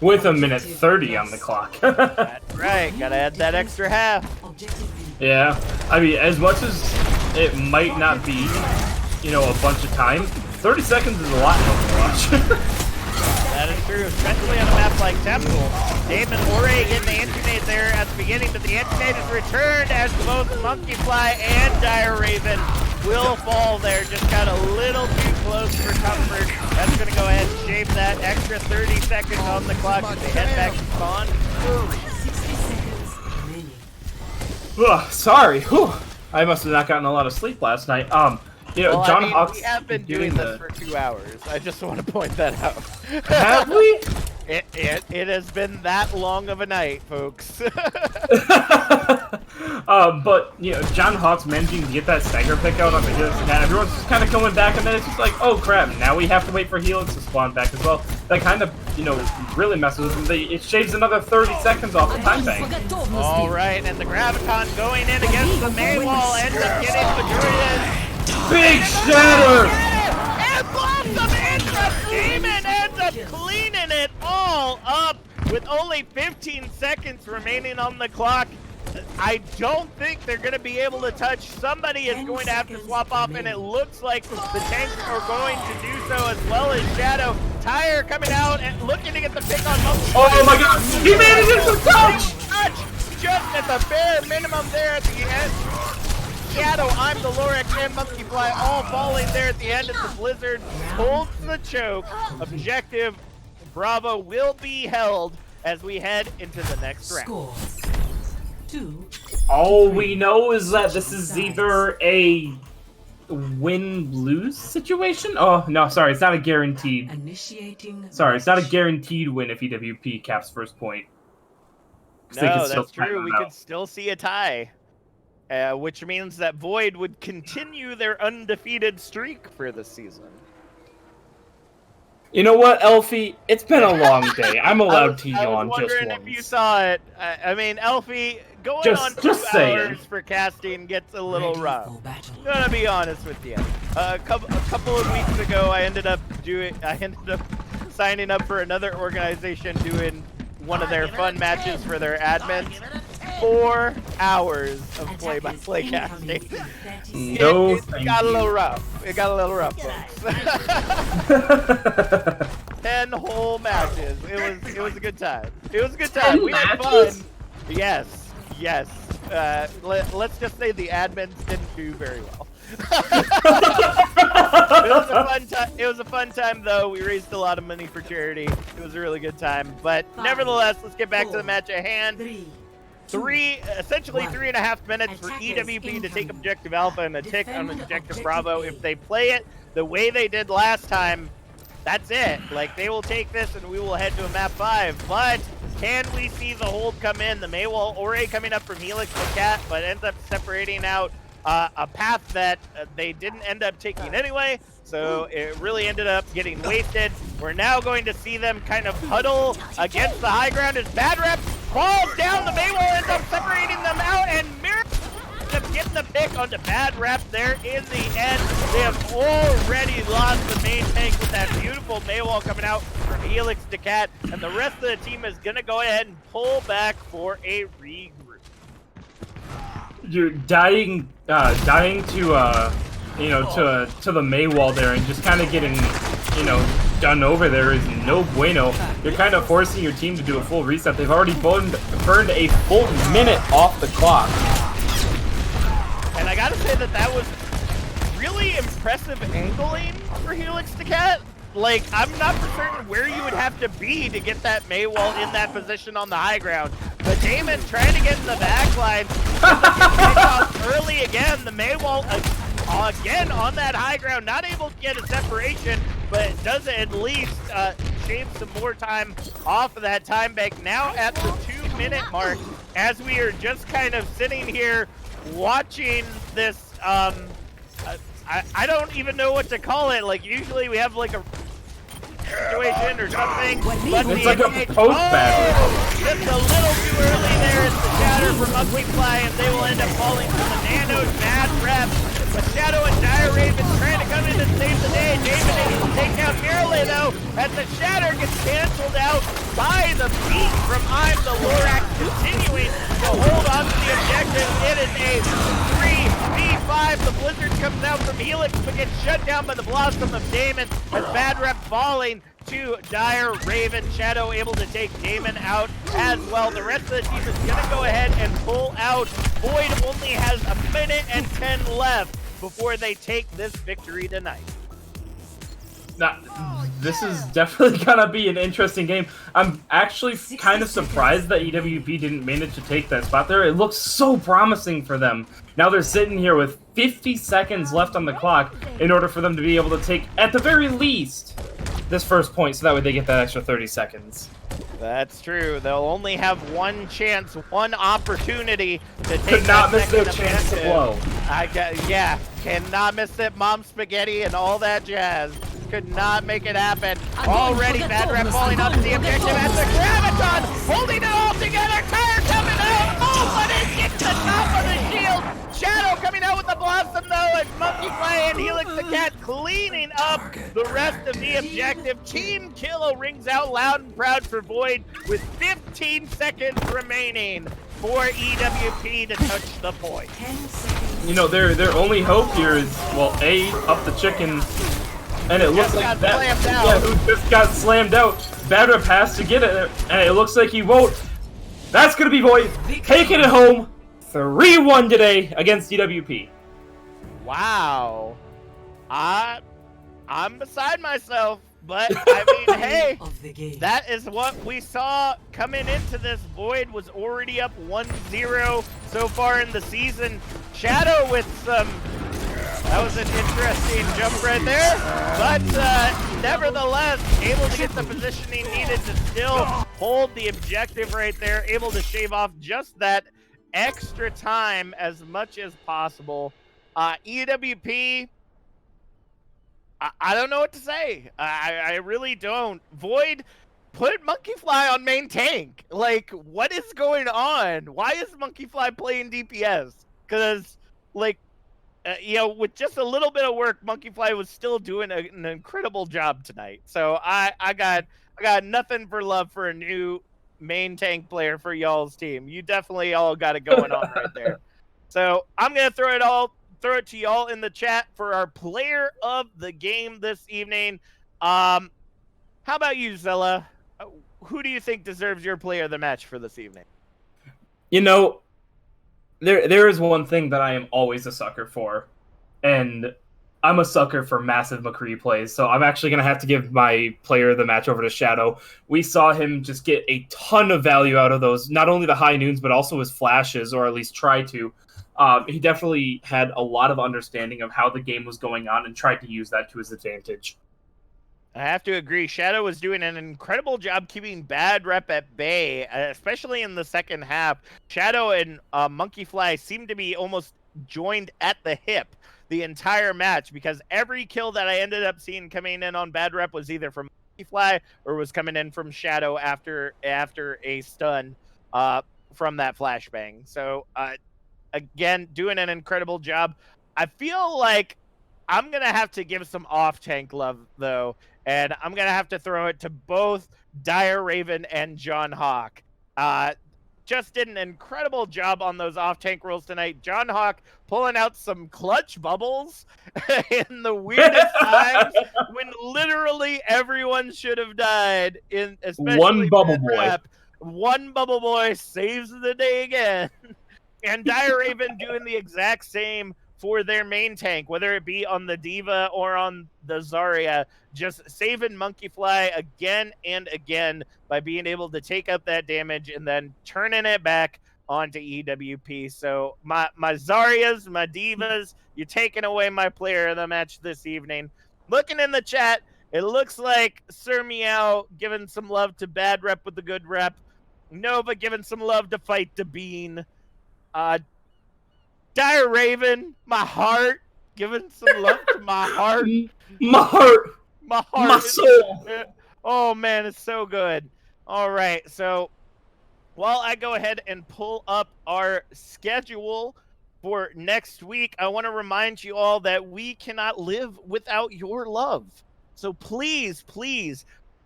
[SPEAKER 3] With a minute 30 on the clock.
[SPEAKER 2] That's right, gotta add that extra half.
[SPEAKER 3] Yeah, I mean, as much as it might not be, you know, a bunch of time, 30 seconds is a lot in Overwatch.
[SPEAKER 2] That is true, especially on a map like Temple. Damon Ore getting the anti-nade there at the beginning, but the anti-nade is returned as both Monkey Fly and Dire Raven will fall there. Just got a little too close for comfort. That's going to go ahead and shave that extra 30 seconds on the clock as they head back to spawn.
[SPEAKER 4] 60 seconds remaining.
[SPEAKER 3] Ugh, sorry. Whew. I must have not gotten a lot of sleep last night. You know,
[SPEAKER 2] Well,
[SPEAKER 3] John
[SPEAKER 2] I mean,
[SPEAKER 3] Hawks
[SPEAKER 2] we have been doing this for 2 hours. I just want to point that out.
[SPEAKER 3] Have we?
[SPEAKER 2] It has been that long of a night, folks.
[SPEAKER 3] But you know, John Hawks managing to get that stagger pick out on the Helix and everyone's just kind of going back, and then it's just like, oh crap! Now we have to wait for Helix to spawn back as well. That kind of, you know, really messes with them. It shaves another 30 seconds off the time bank.
[SPEAKER 2] All right, and the Graviton going in against the main wall ends up getting Madrid.
[SPEAKER 3] Big shatter!
[SPEAKER 2] And Blossom ends up, Demon ends up cleaning it all up with only 15 seconds remaining on the clock. I don't think they're going to be able to touch. Somebody is going to have to swap off, and it looks like the tanks are going to do so, as well as Shadow. Tyre coming out and looking to get the pick on Monkey.
[SPEAKER 3] Oh my god! He managed to touch!
[SPEAKER 2] Just at the bare minimum there at the end. Shadow, I'm the Lorax, and Monkey Fly all falling there at the end as the Blizzard holds the choke. Objective Bravo will be held as we head into the next round.
[SPEAKER 4] Score 2.
[SPEAKER 3] All we know is that this is either a win-lose situation? Oh, no, sorry, it's not a guaranteed.
[SPEAKER 4] Initiating.
[SPEAKER 3] Sorry, it's not a guaranteed win if EWP caps first point. 'Cause they
[SPEAKER 2] No,
[SPEAKER 3] can still
[SPEAKER 2] that's
[SPEAKER 3] time
[SPEAKER 2] true.
[SPEAKER 3] them
[SPEAKER 2] We
[SPEAKER 3] out.
[SPEAKER 2] could still see a tie, which means that Void would continue their undefeated streak for the season.
[SPEAKER 3] You know what, Elfie? It's been a long day. I'm allowed to
[SPEAKER 2] I
[SPEAKER 3] yawn
[SPEAKER 2] was
[SPEAKER 3] just
[SPEAKER 2] wondering if you
[SPEAKER 3] once.
[SPEAKER 2] saw it. I mean, Elfie, going
[SPEAKER 3] Just-
[SPEAKER 2] on 2
[SPEAKER 3] just saying.
[SPEAKER 2] hours for casting gets a little
[SPEAKER 4] Ready
[SPEAKER 2] rough.
[SPEAKER 4] for battle.
[SPEAKER 2] I'm gonna be honest with you. A couple of weeks ago, I ended up signing up for another organization doing one of their fun matches for their admins. 4 hours of play-by-play casting.
[SPEAKER 3] No,
[SPEAKER 2] It
[SPEAKER 3] thank
[SPEAKER 2] got a
[SPEAKER 3] you.
[SPEAKER 2] little rough. It got a little rough, folks. 10 whole matches. It was a good time. It was a good time.
[SPEAKER 3] 10
[SPEAKER 2] We had fun.
[SPEAKER 3] matches?
[SPEAKER 2] Yes. Let's just say the admins didn't do very well. It was a fun time, though. We raised a lot of money for charity. It was a really good time. But nevertheless, let's get back to the match at hand.
[SPEAKER 4] 3,
[SPEAKER 2] essentially 3.5 minutes for EWP to take objective Alpha and a tick on objective Bravo. If they play it the way they did last time, that's it. Like, they will take this and we will head to a map 5. But can we see the hold come in? The Maywall already coming up from Helix to Cat, but ends up separating out a path that they didn't end up taking anyway. So it really ended up getting wasted. We're now going to see them kind of huddle against the high ground as Bad Rep falls down. The Maywall ends up separating them out, and Miracle ends up getting the pick onto Bad Rep there in the end. They have already lost the main tank with that beautiful Maywall coming out from Helix to Cat, and the rest of the team is going to go ahead and pull back for a regroup.
[SPEAKER 3] You're dying to you know, to the Maywall there, and just kind of getting, you know, done over there is no bueno. You're kind of forcing your team to do a full reset. They've already burned a full minute off the clock.
[SPEAKER 2] And I gotta say that was really impressive angling for Helix to Cat. Like, I'm not for certain where you would have to be to get that Maywall in that position on the high ground. But Damon trying to get in the back line, early again. The Maywall again on that high ground, not able to get a separation, but does at least shave some more time off of that time bank. Now at the 2-minute mark, as we are just kind of sitting here watching this, I don't even know what to call it. Like, usually we have like a situation or something, but
[SPEAKER 3] it's like a post battle.
[SPEAKER 2] Just a little too early there. It's the shatter from Monkey Fly, and they will end up falling to the Nano's Bad Rep. But Shadow and Dire Raven trying to come in and save the day. David able to take down Mirrorley though, as the shatter gets canceled out by the beat from I'm the Lorax, continuing to hold on to the objective. It is a 3v5. The Blizzard comes out from Helix, but gets shut down by the Blossom of Damon, as Bad Rep falling to Dire Raven. Shadow able to take Damon out as well. The rest of the team is going to go ahead and pull out. Void only has 1 minute and 10 left before they take this victory tonight.
[SPEAKER 3] Now, this is definitely gonna be an interesting game. I'm actually kind of surprised that EWP didn't manage to take that spot there. It looks so promising for them. Now they're sitting here with 50 seconds left on the clock in order for them to be able to take, at the very least, this first point, so that way they get that extra 30 seconds.
[SPEAKER 2] That's true. They'll only have one chance, one opportunity to take.
[SPEAKER 3] Could not miss their chance to blow.
[SPEAKER 2] Yeah, cannot miss it. Mom spaghetti and all that jazz. Could not make it happen. Already Bad Rep falling onto the objective as the Graviton holding it all together. Tire coming out. Oh, but it hits the top of the shield. Shadow coming out with the Blossom though, and Monkey Fly and Helix the Cat cleaning up the rest of the objective. Team Kill rings out loud and proud for Void with 15 seconds remaining for EWP to touch the point.
[SPEAKER 3] You know, their only hope here is, well, A, up the chicken, and it looks like that, yeah, who just got slammed out. Bad Rep has to get it, and it looks like he won't. That's gonna be Void taking it home 3-1 today against EWP.
[SPEAKER 2] Wow. I'm beside myself, but I mean, hey, that is what we saw coming into this. Void was already up 1-0 so far in the season. Shadow with some, that was an interesting jump right there, but nevertheless, able to get the positioning needed to still hold the objective right there, able to shave off just that extra time as much as possible. EWP, I don't know what to say. I really don't. Void, put Monkey Fly on main tank. Like, what is going on? Why is Monkey Fly playing DPS? Because, like, you know, with just a little bit of work, Monkey Fly was still doing an incredible job tonight. So I got nothing for love for a new main tank player for y'all's team. You definitely all got it going on right there. So I'm gonna throw it to y'all in the chat for our player of the game this evening. How about you, Zella? Who do you think deserves your player of the match for this evening?
[SPEAKER 3] You know, there is one thing that I am always a sucker for, and I'm a sucker for massive McCree plays, so I'm actually going to have to give my player of the match over to Shadow. We saw him just get a ton of value out of those, not only the high noons, but also his flashes, or at least try to. He definitely had a lot of understanding of how the game was going on and tried to use that to his advantage.
[SPEAKER 2] I have to agree. Shadow was doing an incredible job keeping Bad Rep at bay, especially in the second half. Shadow and Monkeyfly seemed to be almost joined at the hip the entire match, because every kill that I ended up seeing coming in on Bad Rep was either from Monkeyfly or was coming in from Shadow after a stun from that flashbang. So again, doing an incredible job. I feel like I'm going to have to give some off-tank love, though, and I'm going to have to throw it to both Dire Raven and John Hawk. Just did an incredible job on those off-tank rolls tonight. John Hawk pulling out some clutch bubbles in the weirdest times when literally everyone should have died, especially
[SPEAKER 3] One bubble boy.
[SPEAKER 2] Rep. One bubble boy saves the day again. And Dire Raven doing the exact same for their main tank, whether it be on the D.Va or on the Zarya, just saving Monkeyfly again and again by being able to take up that damage and then turning it back onto EWP. So my Zaryas, my D.Vas, you're taking away my player of the match this evening. Looking in the chat, it looks like Sir Meow giving some love to Bad Rep with the good rep. Nova giving some love to Fight the Bean. Dire Raven, my heart, giving some love to my heart.
[SPEAKER 3] My heart.
[SPEAKER 2] My heart.
[SPEAKER 3] My soul.
[SPEAKER 2] Oh, man, it's so good. All right, so while I go ahead and pull up our schedule for next week, I want to remind you all that we cannot live without your love. So please, please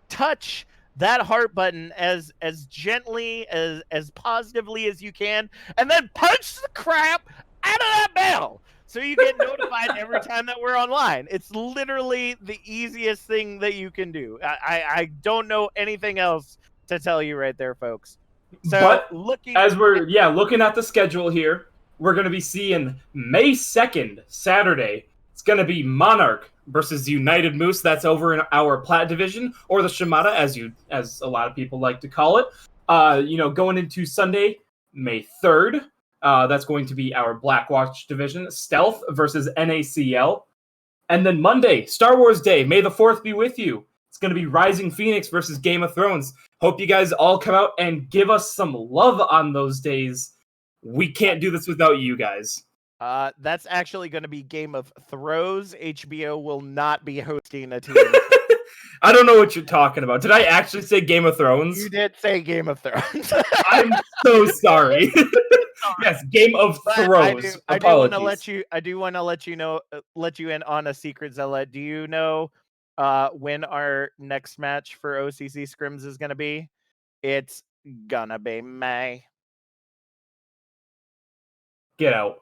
[SPEAKER 2] touch that heart button as gently, as positively as you can, and then punch the crap out of that bell so you get notified every time that we're online. It's literally the easiest thing that you can do. I don't know anything else to tell you right there, folks. So
[SPEAKER 3] But
[SPEAKER 2] looking
[SPEAKER 3] looking at the schedule here, we're going to be seeing May 2nd, Saturday. It's going to be Monarch versus United Moose. That's over in our Plat division, or the Shimada, as a lot of people like to call it. Going into Sunday, May 3rd, that's going to be our Blackwatch division, Stealth versus NACL. And then Monday, Star Wars Day, May the 4th be with you. It's going to be Rising Phoenix versus Game of Thrones. Hope you guys all come out and give us some love on those days. We can't do this without you guys.
[SPEAKER 2] That's actually going to be Game of Throws. HBO will not be hosting a team.
[SPEAKER 3] I don't know what you're talking about. Did I actually say Game of Thrones?
[SPEAKER 2] You did say Game of Thrones.
[SPEAKER 3] I'm so sorry. Yes, Game of Thrones.
[SPEAKER 2] I do want to let you in on a secret, Zella. Do you know when our next match for OCC Scrims is going to be? It's gonna be May.
[SPEAKER 3] Get out.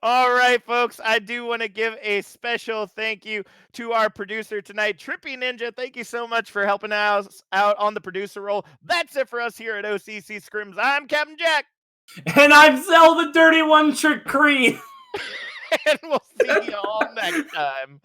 [SPEAKER 2] All right, folks. I do want to give a special thank you to our producer tonight, Trippy Ninja. Thank you so much for helping us out on the producer role. That's it for us here at OCC Scrims. I'm Captain Jack.
[SPEAKER 3] And I'm Zell the Dirty One Trick Cree.
[SPEAKER 2] And we'll see you all next time.